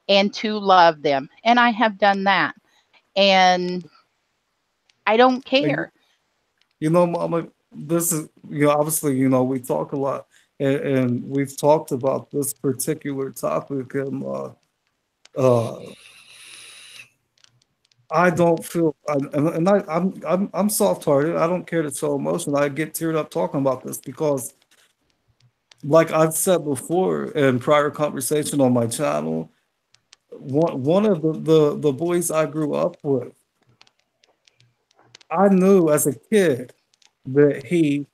And to love them. And I have done that. And I don't care. Mama, this is, obviously, we talk a lot, and we've talked about this particular topic, and I don't feel, I'm soft-hearted. I don't care to show emotion. I get teared up talking about this because, like I've said before in prior conversation on my channel, one of the boys I grew up with, I knew as a kid that his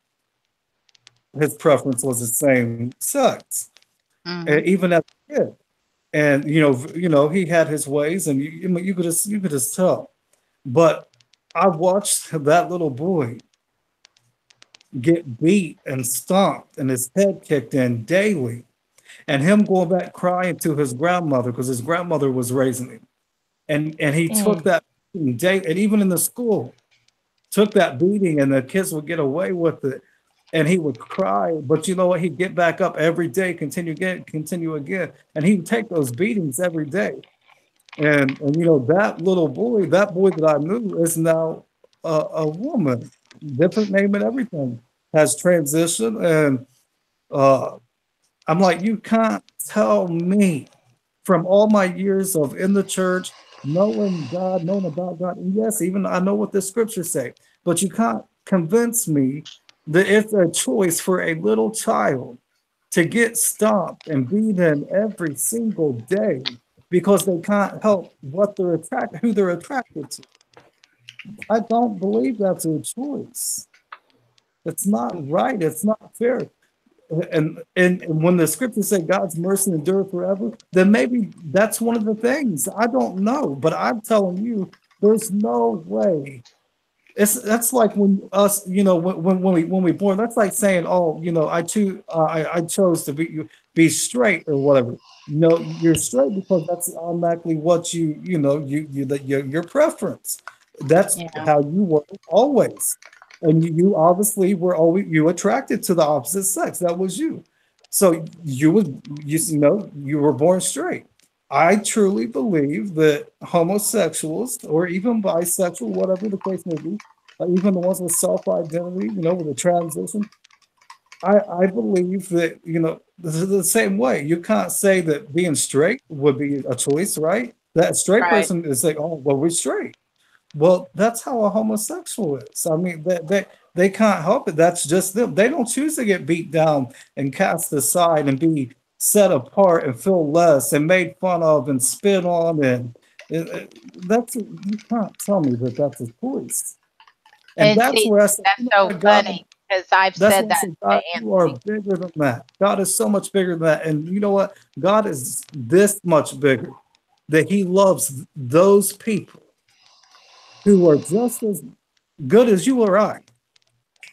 preference was the same sex, and even as a kid. And he had his ways, and you could just tell. But I watched that little boy get beat and stomped and his head kicked in daily, and him going back crying to his grandmother because his grandmother was raising him, and he took that day, and even in the school took that beating, and the kids would get away with it. And he would cry, but you know what? He'd get back up every day, continue again, and he would take those beatings every day. And that little boy, that boy that I knew, is now a woman, different name and everything, has transitioned. And I'm like, you can't tell me from all my years of in the church, knowing God, knowing about God, and yes, even I know what the scriptures say, but you can't convince me that it's a choice for a little child to get stomped and beaten every single day because they can't help who they're attracted to. I don't believe that's a choice. It's not right. It's not fair. And when the scriptures say God's mercy endure forever, then maybe that's one of the things. I don't know, but I'm telling you, there's no way. That's like when us, when we born. That's like saying, oh, I chose to be straight or whatever. No, you're straight because that's automatically what your preference. That's how you were always, and you obviously were always attracted to the opposite sex. That was you. So you were born straight. I truly believe that homosexuals or even bisexual, whatever the case may be, even the ones with self-identity, with a transition, I believe that, the same way. You can't say that being straight would be a choice, right? That straight person is like, oh, well, we're straight. Well, that's how a homosexual is. I mean, they can't help it. That's just them. They don't choose to get beat down and cast aside and be set apart and feel less and made fun of and spit on, and you can't tell me that that's a choice. And that's where I say, that's so funny because I've said that. God, you are bigger than that. God is so much bigger than that. And you know what? God is this much bigger that He loves those people who are just as good as you or I.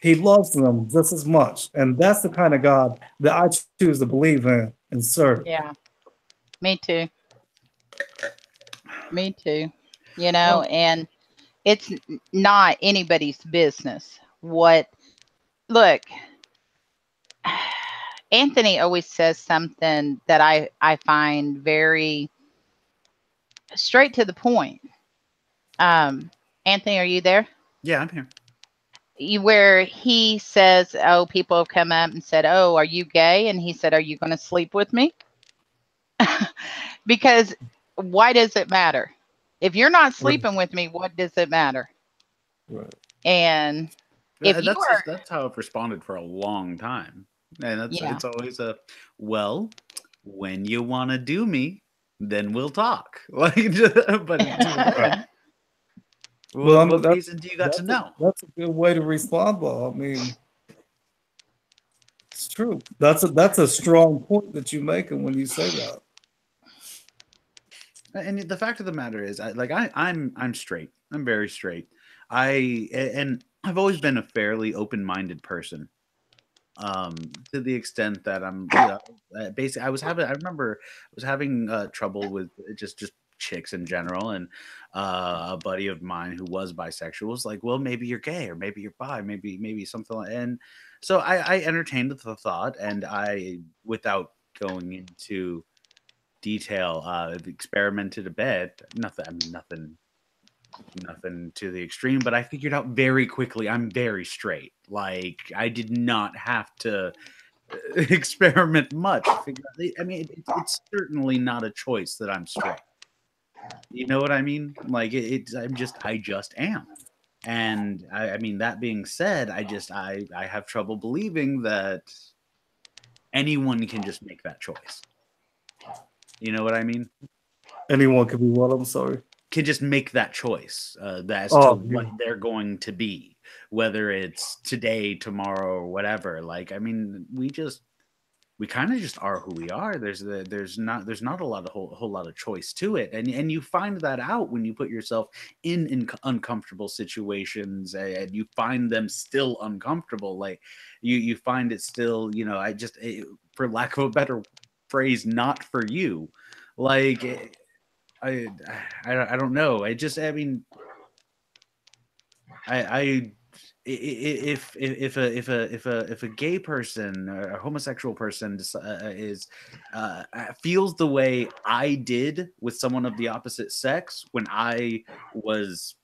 He loves them just as much. And that's the kind of God that I choose to believe in and serve. Yeah, me too. Me too. And it's not anybody's business. Look, Anthony always says something that I find very straight to the point. Anthony, are you there? Yeah, I'm here. Where he says, oh, people have come up and said, oh, are you gay? And he said, are you going to sleep with me? Because why does it matter? If you're not sleeping with me, what does it matter? Right. And if you are, that's how I've responded for a long time, and Yeah. it's always a well, when you want to do me, then we'll talk. Like, but until then, what that's- reason do you got to know? That's a good way to respond, Bob. I mean, it's true. That's a strong point that you're making when you say that. And the fact of the matter is, I'm straight. I'm very straight. And I've always been a fairly open-minded person. To the extent that I'm, basically, I remember I was having trouble with just chicks in general, and a buddy of mine who was bisexual was like, well, maybe you're gay, or maybe you're bi, maybe something like. And so I entertained the thought, and I, without going into detail, experimented a bit. Nothing to the extreme, but I figured out very quickly I'm very straight. Like, I did not have to experiment much. I mean, it's certainly not a choice that I'm straight. You know what I mean? Like, I just am. And I mean, that being said, I have trouble believing that anyone can just make that choice. You know what I mean? Anyone could be what? I'm sorry. Can just make that choice as to what they're going to be, whether it's today, tomorrow, or whatever. Like, I mean, we kind of just are who we are. There's not a whole lot of choice to it, and you find that out when you put yourself in uncomfortable situations, and you find them still uncomfortable. Like, you find it still, for lack of a better phrase, not for you. Like, I don't know. I mean, if a gay person or a homosexual person feels the way I did with someone of the opposite sex when I was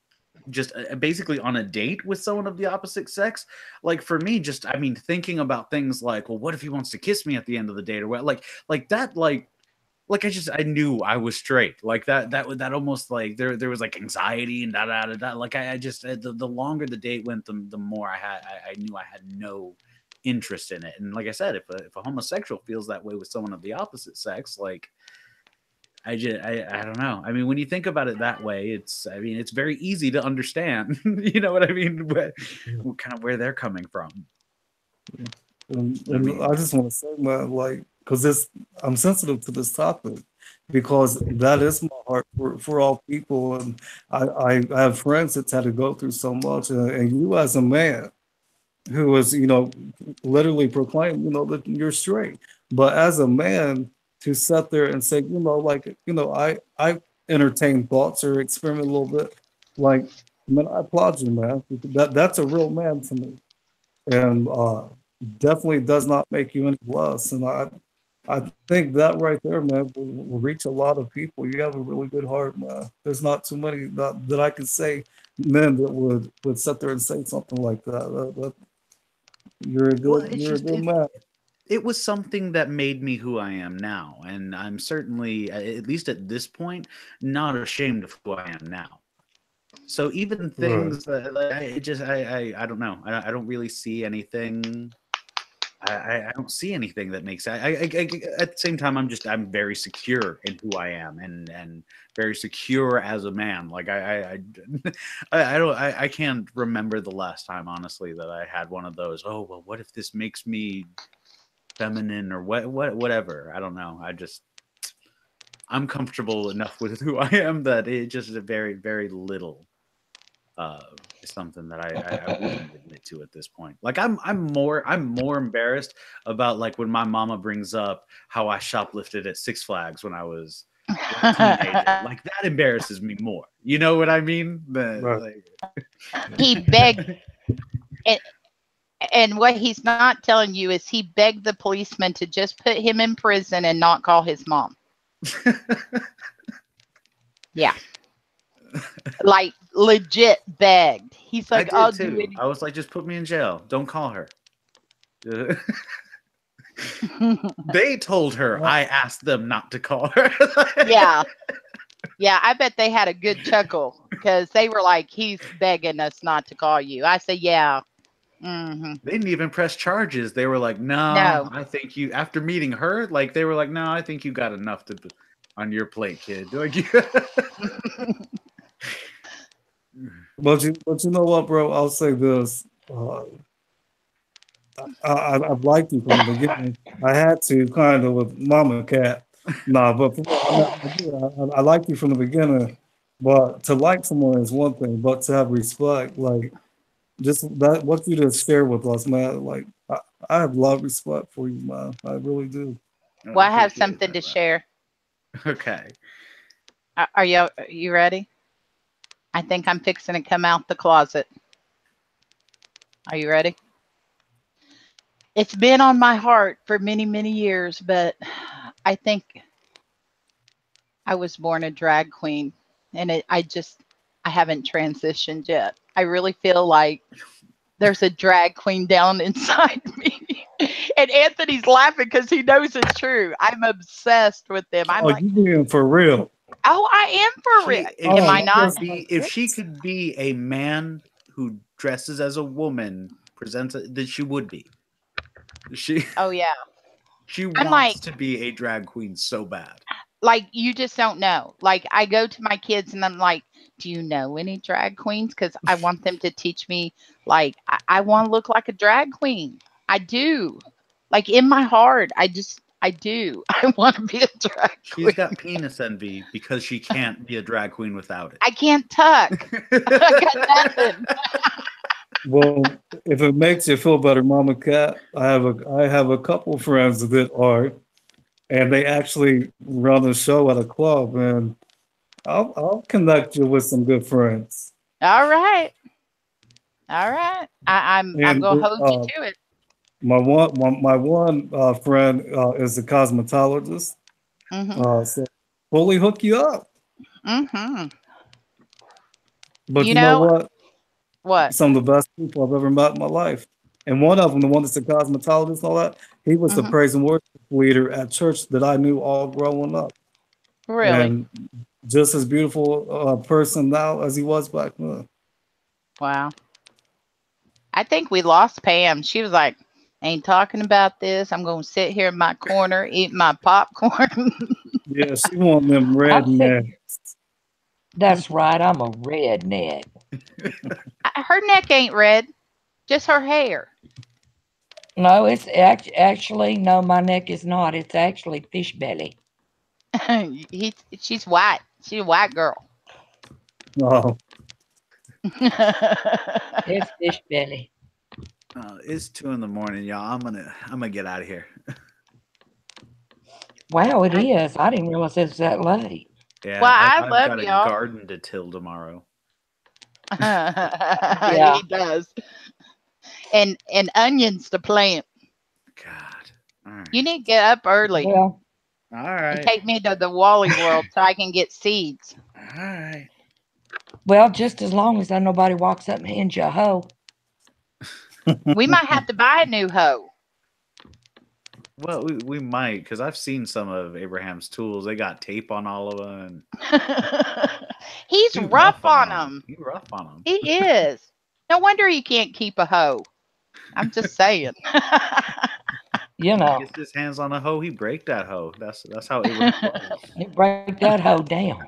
just basically on a date with someone of the opposite sex, like, for me, just, I mean, thinking about things like, well, what if he wants to kiss me at the end of the date, or what, like that, like I knew I was straight. Like, that almost, like, there was like anxiety and da. Like, I just, the longer the date went, the more I knew I had no interest in it. And like I said, if a homosexual feels that way with someone of the opposite sex, like, I don't know. I mean, when you think about it that way, it's very easy to understand. You know what I mean? Kind of where they're coming from. And I just want to say, man, like, because I'm sensitive to this topic, because that is my heart for all people, and I have friends that's had to go through so much, and you as a man who is, literally proclaim, that you're straight, but as a man to sit there and say, I entertain thoughts or experiment a little bit, like, man, I applaud you, man. That's a real man to me, and definitely does not make you any less. And I think that right there, man, will reach a lot of people. You have a really good heart, man. There's not too many that I can say, men, that would sit there and say something like that. You're a good man. It was something that made me who I am now, and I'm certainly, at least at this point, not ashamed of who I am now. So even things that, like, I don't know. I don't really see anything. I don't see anything that makes at the same time, I'm very secure in who I am, and very secure as a man. Like, I can't remember the last time, honestly, that I had one of those, oh, well, what if this makes me feminine, or whatever. I don't know. I'm comfortable enough with who I am that it just is a very, very little something that I wouldn't admit to at this point. Like, I'm more embarrassed about, like, when my mama brings up how I shoplifted at Six Flags when I was a teenager. Like, that embarrasses me more. You know what I mean? Like, He begged, and what he's not telling you is he begged the policeman to just put him in prison and not call his mom. Yeah. Like, legit begged. He's like, I'll do it. I was like, just put me in jail. Don't call her. They told her. I asked them not to call her. Yeah. Yeah, I bet they had a good chuckle because they were like, he's begging us not to call you. I say, yeah. Hmm. They didn't even press charges. They were like, No. I think you, after meeting her, like, they were like, no, I think you got enough on your plate, kid. Like, But you know what, bro? I'll say this. I've liked you from the beginning. I had to kind of with Mama Cat. Nah, but I liked you from the beginning. But to like someone is one thing, but to have respect, like just that, what you just shared with us, man. Like I have a lot of respect for you, man. I really do. Well, I have something to share. Okay. Are you ready? I think I'm fixing to come out the closet. Are you ready? It's been on my heart for many, many years, but I think I was born a drag queen, and I haven't transitioned yet. I really feel like there's a drag queen down inside me. And Anthony's laughing because he knows it's true. I'm obsessed with them. I'm like, you being for real? oh, I am for real. Am I not? If she could be a man who dresses as a woman, that she would be. Oh yeah. She I'm wants to be a drag queen so bad. Like, you just don't know. Like, I go to my kids and I'm like, do you know any drag queens? Because I want them to teach me. Like, I want to look like a drag queen. I do. Like, in my heart, I do. I want to be a drag queen. She's got penis envy because she can't be a drag queen without it. I can't tuck. I got nothing. Well, if it makes you feel better, Mama Cat, I have a couple friends that are, and they actually run a show at a club, and I'll connect you with some good friends. All right. I'm gonna hold you to it. My one friend is a cosmetologist, so fully hook you up. Mm-hmm. But you know what? What? Some of the best people I've ever met in my life. And one of them, the one that's a cosmetologist and all that, he was the praise and worship leader at church that I knew all growing up. Really? And just as beautiful person now as he was back then. Wow. I think we lost Pam. She was like, ain't talking about this. I'm going to sit here in my corner, eat my popcorn. Yeah, she wanted them rednecks. That's right. I'm a redneck. Her neck ain't red, just her hair. No, it's actually, no, my neck is not. It's actually fish belly. She's white. She's a white girl. Oh. It's fish belly. It's 2 a.m, y'all. I'm gonna get out of here. Wow, it is. I didn't realize it was that late. Yeah, well, I've love got y'all. a garden to till tomorrow. Yeah. He does. And onions to plant. God. All right. You need to get up early. Well, All right. And take me to the Wally World so I can get seeds. All right. well, just as long as nobody walks up and hands you a hoe. We might have to buy a new hoe. Well, we might, because I've seen some of Abraham's tools. They got tape on all of them. He's rough on them. He's rough on them. He is. No wonder he can't keep a hoe. I'm just saying. You know, Gets his hands on a hoe, he break that hoe. That's how Abraham was. you break that hoe down.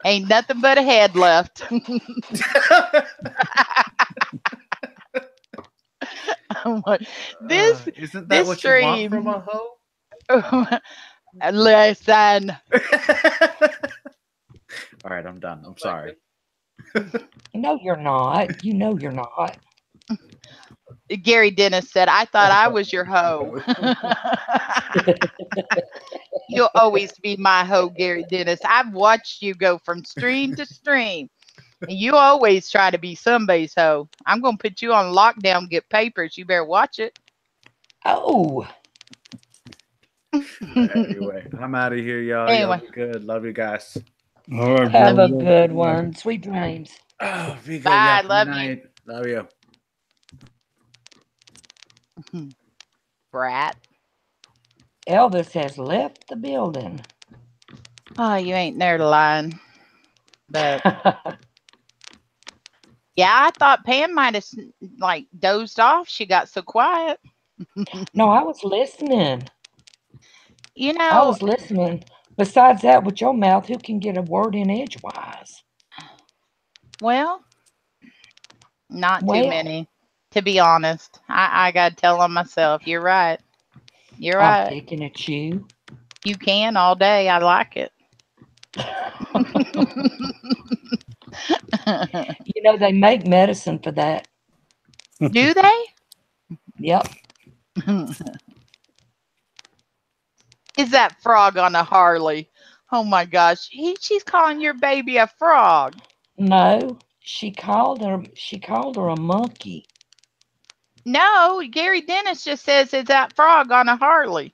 Ain't nothing but a head left. This isn't that this what stream. you want from a hoe? Listen. All right, I'm done. I'm sorry. No, you're not. You know you're not. Gary Dennis said, I thought I was your hoe. You'll always be my hoe, Gary Dennis. I've watched you go from stream to stream. And you always try to be somebody's hoe. I'm going to put you on lockdown, get papers. You better watch it. Oh. Anyway, I'm out of here, y'all. Anyway. Y'all be good. Love you guys. All right, Have bro. a good one. Sweet dreams. Oh, be good. Bye. Y'all. Love Good you. night. Love you. Brat. Elvis has left the building. Oh, you ain't near the line. But yeah, I thought Pam might have like dozed off. She got so quiet. No, I was listening. You I know, was listening. Besides that, with your mouth, who can get a word in edgewise? well, not too Well, many. To be honest, I gotta tell on myself. You're right. You're I'm right. picking at you. You can all day. I like it. You know, they make medicine for that. Do they? Yep. Is that frog on a Harley? Oh my gosh, she's calling your baby a frog. No, she called her a monkey. No, Gary Dennis just says it's that frog on a Harley.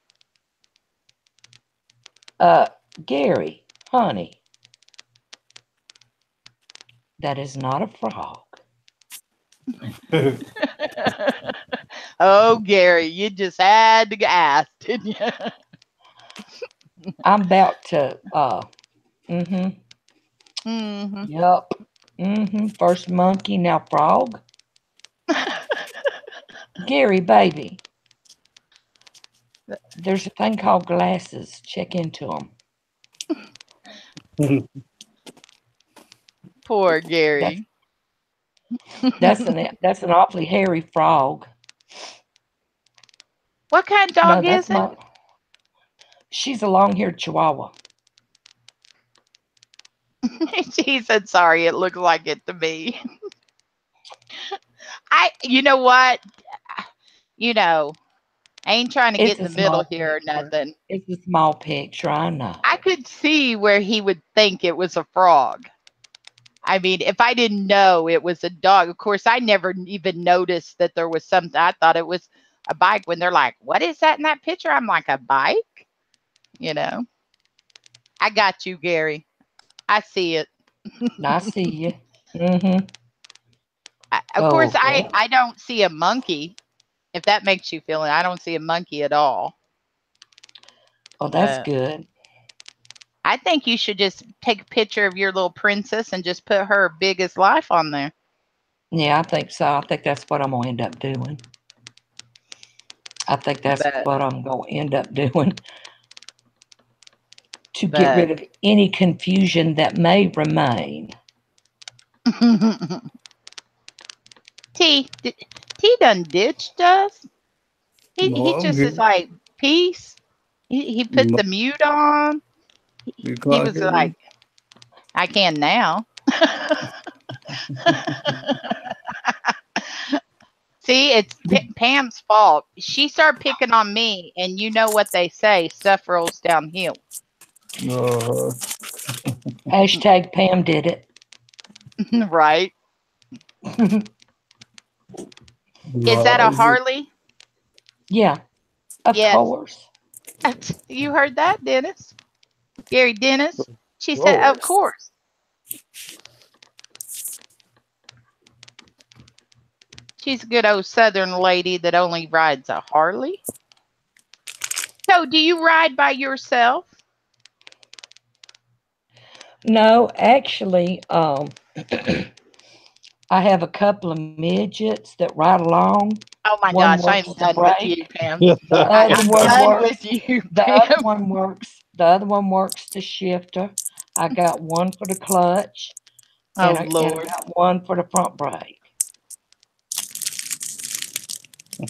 Gary, honey, that is not a frog. Oh, Gary, you just had to ask, didn't you? I'm about to mm-hmm. Mm-hmm. Yep. Mm-hmm. First monkey, now frog. Gary, baby. There's a thing called glasses. Check into them. Poor Gary. That's an awfully hairy frog. What kind of No, dog that's is it? not. She's a long-haired Chihuahua. She said, sorry, it looks like it to me. You know what? You know, I ain't trying to get It's in a the middle small here or picture. nothing. It's a small picture, I know. I could see where he would think it was a frog. I mean, if I didn't know it was a dog, of course, I never even noticed that there was something. I thought it was a bike when they're like, what is that in that picture? I'm like, a bike? You know, I got you, Gary. I see it. I see you. Mm-hmm. Of course, Okay. I don't see a monkey. If that makes you feel it, I don't see a monkey at all. Oh, that's good. I think you should just take a picture of your little princess and just put her biggest life on there. Yeah, I think so. I think that's what I'm going to end up doing. I think that's what I'm going to end up doing to get rid of any confusion that may remain. T done ditched us. He No, I'm just here. is like, peace. He put No, the mute on. you He can't was hear like, me? I can now. See, it's Pam's fault. She started picking on me, and you know what they say, stuff rolls downhill. Hashtag Pam did it. Right. Is that a Harley? Yeah, of course. You heard that, Dennis? Gary Dennis? She said, of course. She's a good old Southern lady that only rides a Harley. So, do you ride by yourself? No, actually, I have a couple of midgets that ride along. Oh my One gosh, I'm works the done with brake. you, Pam. The other I'm one done works. with you, The Pam. other one works. The other one works the shifter. I got one for the clutch. Oh, and Lord. I got one for the front brake.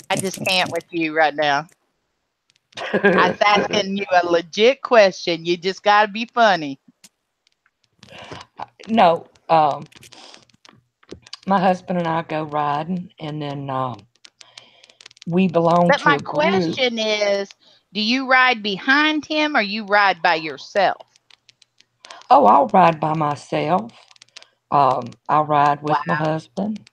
I just can't with you right now. I was asking you a legit question. You just got to be funny. No, my husband and I go riding, and then we belong But to my a group. question is, do you ride behind him or you ride by yourself? Oh, I'll ride by myself. I'll ride with my husband.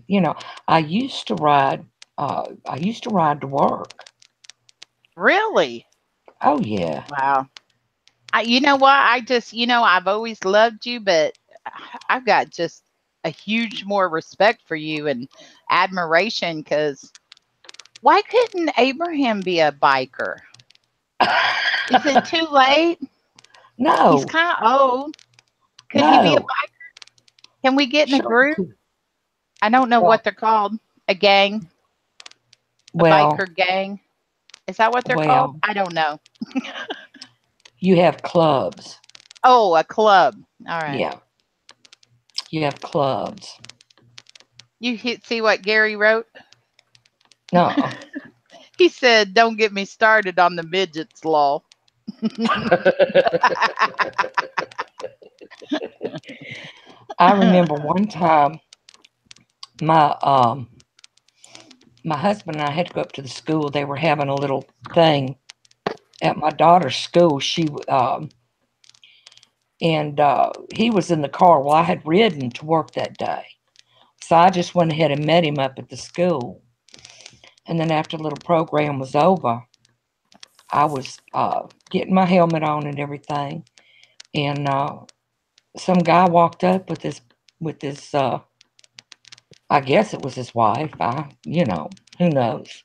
You know, I used to ride to work. Really? Oh yeah. Wow. You know what? I've always loved you, but I've got just a huge more respect for you and admiration because, Why couldn't Abraham be a biker? Is it too late? No, He's kind of old. Could he be a no. biker? Can we get in a Sure. group? I don't know Well- what they're called. A gang? A Well, biker gang? Is that what they're Well- called? I don't know. you have clubs. Oh, a club. All right. Yeah. You have clubs. You see what Gary wrote? No. He said, "Don't get me started on the midgets law." I remember one time my my husband and I had to go up to the school. They were having a little thing at my daughter's school. He was in the car. Well, I had ridden to work that day. So I just went ahead and met him up at the school. And then after the little program was over, I was getting my helmet on and everything. And some guy walked up with this I guess it was his wife. Who knows?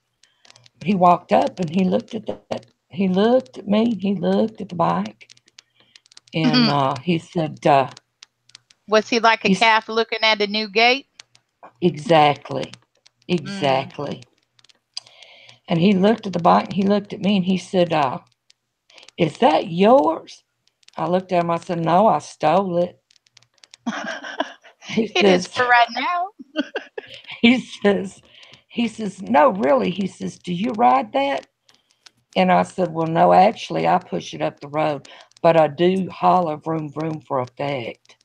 He walked up and he looked at that. He looked at me. He looked at the bike. And he said, Was he like a He's- calf looking at a new gate? exactly. And he looked at the bike and he looked at me and he said, is that yours? I looked at him. I said, no, I stole it. It is for right now. He says, no, really. He says, do you ride that? And I said, well, no, actually, I push it up the road, but I do holler vroom, vroom for effect.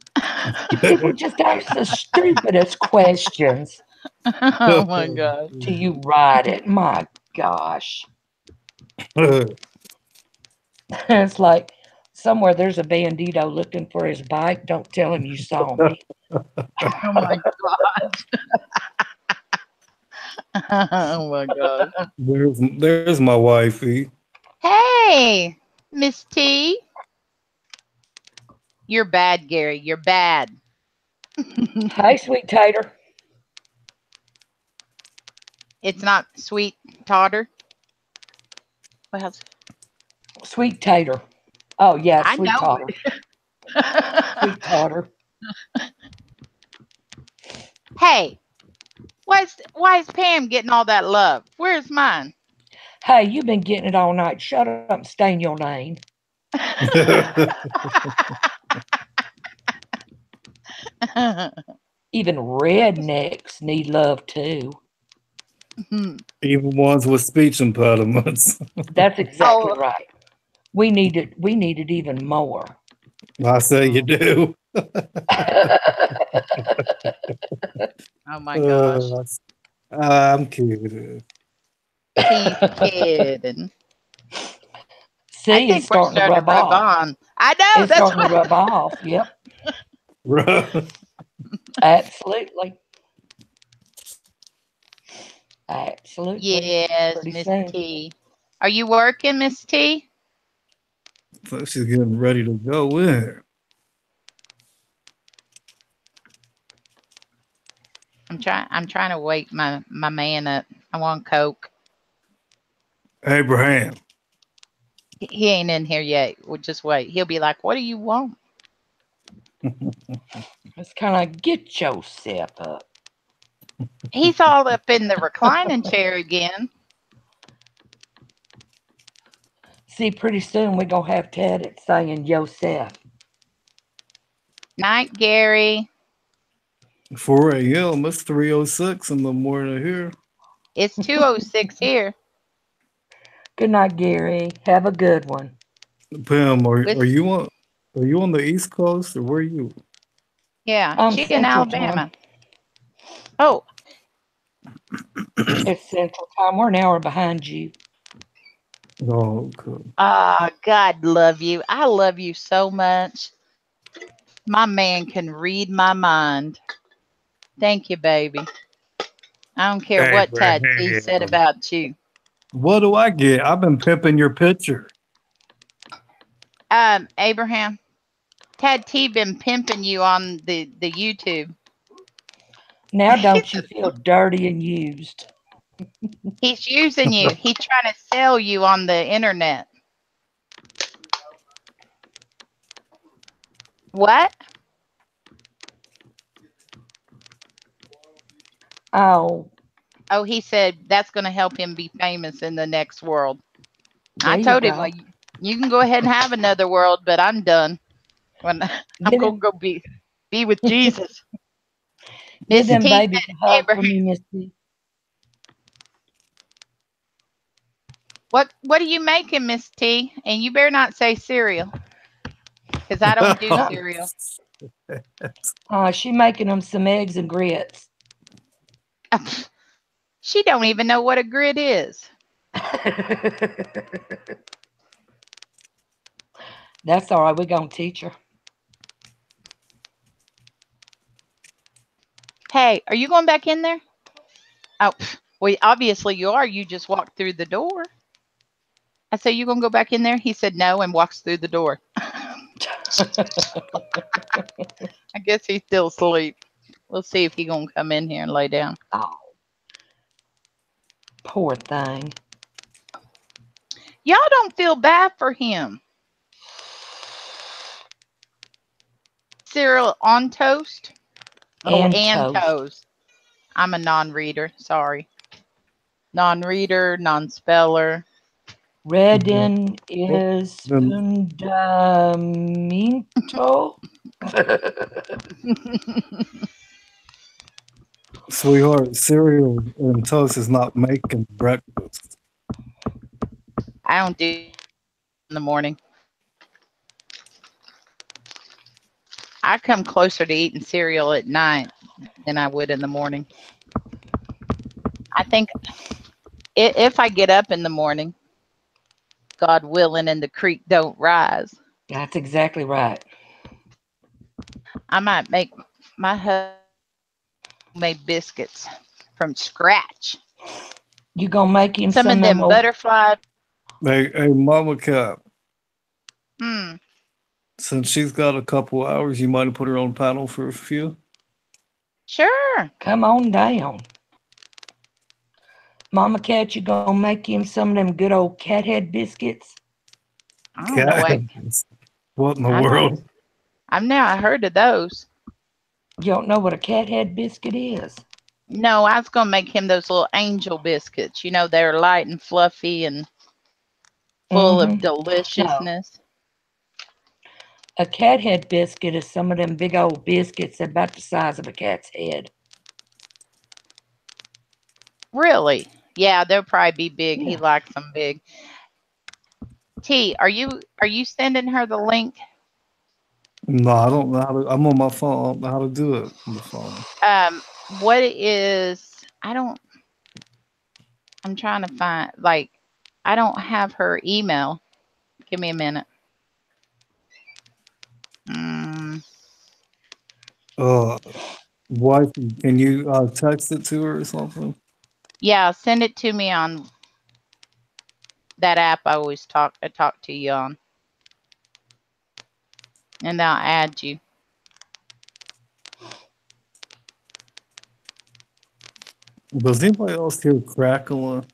He would just ask the stupidest questions Oh my God. till you ride it. My gosh. It's like somewhere there's a bandito looking for his bike. Don't tell him you saw me. Oh my God. Oh my God. There's my wifey. Hey, Miss T. You're bad, Gary. You're bad. Hey, sweet tater. It's not sweet totter. What else? Sweet tater. Oh, yeah, I sweet know. tater. Sweet tater. Hey, why is Pam getting all that love? Where's mine? Hey, you've been getting it all night. Shut up and stay in your lane. Even rednecks need love too. Even ones with speech impediments. That's exactly Oh. right. We need it even more. I say you do. Oh my gosh. I'm kidding. He's kidding. See, I it's think we're starting to rub off. on. I know. It's That's starting what. to rub off. Yep, Right. absolutely. Absolutely. Yes, Pretty Miss soon. T. Are you working, Miss T? So she's getting ready to go in. I'm trying to wake my man up. I want Coke. Abraham. He ain't in here yet. We'll just wait. He'll be like, "What do you want?" It's kind of get yourself up. He's all up in the reclining chair again. See, pretty soon we're going to have Ted saying Yosef. Night, Gary. 4 a.m. It's 3:06 in the morning here. It's 2:06 here. Good night, Gary. Have a good one. Pam, are With- you on the East Coast or where are you? Yeah, she in Central Alabama. Oh, It's Central Time. We're an hour behind you. Oh, okay. God love you. I love you so much. My man can read my mind. Thank you, baby. I don't care what Tad T said about you. What do I get? I've been pimping your picture. Abraham, Tad T been pimping you on the YouTube. Now don't you feel dirty and used? He's using you. He's trying to sell you on the internet. What? Oh, Oh, he said that's going to help him be famous in the next world. there I you told him, go. well, you can go ahead and have another world, but I'm done. When I'm Get going to it. go be with Jesus. Give Miss them T babies said, a hug for Abraham, me, Misty. what are you making, Miss T? And you better not say cereal, because I don't do No. cereal. She making them some eggs and grits. She don't even know what a grit is. That's all right. We're going to teach her. Hey, are you going back in there? Oh, well, obviously you are. You just walked through the door. I said, you going to go back in there? He said no and walks through the door. I guess he's still asleep. We'll see if he's going to come in here and lay down. Oh, poor thing. Y'all don't feel bad for him. Cereal on toast? Oh, and toast. I'm a non-reader. Sorry. Non-reader, non-speller. Redden is fundamental. Sweetheart, cereal and toast is not making breakfast. I don't do it in the morning. I come closer to eating cereal at night than I would in the morning. I think if I get up in the morning, God willing, and the creek don't rise, That's exactly right. I might make my husband made biscuits from scratch. You gonna make him Some of them old- butterfly. Hey, Mama Cap, Hmm. since she's got a couple hours, you might have put her on panel for a few. Sure. Come on down. Mama Cat, you gonna make him some of them good old cat head biscuits? I don't know what. What in the I might. world? I've never heard of those. You don't know what a cat head biscuit is? No, I was gonna make him those little angel biscuits. You know, they're light and fluffy and full of deliciousness. A cat head biscuit is some of them big old biscuits about the size of a cat's head. Really? Yeah, they'll probably be big. Yeah. He likes them big. T, are you sending her the link? No, I don't know how to. I'm on my phone. I don't know how to do it on the phone. What is? I'm trying to find. Like, I don't have her email. Give me a minute. Wife, can you text it to her or something? Yeah, send it to me on that app I always talk to you on, and I'll add you. Does anybody else hear crackling?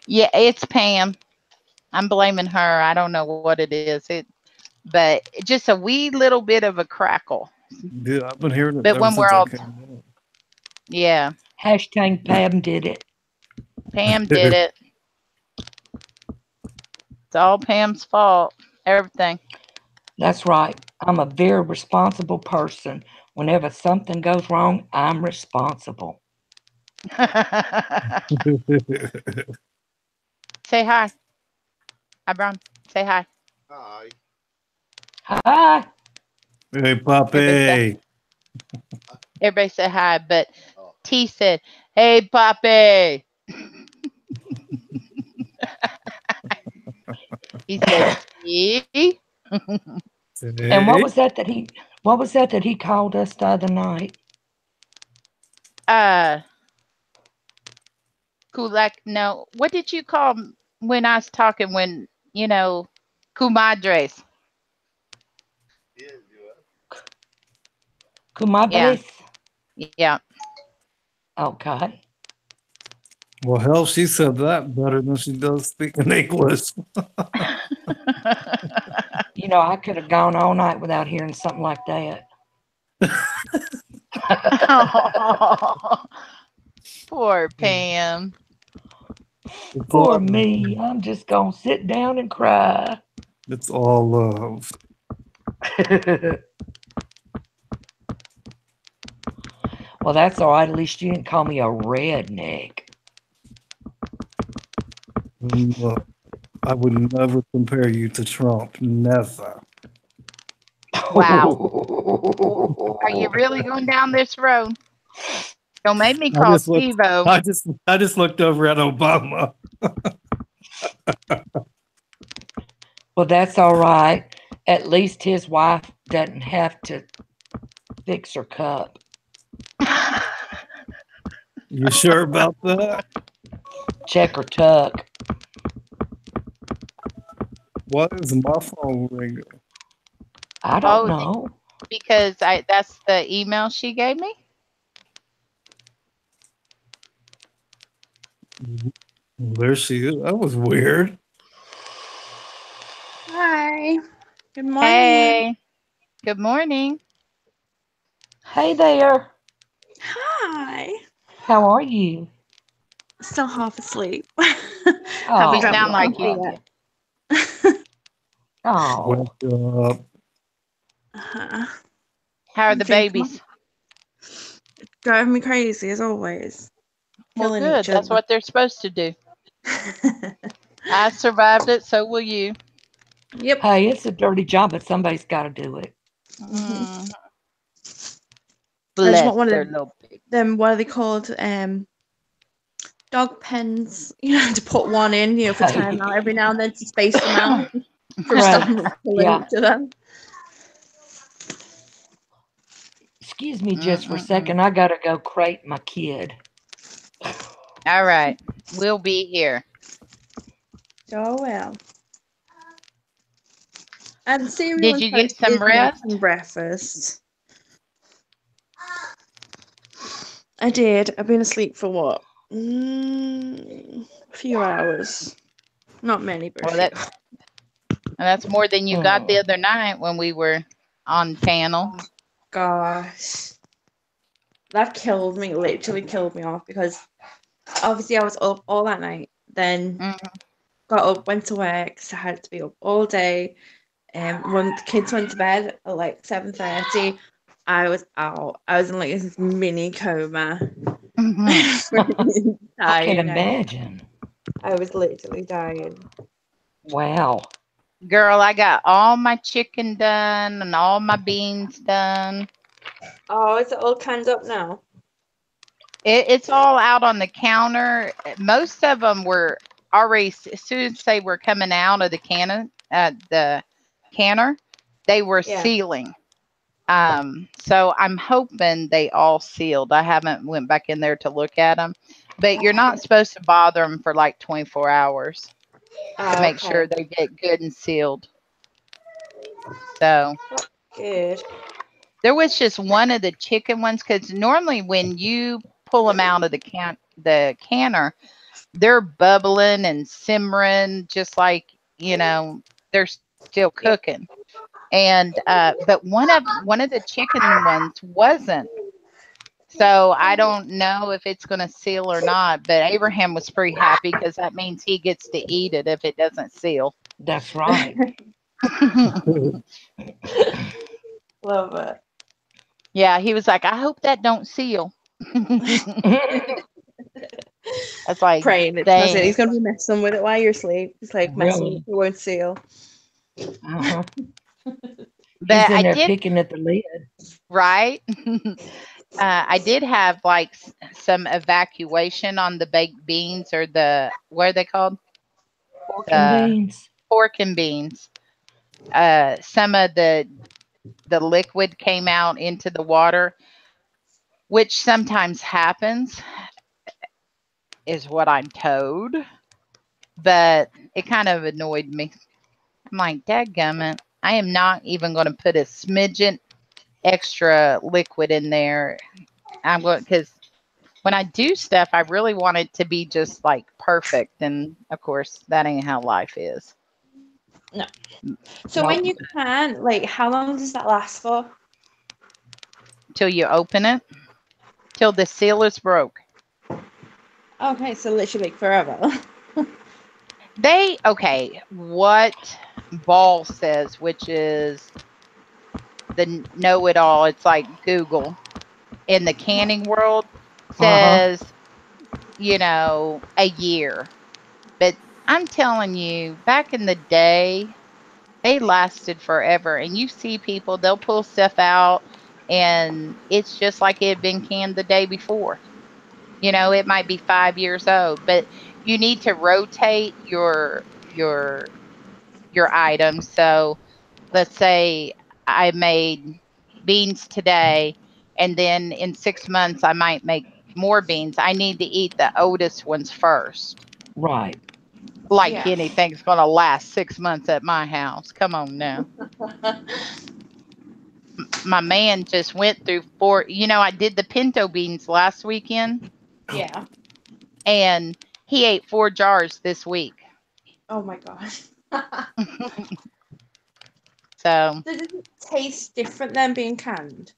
Yeah, it's Pam. I'm blaming her. I don't know what it is. But just a wee little bit of a crackle. Dude, I've been hearing it But ever when since we're I all, came in. yeah, Hashtag Pam did it. Pam did it. It's all Pam's fault. Everything. That's right. I'm a very responsible person. Whenever something goes wrong, I'm responsible. Say hi. Hi, Brown. Say hi. Hi. Hi. Hey, Poppy. Everybody say hi, but Oh. T said, "Hey, Poppy." He said, "T." And what was that he called us the other night? Kulak. No, what did you call when I was talking? When Kumadres. Comadres? Yeah. Okay. Well, hell, she said that better than she does speaking English. You know, I could have gone all night without hearing something like that. Oh, poor Pam. It's Poor all, me. I'm just gonna sit down and cry. it's all love. Well, that's all right. At least you didn't call me a redneck. Look, I would never compare you to Trump. Never. Wow. Are you really going down this road? Don't make me I call just looked. Steve-O. I just looked over at Obama. Well, that's all right. At least his wife doesn't have to fix her cup. You sure about that? Check her tuck. Why is my phone ringing? I don't Oh, know. because that's the email she gave me. There she is. That was weird. Hi. Good morning. Hey, good morning. Hey there. Hi. How are you? Still half asleep. Oh, You Haven't sound like woken you. up yet. Oh, Wake up. How are the Drink babies? Driving me crazy as always. Well, Killing good. each That's other. what they're supposed to do. I survived it, so will you. Yep. hey, it's a dirty job, but somebody's got to do it. Mm. I just Bless want one of their little baby. them. What are they called? Dog pens. You know, to put one in. You know, for time out every now and then to space them out from Right. stopping them killing Yeah. each other. Excuse me just for a second. I got to go crate my kid. All right. We'll be here. Oh well. And Siri Did you get some is rest? making breakfast. I did. I've been asleep for what? A few hours. Not many, but Well, a few. that's more than you got the other night when we were on panel. Gosh. That killed me, literally killed me off because obviously I was up all that night. Then got up, went to work, so I had to be up all day. When the kids went to bed at like 7:30, I was out. I was in like this mini coma. Mhm. I can Dying. imagine. I was literally dying. Wow. Girl, I got all my chicken done and all my beans done. Oh, is it all canned up now? It's all out on the counter. Most of them were already, as soon as they were coming out of the canner, they were Yeah. sealing. So I'm hoping they all sealed. I haven't went back in there to look at them, but you're not supposed to bother them for like 24 hours to make sure they get good and sealed. So Good. there was just one of the chicken ones, because normally when you pull them out of the canner, they're bubbling and simmering just like, they're still cooking. And but one of the chicken ones wasn't. So I don't know if it's going to seal or not, but Abraham was pretty happy because that means he gets to eat it if it doesn't seal. That's right. Love it. Yeah, he was like, I hope that don't seal. That's like, Praying it dang. doesn't. He's going to be messing with it while you're asleep. He's like messing with Really? it. It won't seal. Uh-huh. But He's in I there did, picking at the lid. right? I did have like some evacuation on the baked beans, or what are they called? Pork and beans. Pork and beans. Some of the liquid came out into the water, which sometimes happens, is what I'm told. But it kind of annoyed me. I'm like, dadgummit, I am not even going to put a smidgen extra liquid in there. I'm going, because when I do stuff, I really want it to be just like perfect. And of course, that ain't how life is. No. So No. when you can, like, how long does that last for? Till you open it, till the seal is broke. Okay, so literally forever. Okay, what Ball says, which is the know-it-all, it's like Google in the canning world, says, a year. But I'm telling you, back in the day, they lasted forever. And you see people, they'll pull stuff out and it's just like it had been canned the day before. It might be 5 years old, but you need to rotate your items. So let's say I made beans today, and then in 6 months I might make more beans. I need to eat the oldest ones first. Right. Like Yeah. anything's going to last 6 months at my house. Come on now. My man just went through 4. I did the pinto beans last weekend, Yeah. and he ate 4 jars this week. Oh my gosh. So Does it taste different than being canned?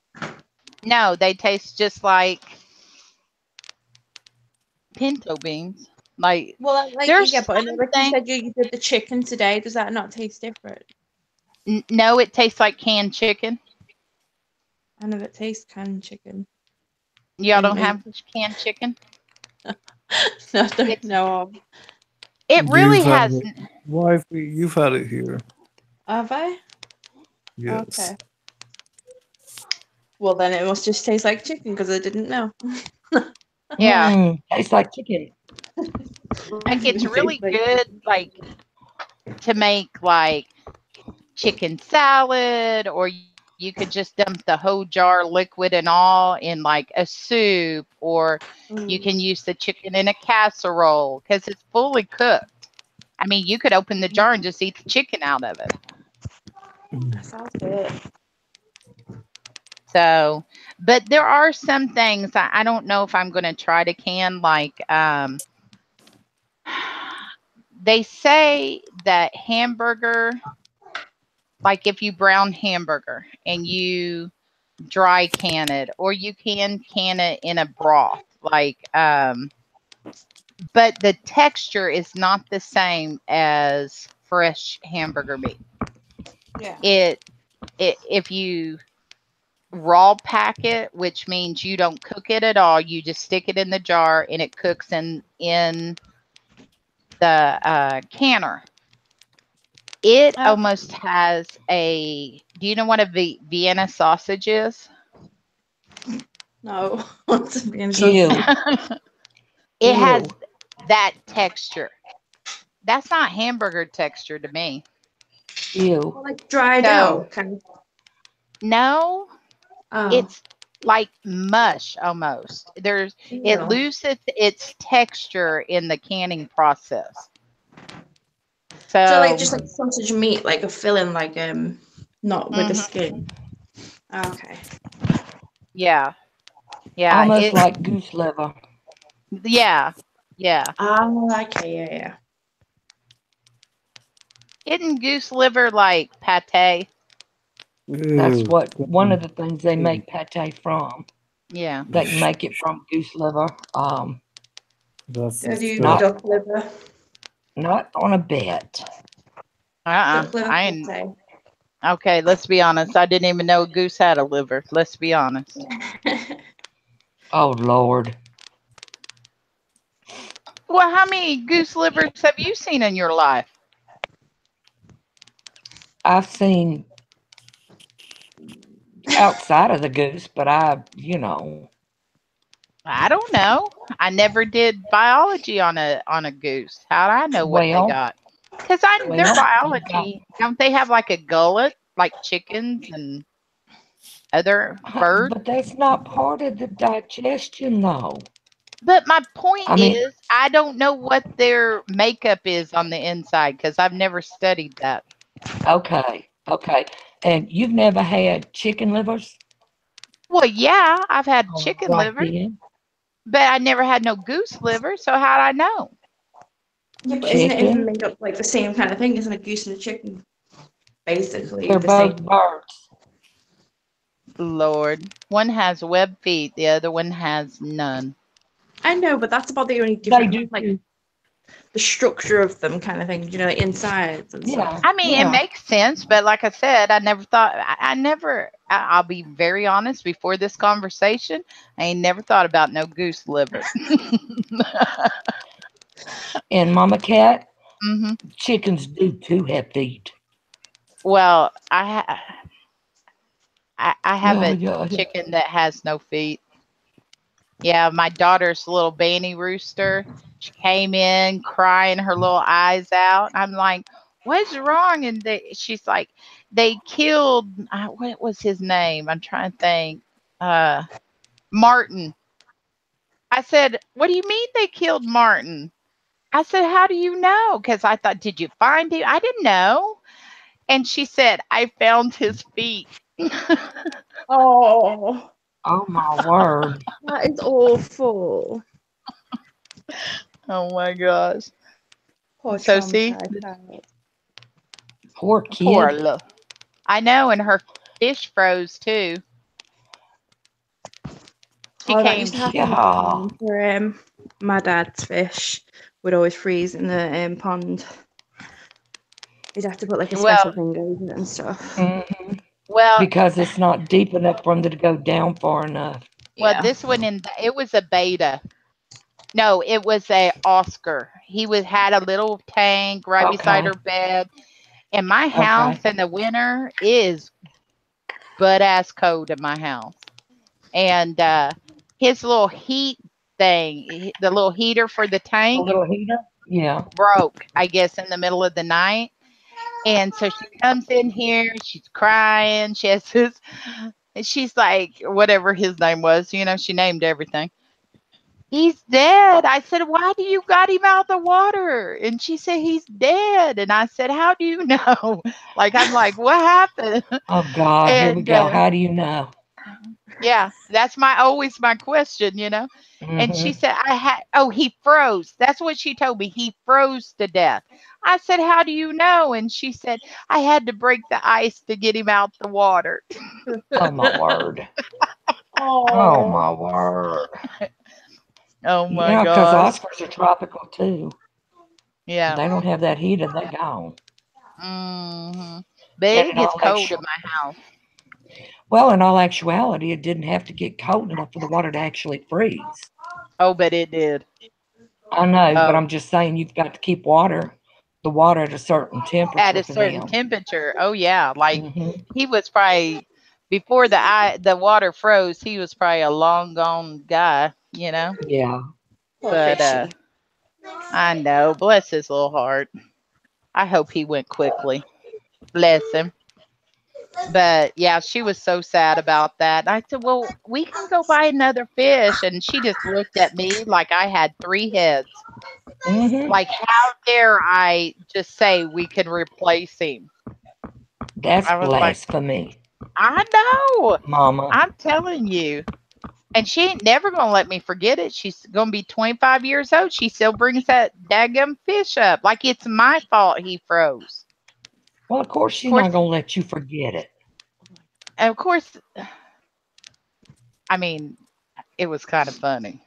no, they taste just like pinto beans. Like, Well, like there's but I know, like you something. said, you did the chicken today. Does that not taste different? No, it tastes like canned chicken. I never taste canned chicken. Y'all don't have canned chicken? No, I don't know of. It really has. Wifey, you've had it here. Have I? Yes. Okay. Well, then it must just taste like chicken because I didn't know. Yeah. Tastes like chicken. Like, it's really good, like, to make, like, chicken salad, or you could just dump the whole jar, liquid and all, in, like, a soup, or you can use the chicken in a casserole because it's fully cooked. I mean, you could open the jar and just eat the chicken out of it. That sounds good. So, but there are some things I don't know if I'm going to try to can, like, they say that hamburger, like if you brown hamburger and you dry can it, or you can it in a broth, like, but the texture is not the same as fresh hamburger meat. Yeah. If you raw pack it, which means you don't cook it at all, you just stick it in the jar and it cooks in the canner. It almost has a. Do you know what a Vienna sausage is? No. What's a Vienna Ew. sausage? It has Ew. that texture. That's not hamburger texture to me. Ew. Like dried So- out, kind of. No, Oh. it's like mush almost. It Ew. loses its texture in the canning process. So So like just like sausage meat, like a filling, like not with the skin. Okay. yeah, Almost like goose liver. yeah. Okay, yeah. Isn't goose liver like pate? That's Ew. what one of the things they make pate from. Yeah. They can make it from goose liver. That's So do you Not- duck liver? Not on a bet. Duck liver I ain't. pate. Okay, let's be honest. I didn't even know a goose had a liver. Let's be honest. Oh Lord. Well, how many goose livers have you seen in your life? I've seen outside of the goose, but I I don't know. I never did biology on a goose. How do I know what Well- they got? Because their Well, biology, don't they have like a gullet like chickens and other birds? But that's not part of the digestion though. But my point I mean- is, I don't know what their makeup is on the inside because I've never studied that. Okay. And you've never had chicken livers? Well, yeah, I've had chicken Right liver. then. But I never had no goose liver, so how'd I know? Yeah, but isn't it Chicken. made up like the same kind of thing? Isn't a goose and a chicken basically They're the both same? birds. Lord. One has web feet, the other one has none. I know, but that's about the only They difference. do Like too. the structure of them, kind of thing. You know, the insides and Yeah. stuff. I mean, it Yeah. makes sense, but like I said, I never thought, I never, I'll be very honest, before this conversation, I ain't never thought about no goose liver. And Mama Cat, hmm chickens do too have feet. Well, I have Yeah, a yeah, yeah. chicken that has no feet. Yeah, my daughter's little Banny rooster. She came in crying her little eyes out. I'm like, "What's wrong?" And she's like, "They killed what was his name? I'm trying to think. Uh, Martin." I said, "What do you mean they killed Martin?" I said, "How do you know?" Because I thought, "Did you find him?" I didn't know. And she said, "I found his feet." Oh, Oh my word. that is awful. Oh my gosh. Poor So see, traumatized child. Poor poor kid. little. I know, and her fish froze too. She Oh, that came. used to happen all the Yeah. time for my dad's fish would always freeze in the pond. You'd have to put like a special Well, thing over it and stuff. Mhm. well, Because it's not deep enough for them to go down far enough. well. Yeah. This one it was a beta. No, it was a Oscar. He was had a little tank right beside Okay. her bed. And my Okay. house in the winter is butt ass cold in my house. And his little heat thing, the little heater for the The tank, little heater? Yeah. broke, I guess, in the middle of the night. And so she comes in here, she's crying. She has this, and she's like, whatever his name was, she named everything. He's dead. I said, why do you got him out the water? And she said, he's dead. And I said, how do you know? Like, I'm like, what happened? Oh God, here we And go. How do you know? yeah, that's always my question. And she Hmm. said, he froze. That's what she told me. He froze to death. I said, how do you know? And she said, I had to break the ice to get him out the water. Oh my word. Oh Oh. my word. Oh my Yeah, because gosh. Oscars are tropical too. Yeah. They don't have that heat and they're gone. But And it in gets all cold in my house. in all actuality, it didn't have to get cold enough for the water to actually freeze. Oh, but it did. I know, but Oh, I'm just saying you've got to keep the water at a certain at temperature a for certain them. temperature. Oh yeah. Like Hmm. he was probably before the water froze, he was probably a long gone guy. Yeah. Poor But fishy. I know, bless his little heart. I hope he went quickly. Bless him. But yeah, she was so sad about that. I said, "Well, we can go buy another fish." And she just looked at me like I had three heads. Hmm. Like, how dare I just say we can replace him? That's I was like, blasphemy, I know. Mama. I'm telling you. And she ain't never gonna let me forget it. She's gonna be 25 years old. She still brings that daggum fish up. Like it's my fault he froze. Well, of course Of she's course, not gonna let you forget it. of course, I mean, it was kind of funny.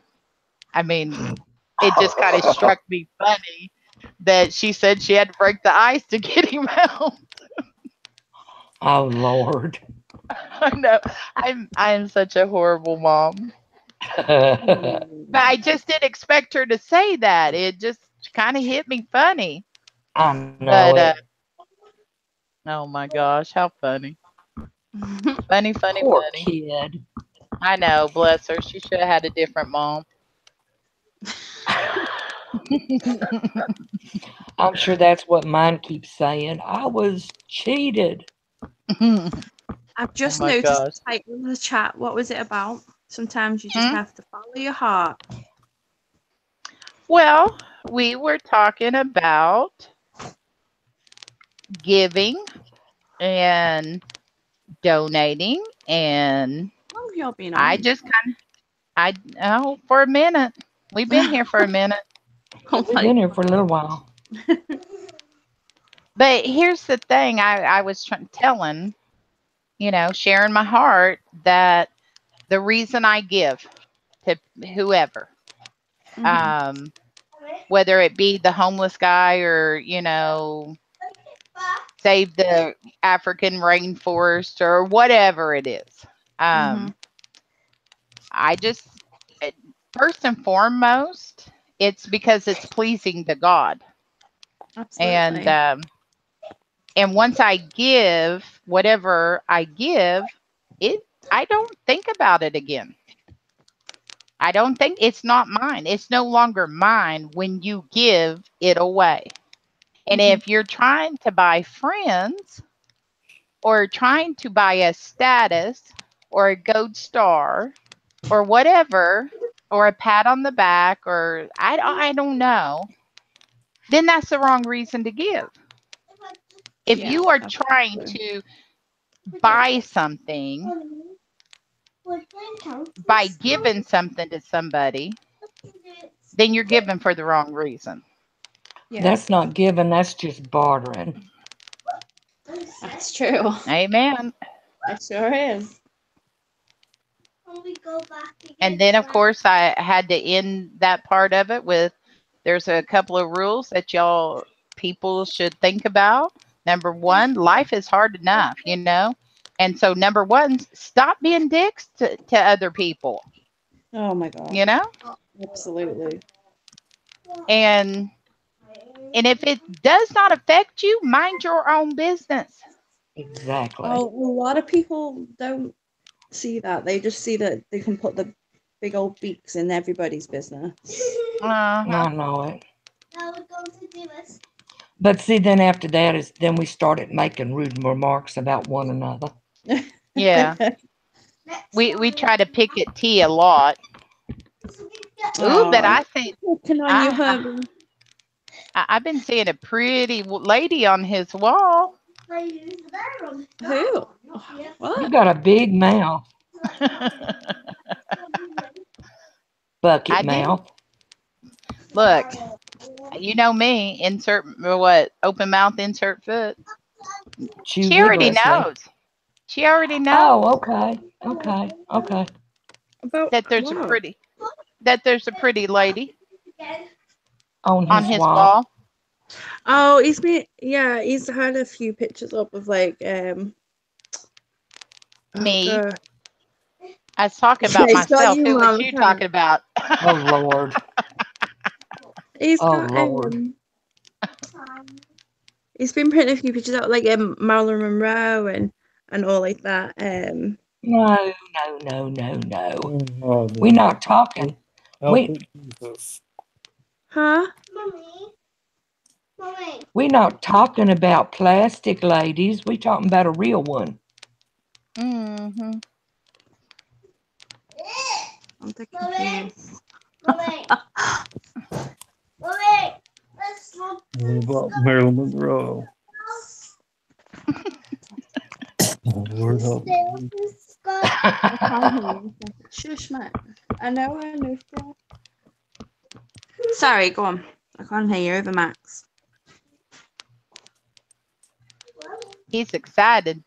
I mean, it just kind of struck me funny that she said she had to break the ice to get him out. Oh Lord. I know. I'm such a horrible mom. But I just didn't expect her to say that. It just kind of hit me funny. I know But it. oh my gosh, how funny. Funny, funny, Poor funny. kid. I know, bless her. She should have had a different mom. I'm sure that's what mine keeps saying. I was cheated. Oh I've just my noticed gosh. the title of the chat. What was it about? Sometimes you just Hmm? have to follow your heart. Well, we were talking about giving and donating, and Oh, you're being I honest. just kind For a minute. We've been here for a minute. Oh We've my been here for a little while. But here's the thing, I was telling, sharing my heart that the reason I give to whoever, Mhm. whether it be the homeless guy or, save the African rainforest or whatever it is. Mhm. I just, first and foremost, it's because it's pleasing to God. Absolutely. And once I give whatever I give, I don't think about it again. I don't think it's not mine. It's no longer mine when you give it away. And Mhm. if you're trying to buy friends or trying to buy a status or a gold star or whatever, or a pat on the back, or I don't know, then that's the wrong reason to give. If Yeah, you are trying absolutely. to buy something by giving something to somebody, then you're giving for the wrong reason. Yeah, That's not giving, that's just bartering. that's true. Amen. It sure is. And then, of course, I had to end that part of it with there's a couple of rules that y'all people should think about. Number one, life is hard enough, And so, number one, stop being dicks to other people, Oh my god. Absolutely. And if it does not affect you, mind your own business. Exactly. Oh, a lot of people don't see that. They just see that they can put the big old beaks in everybody's business. Uh-huh. I know it. But see, then after that is then we started making rude remarks about one another. Yeah. We try to pick at T a lot. Ooh, but I think Picking on you, Herbie. I've been seeing a pretty lady on his wall. Who? You What? got a big mouth, bucket I do. mouth. Look, you know me. Insert what? Open mouth, insert foot. Chew She already vigorously. knows. She already knows Oh, okay. Okay. About that there's a pretty lady On on his his wall. wall. Oh, he's had a few pictures up of like Me. Oh, God. I was talking about He's got myself. you, Who was Mom, you huh? talking about? Oh Lord. He's Oh got Lord. he's been printing a few pictures out like Marilyn Monroe and all like that. No. Oh, We're not talking. help it, Jesus. Huh? We're not talking about plastic ladies. We talking about a real one. Mm-hmm. I'm thinking. What about Marilyn Monroe? Oh, Lord help me. I can't hear you. Shush, man. I know. Sorry, go on. I can't hear you over Max. He's excited.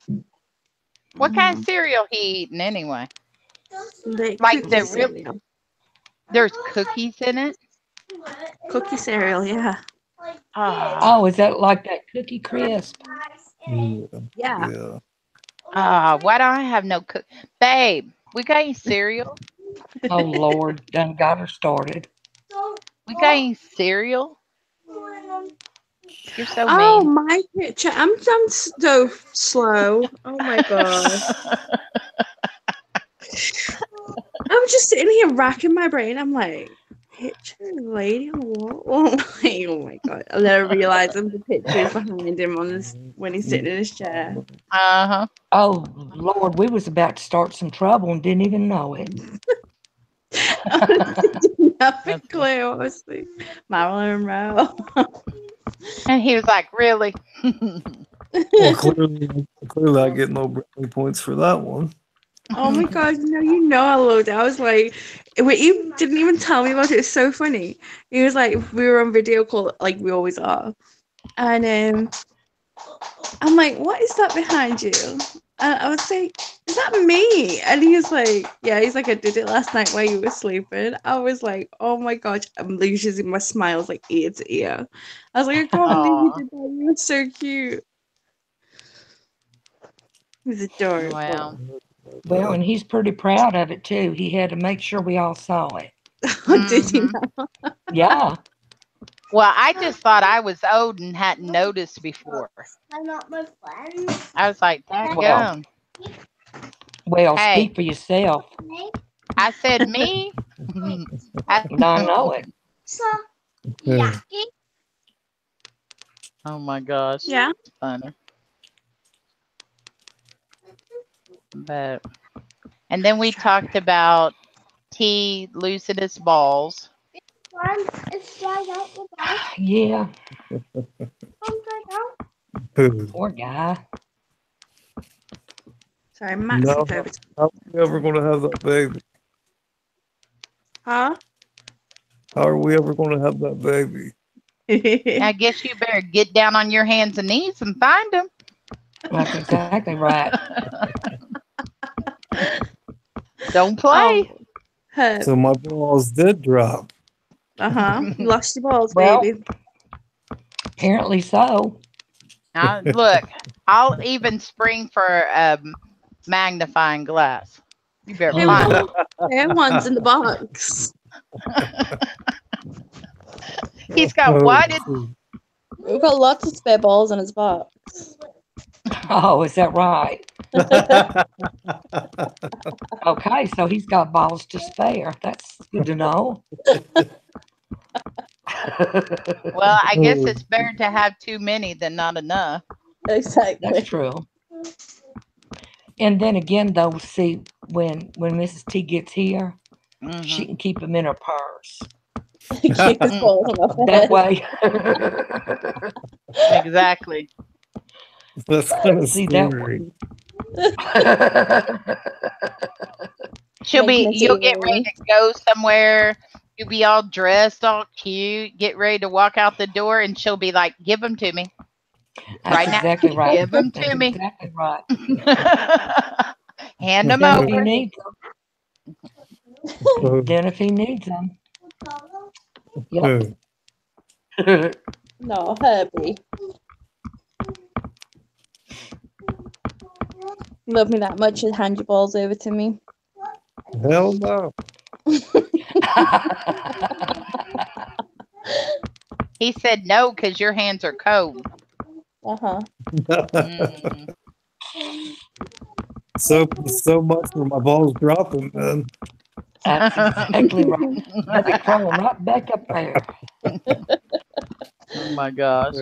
What kind Mhm. of cereal he eating anyway? The Like cookie the real? cereal. There's cookies in it. Cookie cereal, yeah. Ah, Oh, is that like that Cookie Crisp? Yeah. why don't I have no Babe, we got any cereal? Oh Lord, done got her started. We got any cereal? You're so Oh, mean. my picture. I'm so slow. Oh my god. I'm just sitting here racking my brain. I'm like, picture lady on the wall. Oh my god. And then I realized the picture is behind him on this when he's sitting in his chair. Uh-huh. Oh Lord, we was about to start some trouble and didn't even know it. I didn't have a That's clue, honestly. Marilyn Monroe. And he was like, really? Well, clearly I get no brownie points for that one. Oh my god, you know I loved it. I was like, wait, you didn't even tell me about it. It's so funny. He was like, we were on video call, like we always are. And I'm like, what is that behind you? And I was like, is that me? And he was like, yeah, he's like, I did it last night while you were sleeping. I was like, oh my gosh, I'm losing my smiles like ear to ear. I was like, I can't believe you Aw. did that. You were so cute. He was adorable. Wow. Well, and he's pretty proud of it too. He had to make sure we all saw it. Did you Mhm. know? Yeah. Well, I just thought I was old and hadn't noticed before. I'm not my friend. I was like, Well. daggone. Well, Hey. speak for yourself. I said, me? I know it. So, Yeah. yucky. Oh my gosh. Yeah. It's funny. But, and then we talked about T losing his balls. It's dried out the bag. Yeah. I'm dried out. Poor guy. Sorry, Max No. took over. How are we ever going to have that baby? Huh? How are we ever going to have that baby? I guess you better get down on your hands and knees and find him. That's exactly right. Don't play. Oh, So my balls did drop. you lost your balls, Well- baby. Apparently so. Look, I'll even spring for a magnifying glass. You better Oh. find him. There one's in the box. He's got what? We've got lots of spare balls in his box. Oh, is that right? Okay, so he's got balls to spare. That's good to know. Well, I guess it's better to have too many than not enough. Exactly. That's true. And then again, though, see, when Mrs. T gets here, Mhm. she can keep them in her purse. Keep his balls on my That head. way. Exactly. That's kind of See, that scary. You'll get ready to go somewhere. You'll be all dressed, all cute, get ready to walk out the door, and she'll be like, give them to me. That's Right now, exactly right. give 'em to That's me. Exactly right. Hand them Then if he over. needs them. Then if he needs them. Yep. No, Herbie. Love me that much and hand your balls over to me. Hell no. He said no because your hands are cold. Uh-huh. Mm. So much for my balls dropping, man. That's exactly right. I'll be crawling right back up there. Oh my gosh.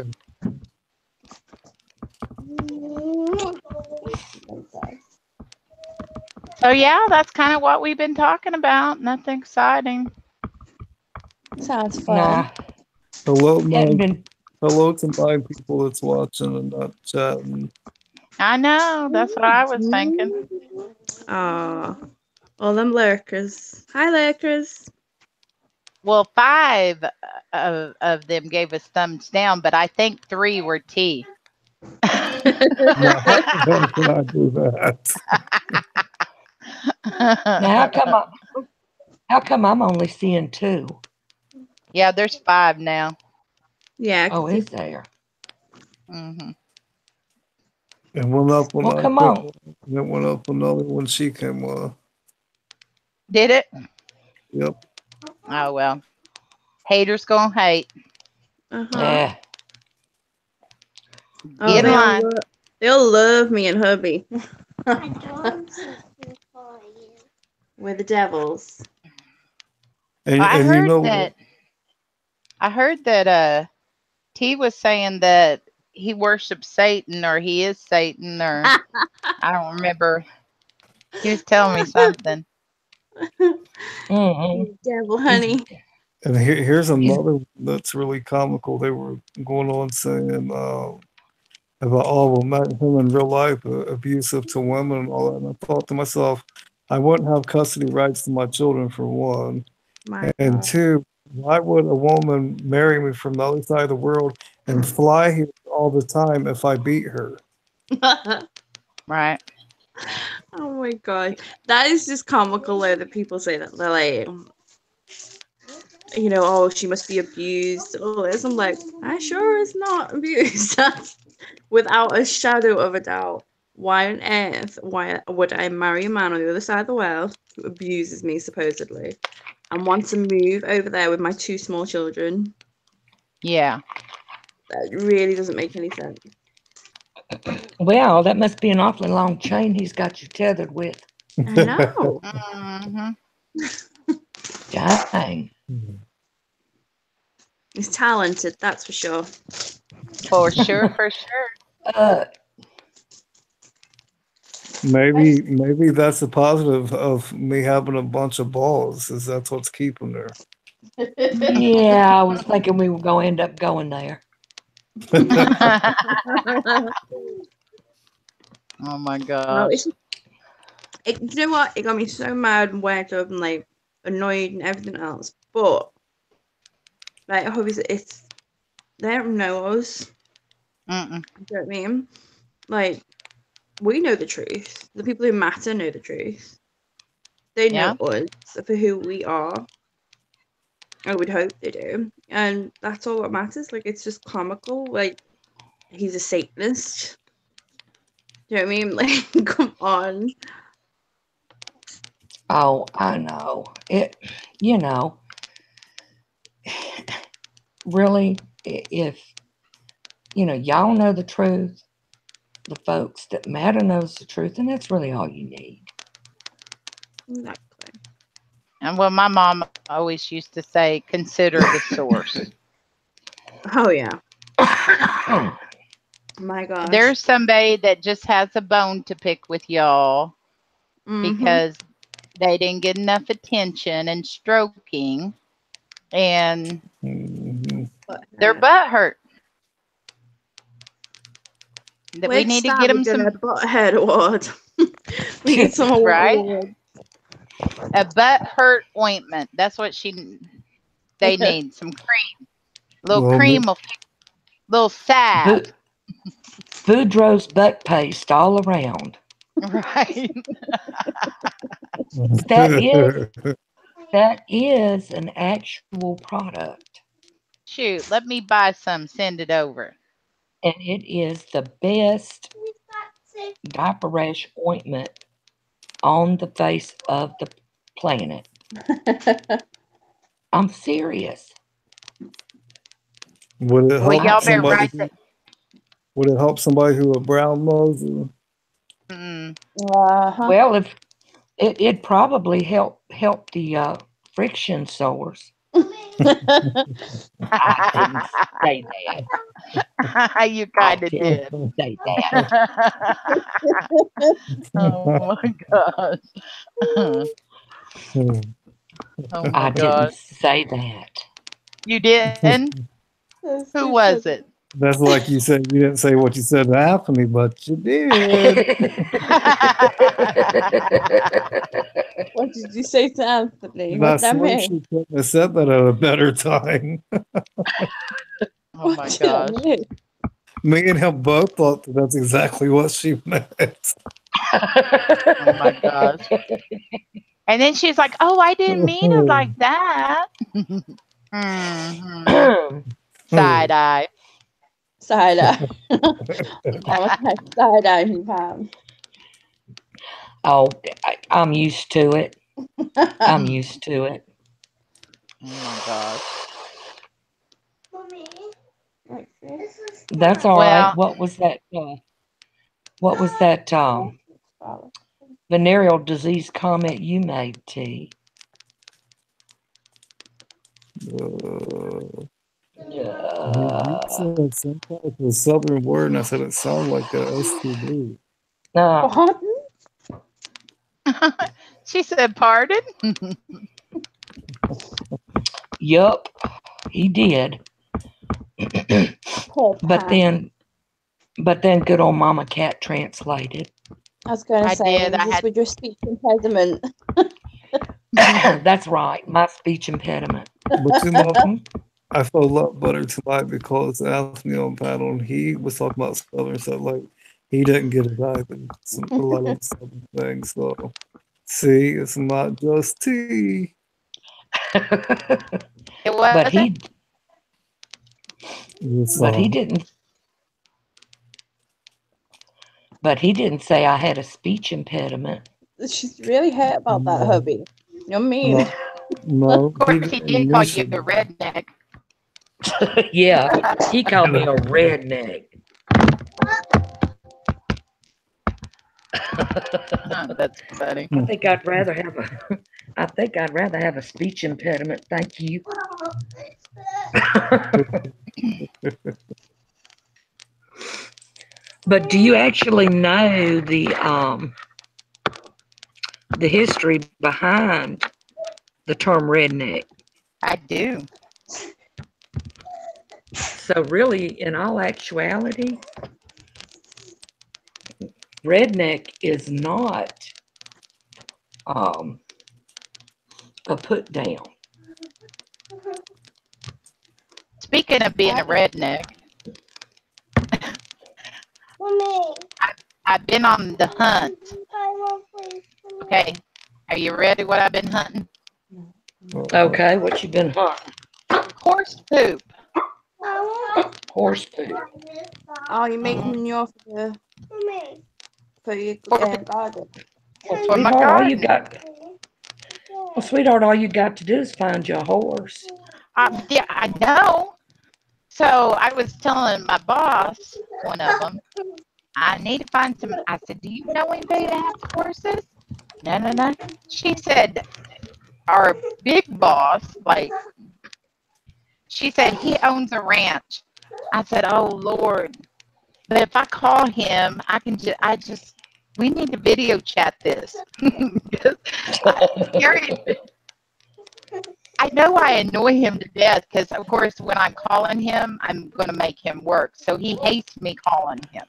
So yeah, that's kind of what we've been talking about. Nothing exciting. Sounds fun. Nah, Hello, hadn't nine, been. hello to 9 people that's watching and not chatting. I know. That's what I was thinking. Aw. All them lurkers. Hi, lurkers. Well, 5 of them gave us thumbs down, but I think 3 were T. Now, how can I do that? Now, how come I'm only seeing 2? Yeah, there's 5 now. Yeah. Oh, is there? Hmm. It went up when Well, I come came on. on. It went up another when she came on. Did it? Yep. Oh well. Haters gonna hate. Uh-huh. Yeah. Oh, Get in line. they'll love me and hubby. I don't something for you. We're the devils. And, I and heard you know that. I heard that T was saying that he worships Satan or he is Satan or I don't remember. He was telling me something. Mm-hmm. Devil, honey. And here's another one that's really comical. They were going on saying, if I all met him in real life, abusive to women and all that. And I thought to myself, I wouldn't have custody rights to my children for one, My and God. two, why would a woman marry me from the other side of the world and fly here all the time if I beat her? Right. Oh my God. That is just comical though that people say that. They're like, oh, she must be abused. All this. I'm like, I sure is not abused. That's without a shadow of a doubt. Why on earth would I marry a man on the other side of the world who abuses me supposedly and wants to move over there with my 2 small children? Yeah. That really doesn't make any sense. Well, that must be an awfully long chain he's got you tethered with. I know. Dang. He's talented, that's for sure. For sure, for sure. Maybe that's a positive of me having a bunch of balls, is that's what's keeping her. Yeah, I was thinking we were going to end up going there. Oh my No, gosh. you know what? It got me so mad and worked up and like annoyed and everything else. But like obviously they don't know us. Mm-mm. You know what I mean? Like we know the truth. The people who matter know the truth. They know us for who we are. I would hope they do. And that's all that matters. Like it's just comical. Like he's a Satanist. Do you know what I mean? Like come on. Oh, I know. Really, if, y'all know the truth, the folks that matter knows the truth, and that's really all you need. Exactly. And well, my mom always used to say, consider the source. Oh yeah. My gosh. There's somebody that just has a bone to pick with y'all because they didn't get enough attention and stroking, and their butt hurt. That we need to get them some butthead award. We need some right. award. A butt hurt ointment. That's what they need. Some cream. Little salve. Boudreaux's butt paste all around. Right. That is an actual product. Shoot, let me buy some. Send it over. And it is the best diaper rash ointment on the face of the planet. I'm serious. Would it help y'all better somebody? write that. Would it help somebody who a brown nose? Well, if it probably help the friction sores. I didn't say that. You kind of did. Say that. Oh my gosh. Oh my I gosh. didn't say that. You didn't? Who was it? That's like you said. You didn't say what you said to Anthony, but you did. What did you say to Anthony? That's why she couldn't have said that at a better time. Oh my gosh. Me and him both thought that's exactly what she meant. Oh my gosh. And then she's like, oh, I didn't mean it like that. Side eye. Side eye. Side eye. Oh, I'm used to it. I'm used to it. Oh my gosh. That's all right. What was that? Venereal disease comment you made, T? You said some kind of a southern word, and I said it sounded like a STD. She said, pardon? Yup, he did. But then But then good old Mama Cat translated. I was going I to say, did, I just had- with your speech impediment. That's right, my speech impediment. But you know, I felt a lot better tonight because Anthony on panel and he was talking about Southern stuff like he didn't get it either. A lot of Southern things. So see, it's not just tea. It was. But he It's, but he didn't say I had a speech impediment. She's really hurt about that, No. hubby. You're mean. No, Of course, he did call you a initially. redneck. Yeah, he called me a redneck. Oh, that's funny. I think I'd rather have a speech impediment. Thank you. But do you actually know the history behind the term redneck? I do. So really, in all actuality, redneck is not a put down. Speaking of being a redneck, Mommy, I've been on the hunt. I want please. Okay, are you ready? What I've been hunting? Okay, what you been hunting? Horse poop. I want Horse poop. Oh, you make manure Mommy. for your For- garden. Well, For my sweetheart, all you garden. got. Well, sweetheart, all you got to do is find your horse. Yeah, I know. So I was telling my boss, one of them, I need to find some. I said, do you know anybody that has horses? No. She said, our big boss, like, she said he owns a ranch. I said, oh Lord. But if I call him, we need to video chat this. I know I annoy him to death because, of course, when I'm calling him, I'm going to make him work. So he hates me calling him.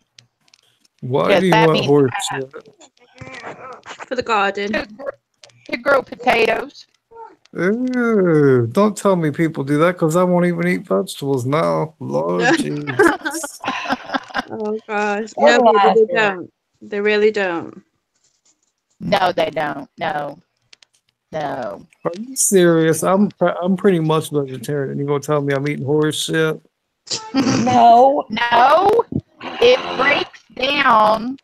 Why Yes, do you that want means horse I shit? For the garden. to grow potatoes. Ew, don't tell me people do that because I won't even eat vegetables now. Lord Jesus. Oh gosh. No, but they Fertilizer. don't. They really don't. No, they don't. No. Are you serious? I'm pretty much vegetarian and you're gonna tell me I'm eating horse shit? No. No, it breaks down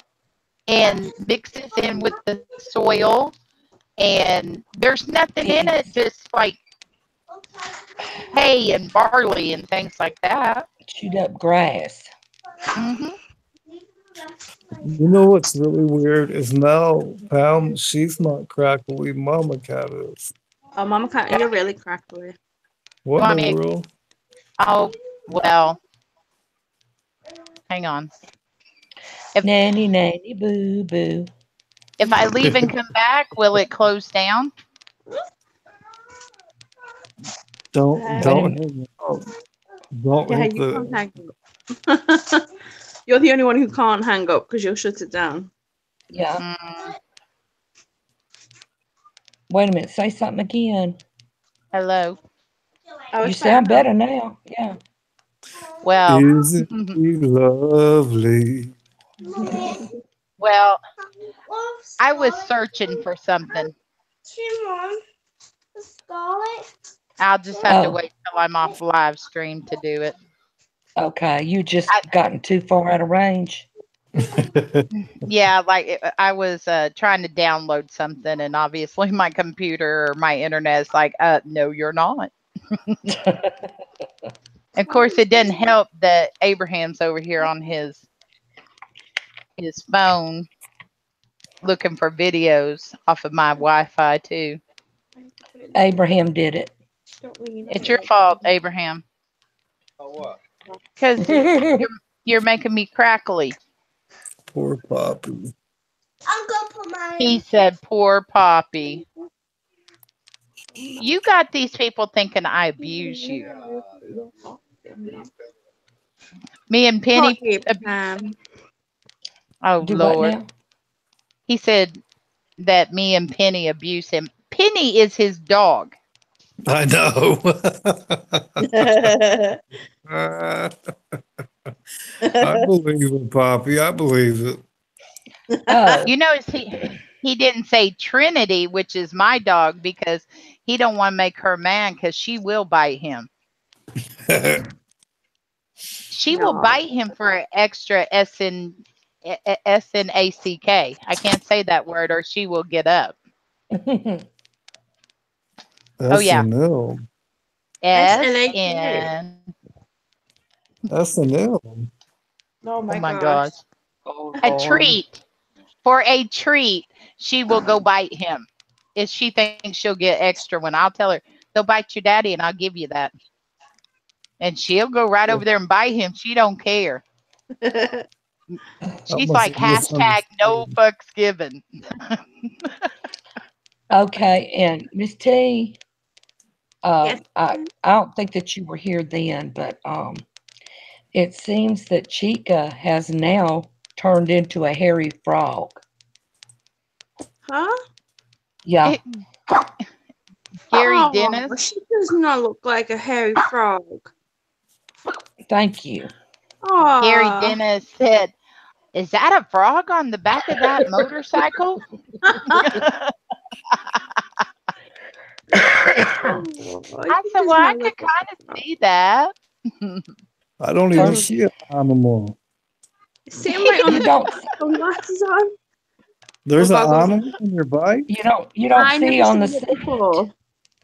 and mixes in with the soil, and there's nothing in it, just like hay and barley and things like that. Chewed up grass. Hmm. You know what's really weird is now Pam, she's not crackly, Mama Cat is. Oh, Mama Cat, you're really crackly. What in Mommy. the world? Oh, well, hang on. Nanny, nanny, boo, boo. If I leave and come back, will it close down? Don't Wait hang up. Don't Yeah, hit you can't the hang up. You're the only one who can't hang up because you'll shut it down. Yeah. Mm, Wait a minute. Say something again. hello. Oh, You it's sound better better now. Yeah. Well, Isn't she lovely? well, I was searching for something. Shimon, Scarlet. I'll just have to Oh. wait till I'm off live stream to do it. Okay. You just gotten too far out of range. Yeah, like I was trying to download something, and obviously my computer or my internet is like, no, you're not. Of course, it didn't help that Abraham's over here on his phone looking for videos off of my Wi-Fi too. Abraham did it. It's your fault, Abraham. what? Because you're making me crackly. Poor Poppy. I'm gonna put my. He said, poor Poppy. You got these people thinking I abuse you. Me and Penny. Oh Do what Lord. now? He said that me and Penny abuse him. Penny is his dog. I know. I believe it, Poppy. I believe it. Oh, You notice he didn't say Trinity, which is my dog, because he don't want to make her mad because she will bite him. She will No. bite him for an extra S-N-A-C-K. I can't say that word or she will get up. That's yeah. SNL. S-N. SNL. Oh Oh my gosh. gosh. oh, A Lord. treat. For a treat, she will go bite him. If she thinks she'll get extra one, I'll tell her, they'll bite your daddy and I'll give you that. And she'll go right over there and bite him. She don't care. She's must like, have hashtag no misunderstood. fucks given. Okay, and Miss T, Yes. I don't think that you were here then, but it seems that Chica has now turned into a hairy frog. Huh? Yeah, Gary Oh, Dennis. she does not look like a hairy frog. thank you. Oh, Gary Dennis said, is that a frog on the back of that motorcycle? I said, well, I could kind of see that. I don't even see an animal. Same right on You the don't sunglasses on. There's an Goggles. animal on your bike? you don't I see never on the seen it seat. before.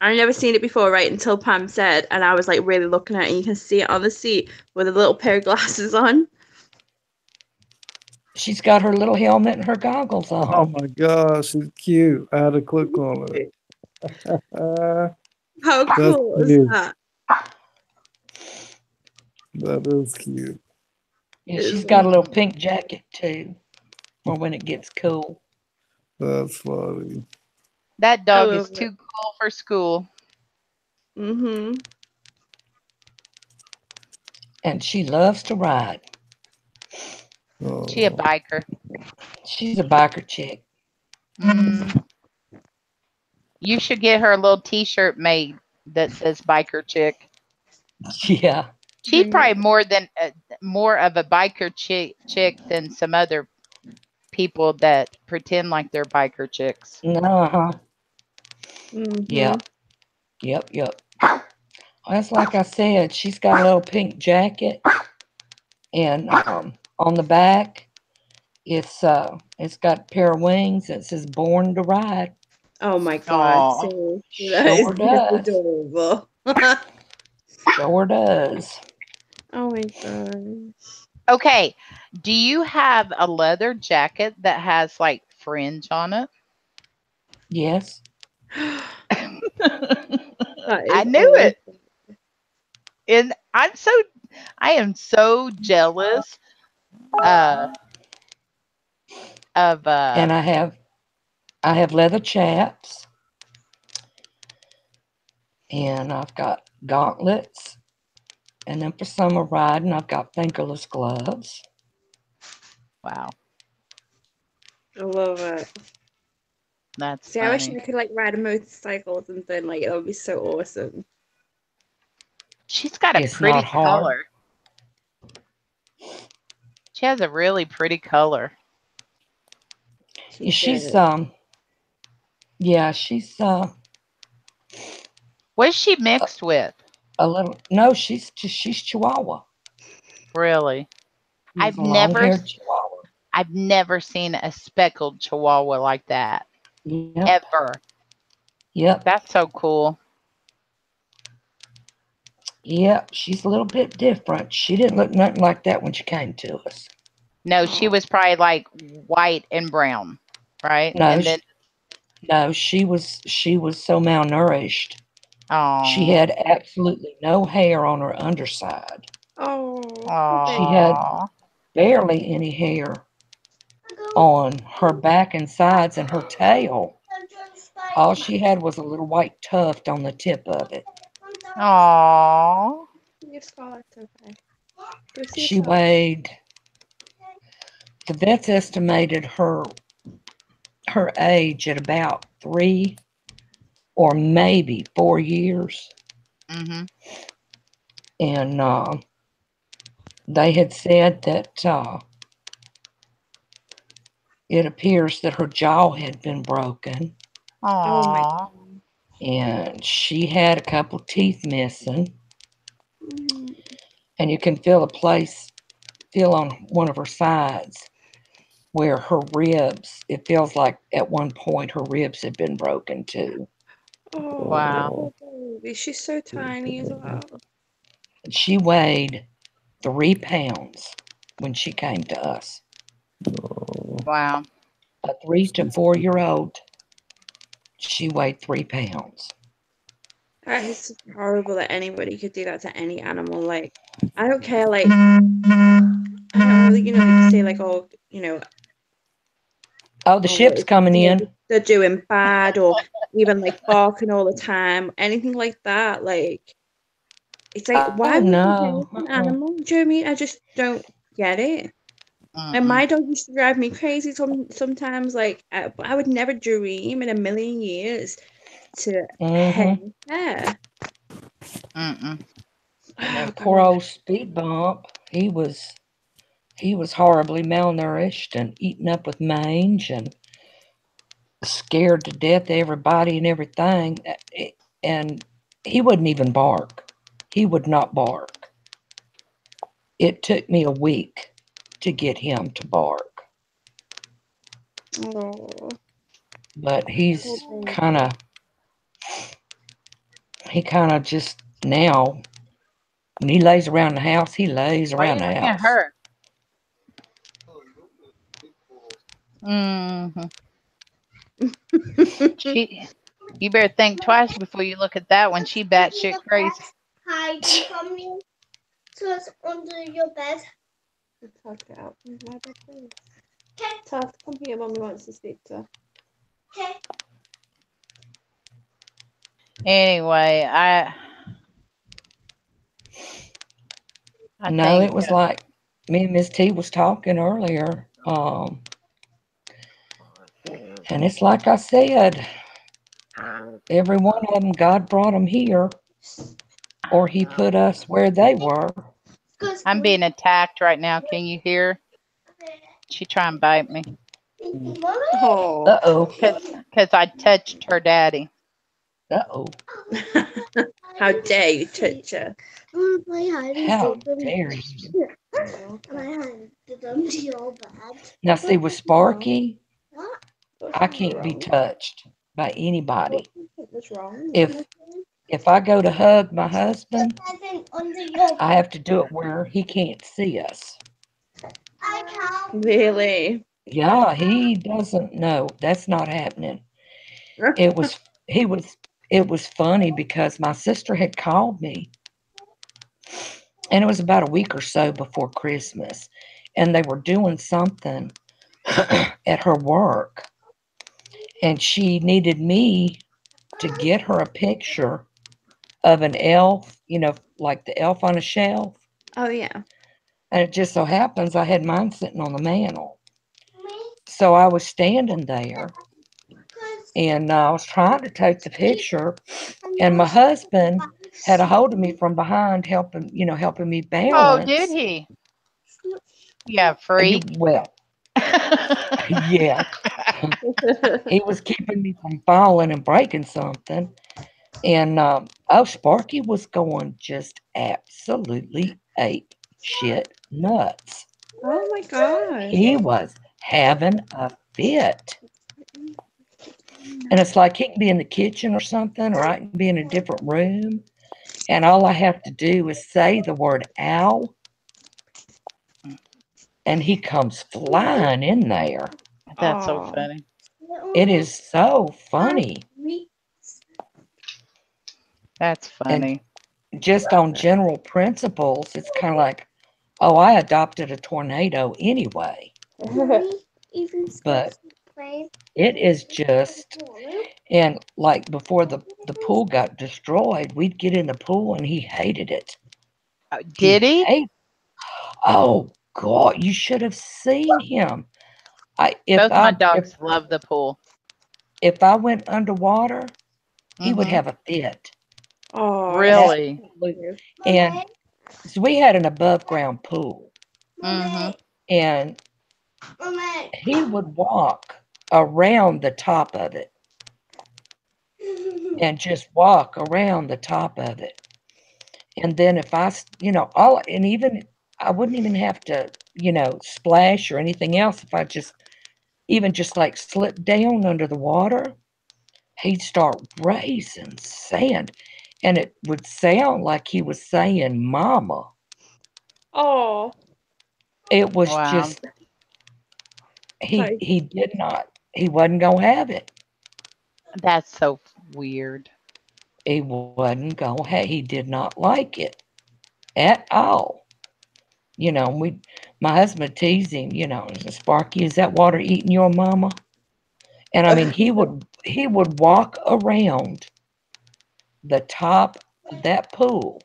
I never seen it before, right? Until Pam said, and I was like really looking at it, and you can see it on the seat with a little pair of glasses on. She's got her little helmet and her goggles Oh on. my gosh, it's cute. I had to click on it. How That's cool is cute. that? That is cute. Yeah, she's got a little pink jacket too, for when it gets cool. That's funny. That dog love is it. too cool for school. Mm-hmm. And she loves to ride. She a Oh, biker. She's a biker chick. Mm. You should get her a little T-shirt made that says "biker chick." Yeah. She's probably more of a biker chick than some other people that pretend like they're biker chicks. Uh-huh. Mm-hmm. Yep. Yep. That's like I said, she's got a little pink jacket, and on the back, it's got a pair of wings that says "Born to Ride." Oh my god. Aw. So, Sure does. adorable. Sure does. Oh my gosh. Okay, do you have a leather jacket that has like fringe on it? Yes. I knew it. And I am so jealous of And I have leather chaps, and I've got gauntlets, and then for summer riding, I've got fingerless gloves. wow, I love it. that's See, I wish funny. I could like ride a motorcycle or something. Like that would be so awesome. She's got a It's pretty not hard. color. She has a really pretty color. She's does. yeah, she's What is she mixed with? a little. No, she's Chihuahua. Really? She's I've a long-haired Chihuahua. I've never seen a speckled chihuahua like that. Yep. Ever. Yep. That's so cool. Yep. She's a little bit different. She didn't look nothing like that when she came to us. No, she was probably like white and brown, right? No, And then she was so malnourished. She oh, had absolutely no hair on her underside. Oh. She had barely any hair on her back and sides and her tail. All she had was a little white tuft on the tip of it. Aw. Your Scarlett's okay. Go see She yourself. weighed, the vets estimated her age at about 3 or maybe 4 years. Mm-hmm. And they had said that it appears that her jaw had been broken Oh my Aw. God. and she had a couple teeth missing. Mm. And you can feel on one of her sides where her ribs, it feels like at one point her ribs had been broken too. Oh, Wow. poor baby. She's so tiny as well. She weighed 3 pounds when she came to us. Wow. A 3 to 4 year old, she weighed 3 pounds. That is horrible that anybody could do that to any animal. Like, I don't care. Like, I don't know. You know, they say like, oh, you know, Oh, the oh, ship's coming in. they're doing bad, or even like barking all the time, anything like that. Like, it's like, why Oh would you do no. it to an animal? Do you know what I mean? I just don't get it. And Mm-mm. my dog used to drive me crazy. Sometimes, like, I would never dream in a million years to head Mhm. there. Mm-mm. And Oh that poor God. old speed bump, he was horribly malnourished and eaten up with mange and scared to death of everybody and everything. And he wouldn't even bark. He would not bark. It took me a week to get him to bark. Oh, But he's poor baby. he kind of just now, when he lays around the house, he lays Why are around you the looking at house. her? Mm-hmm. You better think twice before you look at that one. She batshit crazy. Hiding from you. So it's under your bed. Tuck it out from my bed, please. Okay. Tuck, come here, Mummy wants to speak to her. Okay. Anyway, I No, think it was like me and Miss T was talking earlier. And it's like I said, every one of them, God brought them here, or He put us where they were. I'm being attacked right now. Can you hear? She try and bite me Oh. Uh-oh. because I touched her daddy. Uh-oh. How dare you touch her? How dare you? And I handed them to your bed. Now, see, with Sparky, What? I can't be touched by anybody. What's wrong? If I go to hug my husband, Present under your I have to do it where he can't see us. I can't. Really? Yeah, he doesn't know. That's not happening. It was funny because my sister had called me, and it was about a week or so before Christmas, and they were doing something at her work, and she needed me to get her a picture of an elf, like the elf on a shelf. Oh yeah. And it just so happens I had mine sitting on the mantle. So I was standing there and I was trying to take the picture, and my husband had a hold of me from behind, helping me balance. Oh, did he? Yeah, freak. Well, yeah. He was keeping me from falling and breaking something. And Sparky was going just absolutely ape shit nuts. Oh my God. He was having a fit. And it's like he can be in the kitchen or something, or I can be in a different room. And all I have to do is say the word ow, and he comes flying in there. That's so Aw. funny. It is so funny. That's funny. Just on general principles, it's kind of like, oh, I adopted a tornado anyway. But it is just, and like before the pool got destroyed, we'd get in the pool and he hated it. Did he? Oh God, you should have seen him. Both my dogs love the pool. If I went underwater, he would Mhm. have a fit. Oh, Really? Absolutely. And so we had an above ground pool, Mhm. and he would walk around the top of it and just walk around the top of it. And then if I, and even I wouldn't even have to, splash or anything else. If I even just like slip down under the water, he'd start raising sand, and it would sound like he was saying "mama." oh, It was Wow. just Sorry. he wasn't gonna have it. That's so weird. He wasn't gonna have, he did not like it at all. My husband teased him, Sparky, is that water eating your mama? And I mean, he would walk around the top of that pool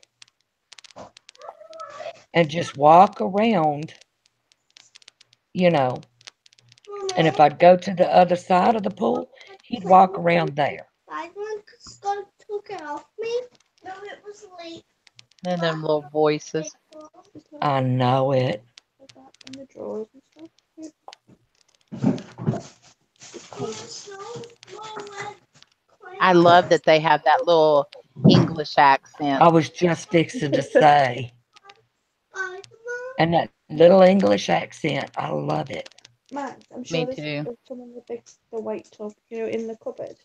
and just walk around, and if I'd go to the other side of the pool, he'd walk around there. Took it off me. No, it was late. And them little voices. I know it. In the drawers and stuff. I love that they have that little English accent. I was just fixing to say. And that little English accent, I love it. Max, I'm Me sure this too. is some of the white tub, in the cupboard.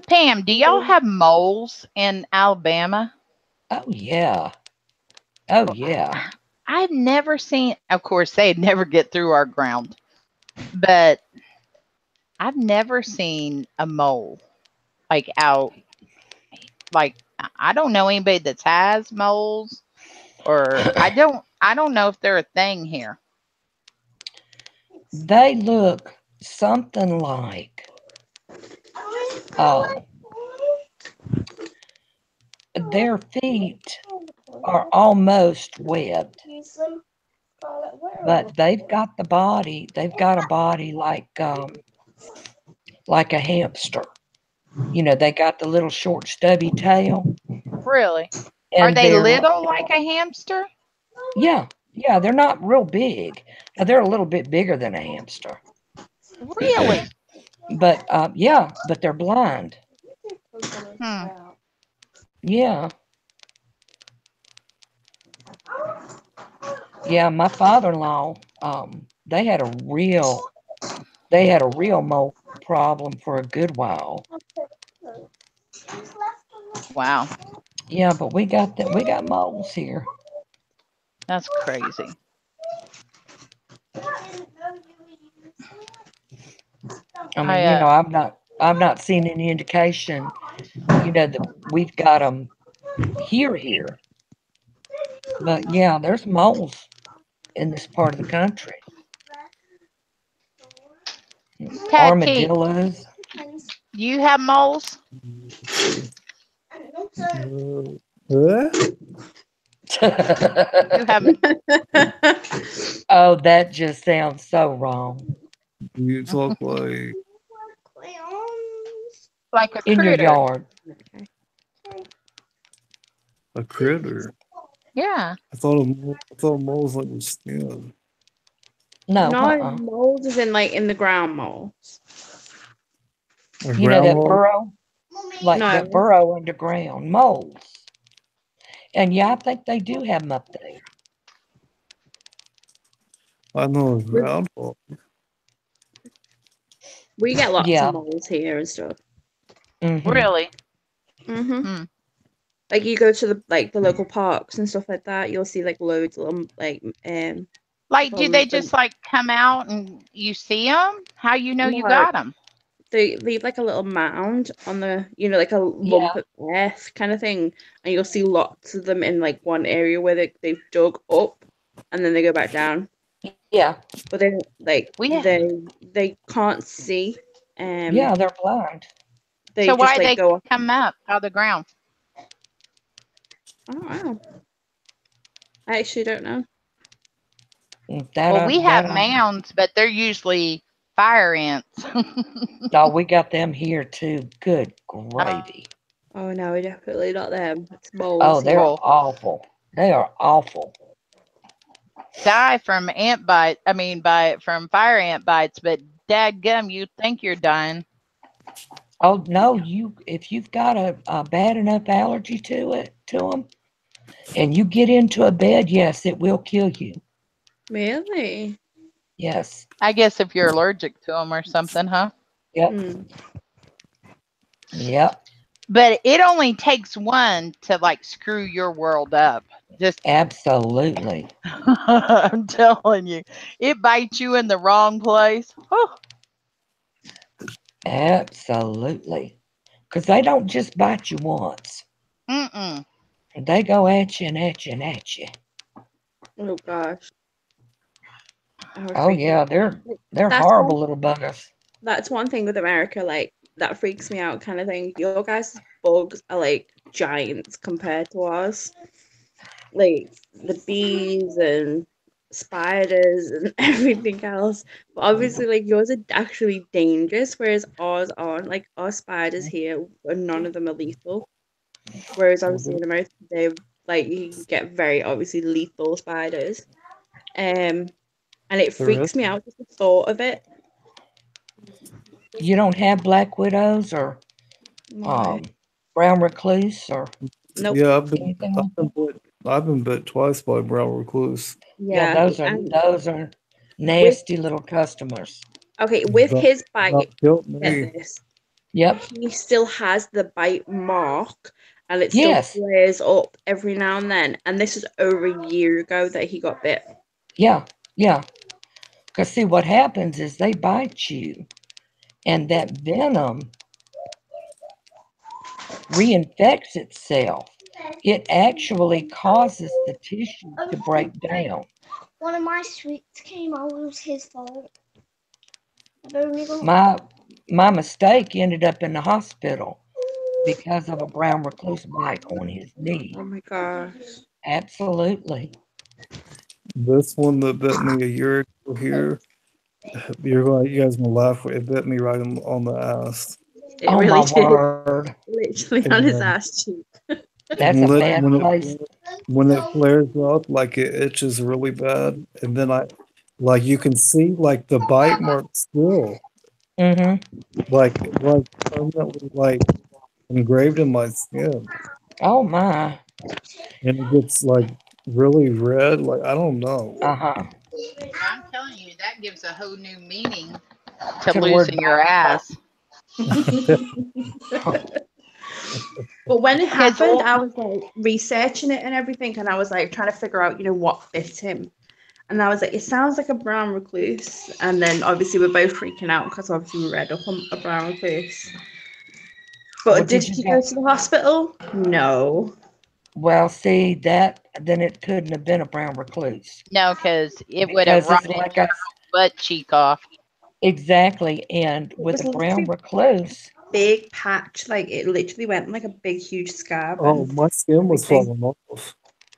Pam, do y'all have moles in Alabama? Oh yeah. Oh yeah. I've never seen, of course, they'd never get through our ground, but I've never seen a mole like out. Like, I don't know anybody that has moles, or I don't know if they're a thing here. They look something like their feet are almost webbed, but they've got a body like a hamster. They got the little short stubby tail. Really? And Are they little like a hamster? Yeah, they're not real big. They're a little bit bigger than a hamster. Really? But but they're blind. Yeah. Yeah, my father-in-law, they had a real mole problem for a good while. Wow. Yeah, but we got moles here. That's crazy. I mean, I've not seen any indication, that we've got them here. But yeah, there's moles in this part of the country. Patty, Armadillos. do you have moles? What? You haven't. Oh, that just sounds so wrong. You talk Like a In your critter. yard. a critter. Yeah. I thought moles like was skin. No, No, moles is in the ground moles. A you know that ground mole? burrow, like No. that burrow underground moles. And yeah, I think they do have them up there. I know a ground mole. We get lots Yeah. of moles here and stuff. Mhm. Really? Mm-hmm. Like you go to the local parks and stuff like that, you'll see loads of them. Like, do they just come out and you see them? How you know you No. got them? They leave a little mound on the, like a lump of earth kind of thing, and you'll see lots of them in one area where they've dug up, and then they go back down. Yeah. But then they can't see. Yeah, they're blind. They so just why they go come up out of the ground? I don't know. I actually don't know. Well, we have mounds, but they're usually fire ants. No, we got them here too. Good gravy. Oh no, definitely not them. It's moles. Oh, they're Well- awful. They are awful. Die from ant bite. I mean, from fire ant bites, but dadgum, you think you're dying. Oh no, if you've got a bad enough allergy to them, and you get into a bed, yes, it will kill you. Really? Yes. I guess if you're allergic to them or something, huh? Yep. Mm. Yep. But it only takes one to like screw your world up. Just Absolutely. I'm telling you, it bites you in the wrong place. Whew. Absolutely. Because they don't just bite you once. Mm-mm. They go at you and at you and at you. Oh gosh. I was Oh freaking yeah, out. they're That's horrible one- little buggers. That's one thing with America, like that freaks me out kind of thing. Your guys' bugs are like giants compared to ours. Like the bees and spiders and everything else. But obviously like yours are actually dangerous, whereas ours aren't. Like our spiders here, none of them are lethal. Whereas obviously in America they like you can get very obviously lethal spiders. And it freaks me out just the thought of it. You don't have black widows or No. brown recluse or Nope. Yeah, anything like that? I've been bit twice by brown recluse. Yeah, and those are nasty little customers. okay, with That- his bite, that killed get me. this. Yep. He still has the bite mark and it Yes. still flares up every now and then. And this is over a year ago that he got bit. Yeah. Yeah. Because see, what happens is they bite you, and that venom reinfects itself. It actually causes the tissue to break down. One of my sweets came out. It was his fault. I've only got My mistake ended up in the hospital because of a brown recluse bite on his knee. Oh my gosh. Absolutely. This one that bit me a year ago here, you guys gonna laugh. It bit me right on the ass. It Oh really my did. word. Literally on his ass cheek. That's a bad when place. when it flares up, like it itches really bad, and then like you can see like the bite mark still, Mm-hmm. like permanently like engraved in my skin, Oh my. and it gets like really red. Like I don't know. Uh-huh. I'm telling you, that gives a whole new meaning to To the word losing your ass. But when it Because happened, all- I was like researching it and everything, and I was like trying to figure out, what bit him. And I was like, it sounds like a brown recluse. And then obviously we're both freaking out because obviously we read up on a brown recluse. But Well, did he go to the hospital? No. Well, see, then it couldn't have been a brown recluse. No, because it would have Because it's rotted like your butt cheek off. exactly. And with was a brown literally- recluse, Big patch, like it literally went like a big huge scab. Oh, And my skin was everything. falling off.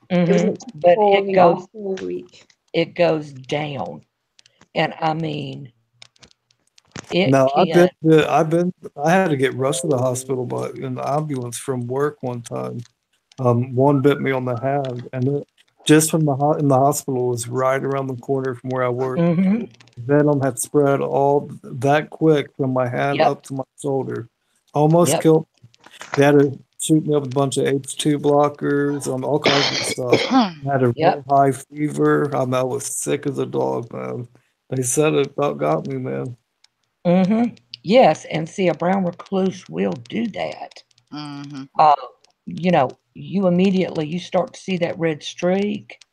it was mhm, literally but falling off all week. it goes down. And I mean, it No, can. I had to get rushed to the hospital by an ambulance from work one time. One bit me on the hand, and it, just from in the hospital was right around the corner from where I worked. Mhm. Venom had spread all that quick from my hand Yep. up to my shoulder, almost Yep. killed. They had to shoot me up with a bunch of H2 blockers, all kinds of stuff. I had a Yep. real high fever. I was sick as a dog, man. They said it about got me, man. Mhm. Yes, and see, a brown recluse will do that. Mm-hmm. You immediately you start to see that red streak,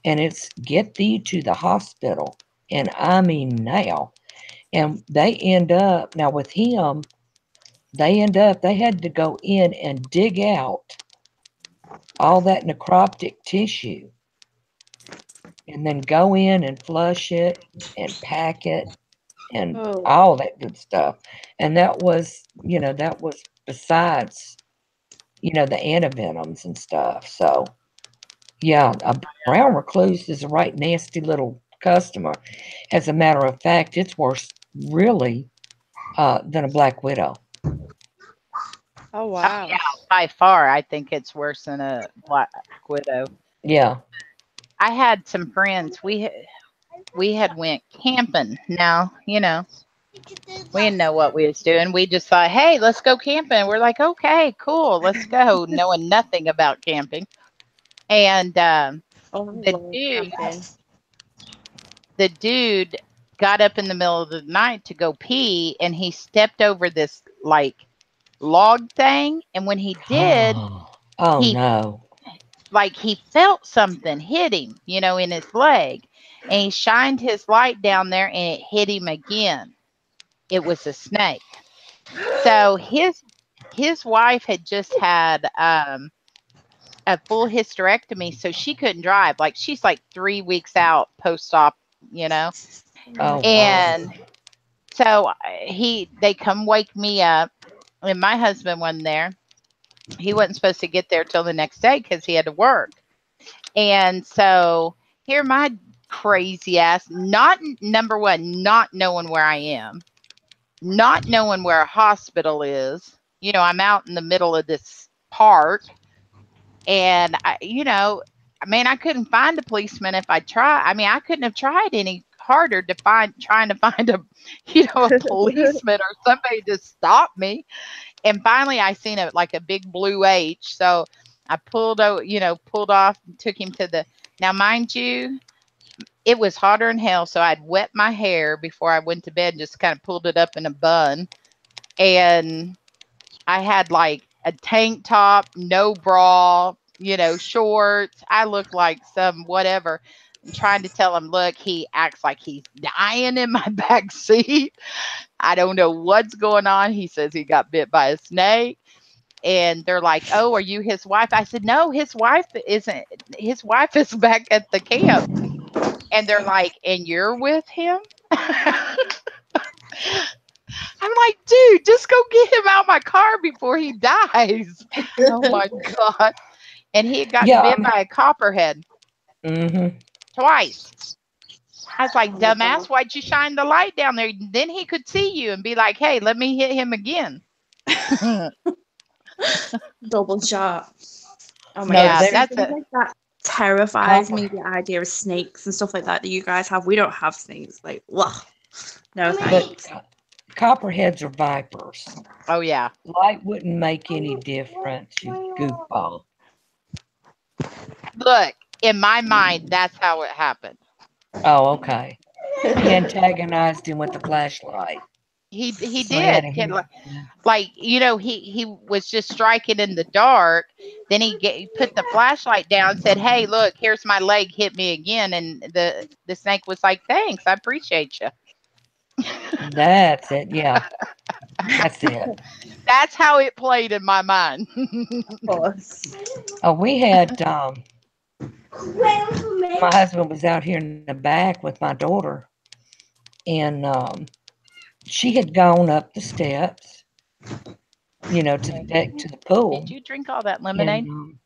and it's get thee to the hospital. And I mean now. And they end up now with him, they had to go in and dig out all that necrotic tissue and then go in and flush it and pack it and Oh. all that good stuff. And that was besides, the antivenoms and stuff. So, Yeah, a brown recluse is a right nasty little customer. As a matter of fact, it's worse, really, than a black widow. Oh Oh wow. yeah, by far, I think it's worse than a black widow. Yeah. I had some friends. We had went camping. Now, you know, we didn't know what we was doing. We just thought, hey, let's go camping. We're like, okay, cool, let's go, knowing nothing about camping. And Oh, I the love dude, camping. the dude got up in the middle of the night to go pee, and he stepped over this like log thing. And when he did, Oh he no. like he felt something hit him, you know, in his leg, and he shined his light down there, and it hit him again. It was a snake. So his wife had just had a full hysterectomy, so she couldn't drive. Like she's like 3 weeks out post-op, you know. Oh wow. And so they come wake me up, and my husband wasn't there. He wasn't supposed to get there till the next day because he had to work. And so here my crazy ass, not number one, not knowing where I am, not knowing where a hospital is. You know, I'm out in the middle of this park, and I couldn't find a policeman if I tried. I mean, I couldn't have tried any harder to trying to find a policeman or somebody to stop me. And finally I seen a big blue H. So I pulled off and took him to the, now mind you, it was hotter than hell. So I'd wet my hair before I went to bed and just kind of pulled it up in a bun. And I had like a tank top, no bra, shorts. I looked like some whatever. I'm trying to tell him, look, he acts like he's dying in my back seat. I don't know what's going on. He says he got bit by a snake. And they're like, oh, are you his wife? I said, no, his wife isn't. His wife is back at the camp. And they're like, and you're with him? I'm like, dude, just go get him out of my car before he dies. Oh my God. And he had gotten bit by a copperhead twice. I was like, dumbass, why'd you shine the light down there? Then he could see you and be like, hey, let me hit him again. Double shot. Oh my No, God. that's Things like that terrifies me, the idea of snakes and stuff like that you guys have. We don't have snakes. Like, ugh. No thanks. But copperheads are vipers. Oh yeah. Light wouldn't make any difference, you goofball. Look, in my mind, that's how it happened. Oh, okay. He antagonized him with the flashlight. He So did. He was just striking in the dark. Then he put the flashlight down and said, hey, look, here's my leg, hit me again. And the snake was like, thanks, I appreciate you. That's it. Yeah. That's it. That's how it played in my mind. Oh, we had my husband was out here in the back with my daughter, and she had gone up the steps, to the deck to the pool. Did you drink all that lemonade? And,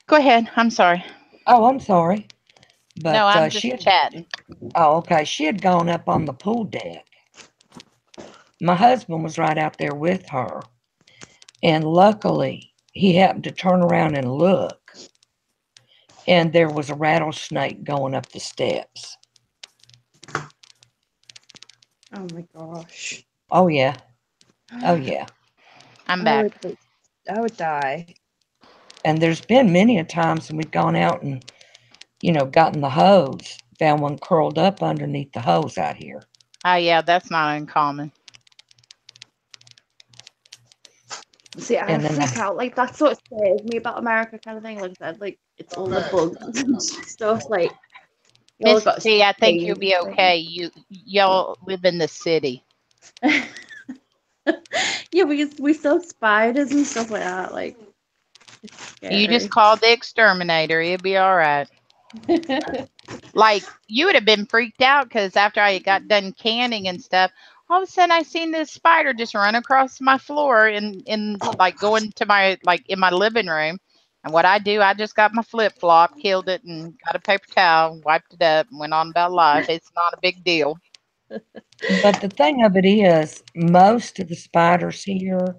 go ahead. I'm sorry. Oh, I'm sorry. But no, I'm just chatting. Oh, okay. She had gone up on the pool deck. My husband was right out there with her. And luckily, he happened to turn around and look. And there was a rattlesnake going up the steps. Oh my gosh. Oh, yeah. Oh, yeah. I'm back. I would die. And there's been many a times when we've gone out and, gotten the hose, found one curled up underneath the hose out here. Oh, yeah, that's not uncommon. See, I freak out. Like, that's what scares me about America, kind of thing. Like I said, like, it's all the bugs and stuff. Like, Miss C, I think you'll be okay. Y'all live in the city. Yeah, we saw spiders and stuff like that. Like, you just called the exterminator. It'll be all right. Like, you would have been freaked out because after I got done canning and stuff, All of a sudden I seen this spider just run across my floor in like going to my like in my living room. And what I do, I just got my flip flop, killed it, and got a paper towel, wiped it up, and went on about life. It's not a big deal. But the thing of it is, most of the spiders here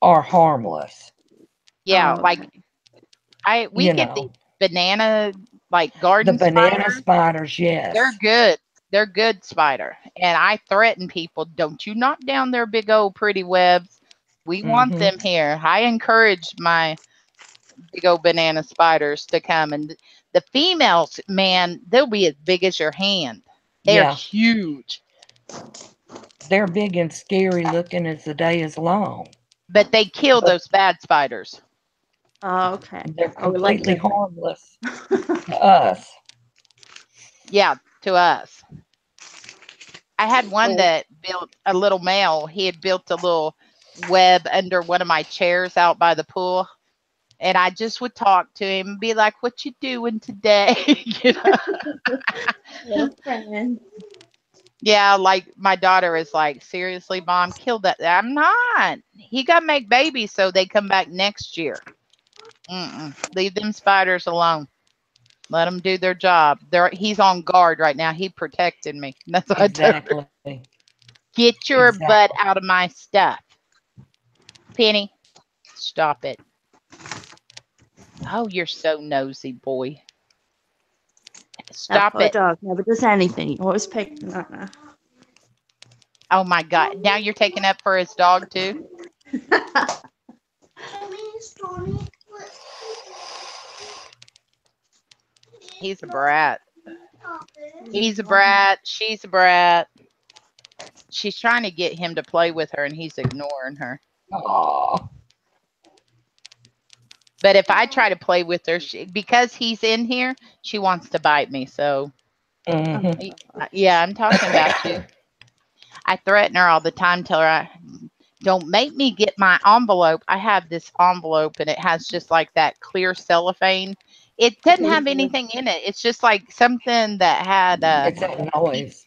are harmless. Yeah, Oh, like we You get these know, banana like the garden banana spiders. spiders, They're yes. good. They're good spider. And I threaten people, don't you knock down their big old pretty webs. We want Hmm. them here. I encourage my big old banana spiders to come. And the females, man, they'll be as big as your hand. They're Yeah, huge. they're big and scary looking as the day is long. But they kill But those bad spiders. oh, okay. they're Oh, we like completely different. harmless to us. Yeah, to us. I had one Well, that built a little male. He had built a little web under one of my chairs out by the pool. And I just would talk to him and be like, "What you doing today?" You know? what a friend. Yeah, like my daughter is like, "Seriously, mom, kill that." I'm not. He got to make babies so they come back next year. Leave them spiders alone. Let them do their job. He's on guard right now. He protected me. That's what I told her. Exactly. Get your butt Exactly. out of my stuff. Penny, stop it. Oh, you're so nosy, boy. That Stop poor it. dog never does anything. He always picking on her. Oh my God. Now you're taking up for his dog too? He's a brat. He's a brat. She's a brat. She's trying to get him to play with her and he's ignoring her. Aw. But if I try to play with her, because he's in here, she wants to bite me. So, Hmm. yeah, I'm talking about you. I threaten her all the time, tell her, don't make me get my envelope. I have this envelope and it has just like that clear cellophane. It doesn't have anything in it. It's just like something that had It's that noise.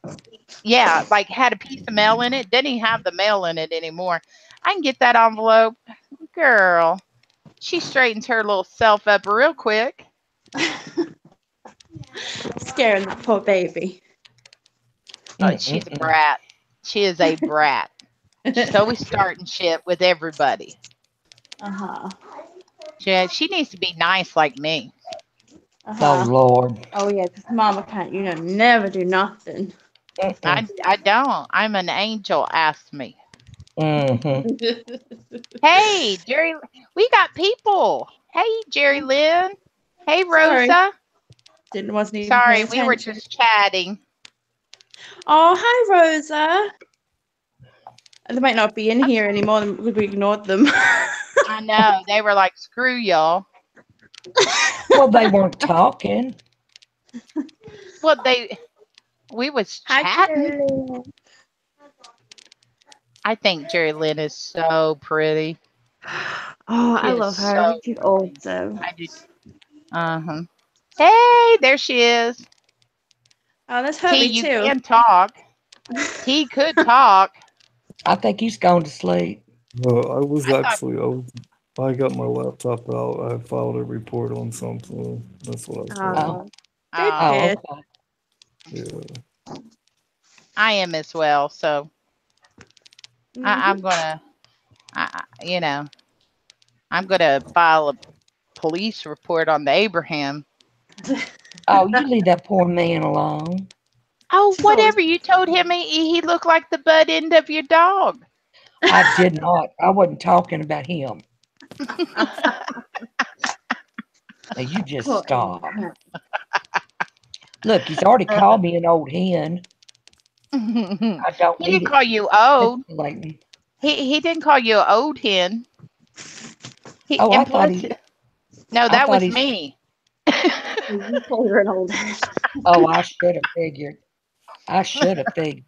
yeah, like had a piece of mail in it. Didn't even have the mail in it anymore. I can get that envelope. Girl, she straightens her little self up real quick. Scaring that poor baby. Oh, she's a brat. She is a brat. She's always starting shit with everybody. Uh-huh. She needs to be nice like me. Oh, Uh-huh. Lord. Oh yeah, because Mama can't, never do nothing. I don't. I'm an angel, ask me. Mm-hmm. Hey, Jerry, we got people. Hey, Jerry Lynn. Hey, Sorry. Rosa. Wasn't even Sorry, paying we were attention. just chatting. Oh, hi, Rosa. They might not be in here anymore because we ignored them. I know. They were like, screw y'all. Well, they weren't talking. Well, we was Hi, chatting. Jerry. I think Jerry Lynn is so pretty. Oh, She I is love her. so She's pretty. old though. I do. Uh-huh. Hey, there she is. Oh, that's T, Hubby you too. can talk. T could talk. I think he's gone to sleep. I was I thought, actually, I got my laptop out. I filed a report on something. That's what I was doing. Oh, good, Oh, good. okay. Yeah. I am as well. So Mhm. I'm gonna, I'm gonna file a police report on the Abraham. Oh, you leave that poor man alone. Oh, She's always whatever. You told him he looked like the butt end of your dog. I did not. I wasn't talking about him. Now, you just poor stop. Abraham. Look, he's already called me an old hen. He I don't need didn't it. call you old. Like, He didn't call you an old hen. oh, And plus, no, I that thought was he's. me. You call her an old head. Oh, I should have figured. I should have figured.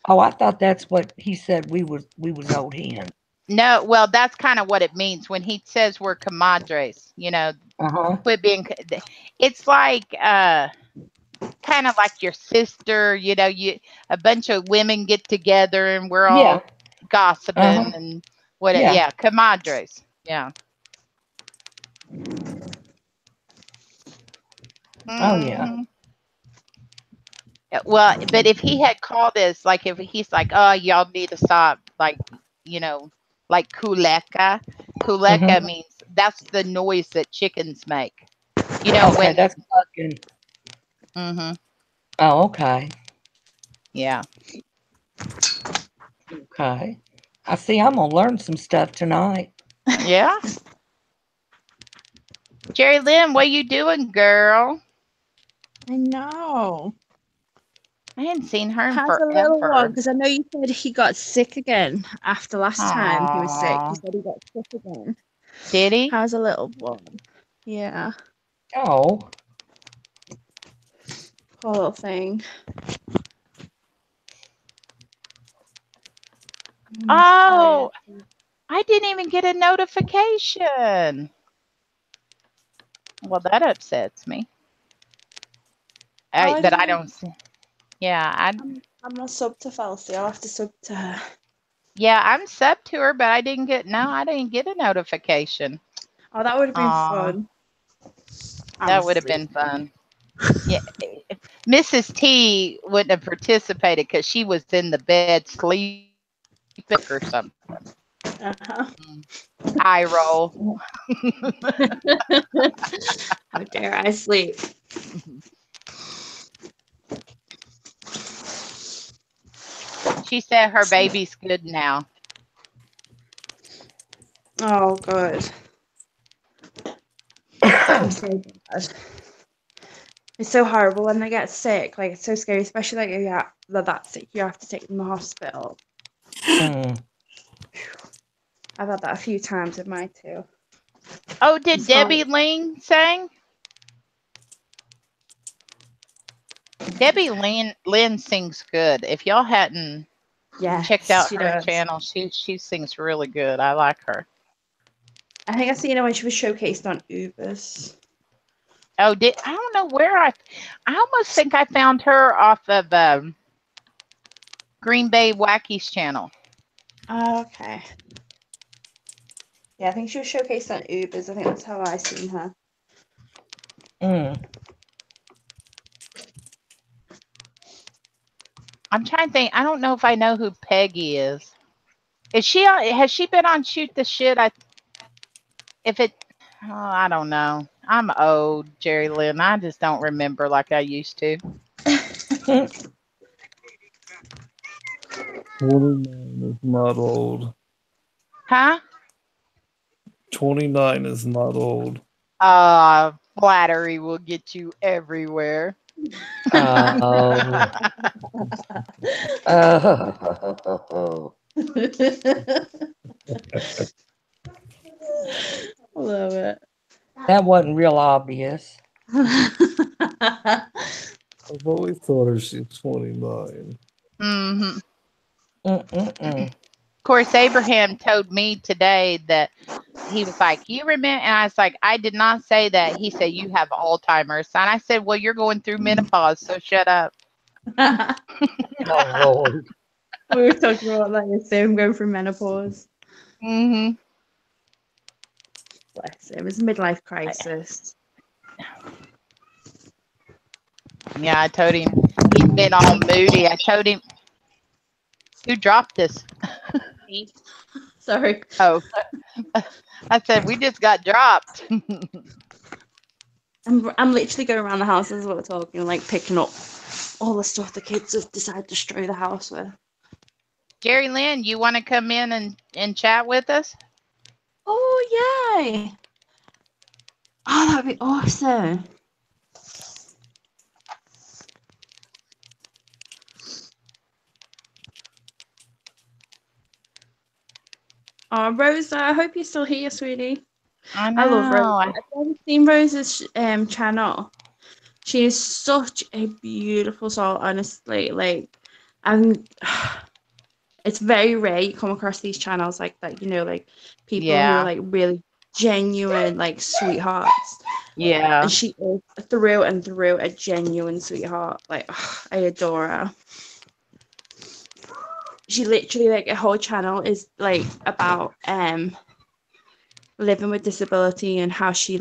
Oh, I thought that's what he said. We was old hen. No, well, that's kind of what it means when he says we're comadres. Uh huh. Quit being. It's like kind of like your sister. You know, a bunch of women get together and we're all Yeah. gossiping and what? Yeah. Yeah, comadres. Yeah. Oh, yeah. Mhm. Well, but if he had called us, like if he's like, "Oh, y'all need to stop," like you know, like kuleka. Kuleka Mhm. means that's the noise that chickens make. You know Okay, when? that's fucking. Mm-hmm. Oh, okay. Yeah. Okay. I see. I'm gonna learn some stuff tonight. Yeah. Jerry Lynn, what you doing, girl? I know. I hadn't seen her in How's a little one? forever. Because I know you said he got sick again after last time he was sick. Aw. You said he got sick again. Did he? How's a little one? Yeah, Oh. poor little thing. Oh, I didn't even get a notification. Well, that upsets me. Oh, That I yeah. don't see. Yeah, I'm not sub to Felsie. I'll have to sub to her. I'm sub to her, but I didn't get a notification. Oh, that would have been Aw. fun. That would have been fun. Yeah, Mrs. T wouldn't have participated because she was in the bed sleeping or something. Uh-huh. Eye roll. How dare I sleep? She said her baby's good now. Oh, good. I'm so bad. It's so horrible when they get sick. Like, it's so scary, especially like if they're that sick, you have to take them to the hospital. Mm. I've had that a few times with my two. Oh, did It's Debbie hard. Lynn sing? Debbie Lynn sings good. If y'all hadn't checked out she her does. channel, she sings really good. I like her. I think I seen her when she was showcased on Ubers. Oh, I don't know where I almost think I found her off of Green Bay Wacky's channel. Oh, okay. Yeah, I think she was showcased on Ubers. I think that's how I seen her. Mm. I'm trying to think. I don't know if I know who Peggy is. Has she been on Shoot the Shit? I don't know. I'm old, Jerry Lynn. I just don't remember like I used to. 29 is not old. Huh? 29 is not old. Flattery will get you everywhere. Oh. Oh. Love it. That wasn't real obvious. I've always thought her she's 29. Mm-hmm. Mm-mm-mm. Of course, Abraham told me today that he was like, "You remember?" And I was like, "I did not say that." He said, "You have Alzheimer's." And I said, "Well, you're going through menopause, so shut up." Oh, Lord. We were talking about that yesterday. I'm going through menopause. Mm-hmm. Bless him. It's a midlife crisis. Yeah, I told him he's been all moody. I told him, "Who dropped this?" Sorry. Oh, I said, "We just got dropped." I'm literally going around the house as we're talking, like picking up all the stuff the kids have decided to destroy the house with. Jerry Lynn, you want to come in and chat with us? Oh, yay! Oh, that'd be awesome. Oh, Rosa, I hope you're still here, sweetie. I know. I love Rosa. I've never seen Rosa's channel. She is such a beautiful soul, honestly. Like, it's very rare you come across these channels like that, you know, like people who Yeah. are like really genuine, like sweethearts. Yeah. And she is through and through a genuine sweetheart. Like, I adore her. She literally, like, her whole channel is like about living with disability and how she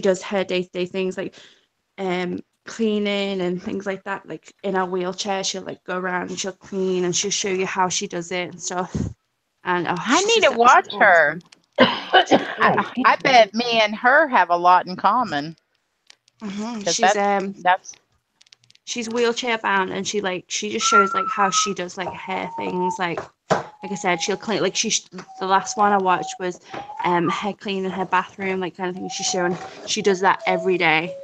does her day-to-day things like cleaning and things like that. Like in her wheelchair, she'll like go around and she'll clean and she'll show you how she does it and stuff. And I she's need just to watch absolutely her. awesome. I bet me and her have a lot in common. Mhm. 'Cause She's that's wheelchair bound and she just shows like how she does like hair things like I said, she'll clean like the last one I watched was her cleaning her bathroom, like kind of thing. She's showing she does that every day.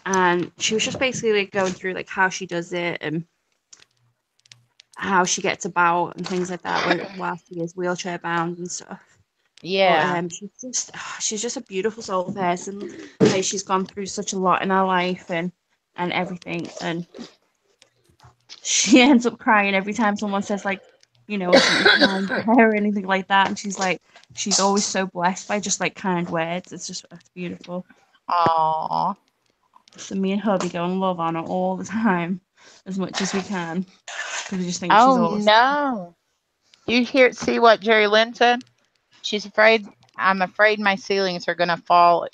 And she was just basically like going through like how she does it and how she gets about and things like that while she is wheelchair bound and stuff. yeah. But she's just a beautiful soul person. Like she's gone through such a lot in her life and everything, and she ends up crying every time someone says like, you know, something kind to her or anything like that. And she's always so blessed by just like kind words. It's beautiful. Aw. So me and hubby go and love on her all the time, as much as we can, because we just think she's Oh awesome. no. You see what Jerry Lynn said? She's afraid. I'm afraid my ceilings are gonna fall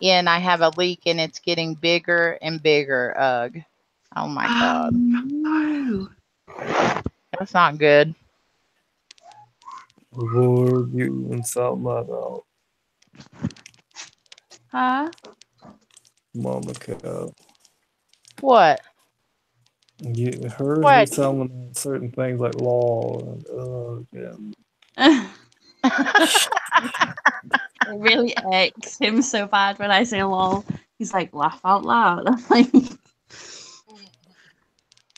in. I have a leak and it's getting bigger and bigger. Ugh. Oh my god. No. That's not good. Lord, you insult my dog, Huh? Mama cow. What? You heard What? he's telling certain things like law and yeah. It really irks him so bad when I say lol. He's like, laugh out loud. I'm like,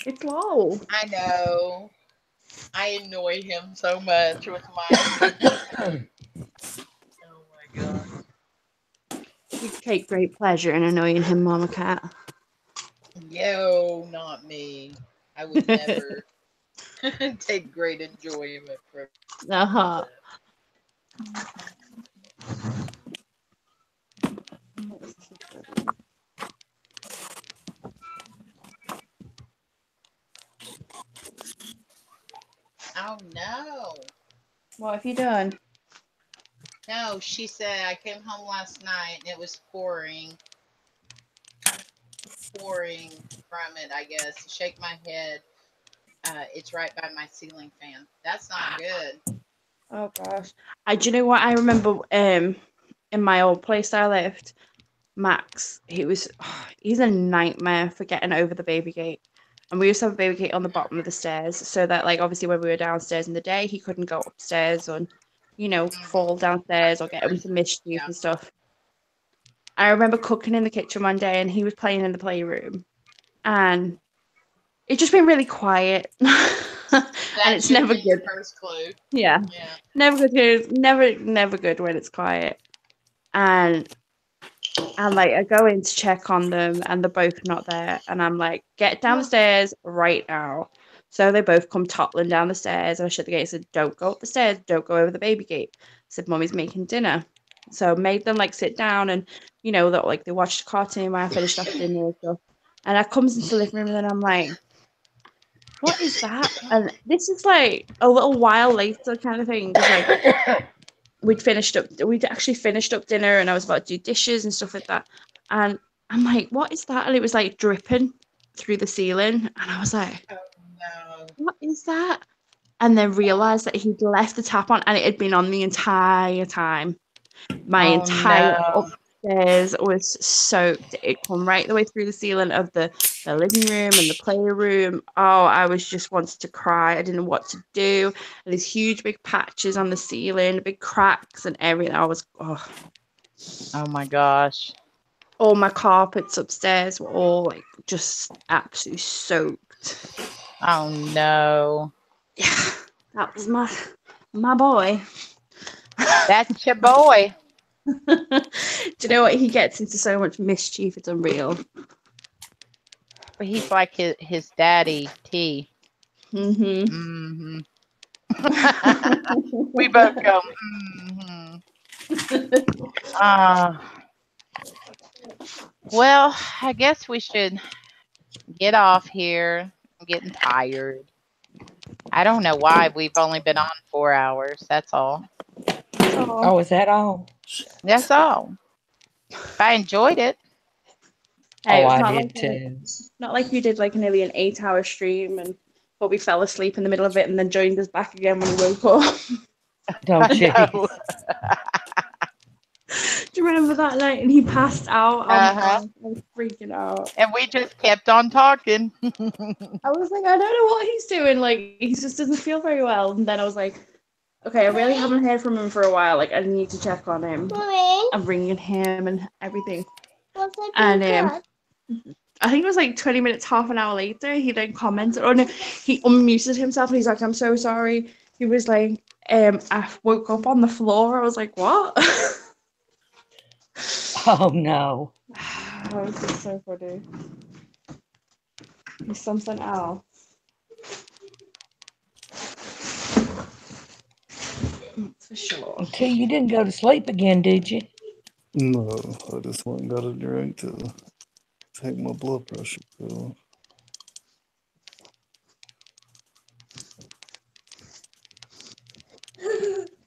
it's lol. I know. I annoy him so much with my. Oh my god. You take great pleasure in annoying him, Mama Cat. Yo, not me. I would never take great enjoyment from Uh-huh. Oh no. What have you done? No, she said I came home last night and it was pouring from it, I guess. Shake my head. It's right by my ceiling fan. That's not good. Oh gosh. Do you know what I remember in my old place I lived? Max, he's a nightmare for getting over the baby gate. And we used to have a baby gate on the bottom of the stairs so that like obviously when we were downstairs in the day he couldn't go upstairs and fall downstairs or get into mischief Yeah. and stuff. I remember cooking in the kitchen one day and he was playing in the playroom and it's just been really quiet. And it's never good. First clue. Yeah. Yeah. Never good. Never good when it's quiet. And like I go in to check on them and they're both not there. And I'm like, get down the stairs right now. So they both come toppling down the stairs and I shut the gate and said, don't go up the stairs, don't go over the baby gate. I said, Mummy's making dinner. So made them like sit down and that like they watched a cartoon while I finished off dinner and stuff. And I comes into the living room and then I'm like, what is that? And this is like a little while later kind of thing. 'Cause, like we'd actually finished up dinner and I was about to do dishes and stuff like that. And I'm like, what is that? And it was like dripping through the ceiling. And I was like, Oh no. what is that? And then realized that he'd left the tap on and it had been on the entire time. My entire upstairs was soaked. It come right the way through the ceiling of the living room and the playroom. Oh, I was just wanted to cry. I didn't know what to do. And these huge big patches on the ceiling, big cracks and everything. Oh my gosh. All my carpets upstairs were all like just absolutely soaked. Oh no. Yeah, that was my boy. That's your boy. Do you know what? He gets into so much mischief, it's unreal. But he's like his daddy, T. Mm-hmm. Mm-hmm. We both go, mm-hmm. Uh, well, I guess we should get off here. I'm getting tired. I don't know why we've only been on 4 hours. That's all. Oh, is that all? That's all. I enjoyed it. Hey, Oh, it's I not did like too. not like you did like nearly an 8-hour stream and but we fell asleep in the middle of it and then joined us back again when we woke up. Oh, I jeez. know. Do you remember that night? And he passed out. Oh my Uh-huh. God, I was freaking out. And we just kept on talking. I was like, I don't know what he's doing. Like, he just doesn't feel very well. And then I was like, okay, I really haven't heard from him for a while. Like, I need to check on him. Mommy, I'm ringing him and everything. what's that And good? I think it was like 20 minutes, half an hour later, he then commented, oh no, he unmuted himself and he's like, I'm so sorry. He was like, I woke up on the floor. I was like, what? Oh, no. That was just so funny. He's something else. For sure. T, you didn't go to sleep again, did you? No, I just went and got a drink to take my blood pressure pill.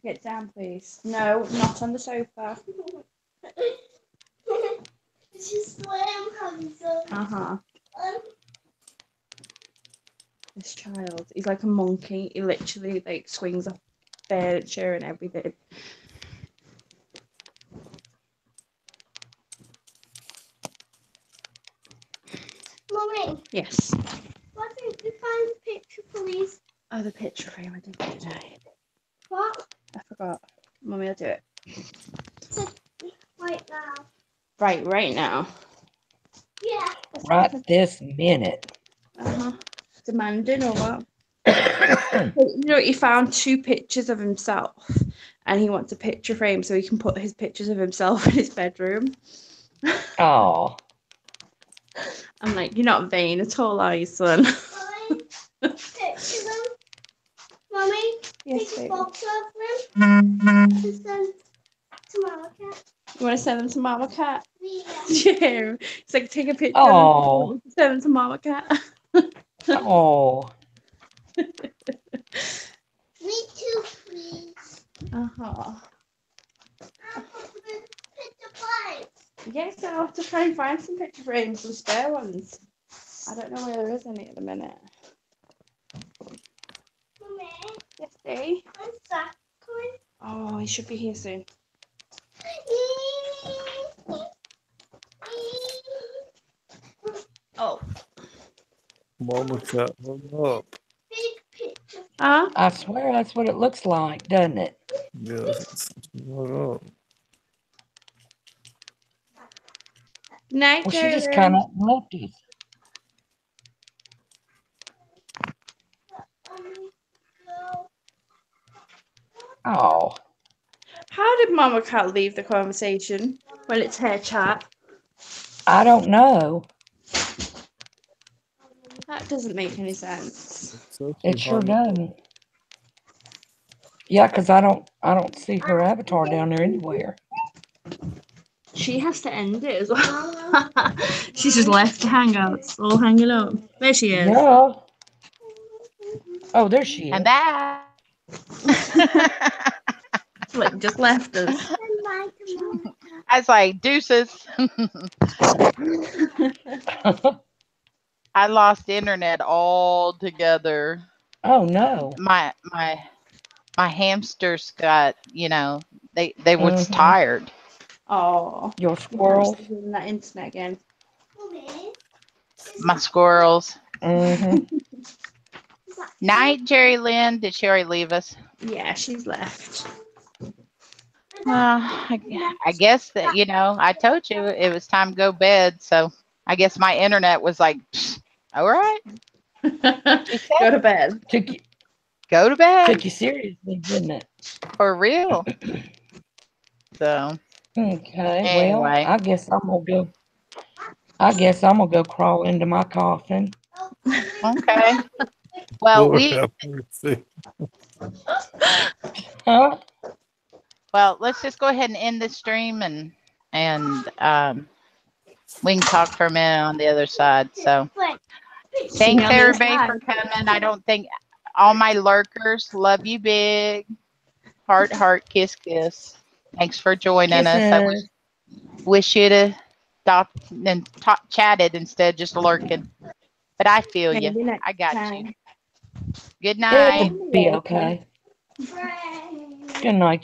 Get down, please. No, not on the sofa. It's just slam console. Uh-huh. This child, he's like a monkey. He literally like swings up furniture and everything. Mommy, Yes. why don't you find the picture, please? Oh, the picture frame I did today. What? I forgot. Mummy, I'll do it. Right now. Right now. Yeah. Right this minute. Uh-huh. Demanding or what? You know, he found 2 pictures of himself and he wants a picture frame so he can put his pictures of himself in his bedroom. Oh, I'm like, you're not vain at all, are you, son? Mommy, picture them. Mommy, Yes, take a baby. photo of them to send to Mama Cat. You want to send them to Mama Cat? Yeah. Yeah. It's like, take a picture Oh. of them, send them to Mama Cat. oh. Me too, please. Uh-huh. I'll put the picture frame. Yes, I'll have to try and find some picture frames, some spare ones. I don't know where there is any at the minute. Mommy, Yes, Dee? when's that coming? Oh, he should be here soon. Oh. Mama cat hung up. Big picture. Huh? I swear that's what it looks like, doesn't it? Yes, hung up. Night, Well, she just Jalen. kind of left us. No. Oh, How did Mama Cat leave the conversation when it's her chat? I don't know. That doesn't make any sense. So It she sure hung up. doesn't. Yeah, because I don't see her avatar down there anywhere. She has to end it as well. She's just left the hangouts, all hanging up. There she is. Yeah. Oh, there she is. And that. Like, just left us. Send mine to Mama Cat. I was like, deuces. I lost internet altogether. Oh no. My hamsters got, they was Mhm. tired. Oh, Your squirrel. using that internet again. Mommy, My squirrels. hmm Night, Jerry Lynn. Did she already leave us? Yeah, she's left. I guess that, I told you it was time to go bed. So I guess my internet was like, all right, she said, Go to bed. go to bed Took you seriously, didn't it? for real. So Okay. Anyway. Well, I guess I'm gonna go crawl into my coffin. okay. Well, Lord have mercy. Huh? Well, let's just go ahead and end the stream and we can talk for a minute on the other side. So thanks on the other everybody for side. coming. I don't think all my lurkers love you big. Heart, heart, kiss, kiss. Thanks for joining us. I wish you'd have stopped and chatted instead of just lurking. But I feel you. Maybe next I got time. you. Good night. It'll be okay. Good night.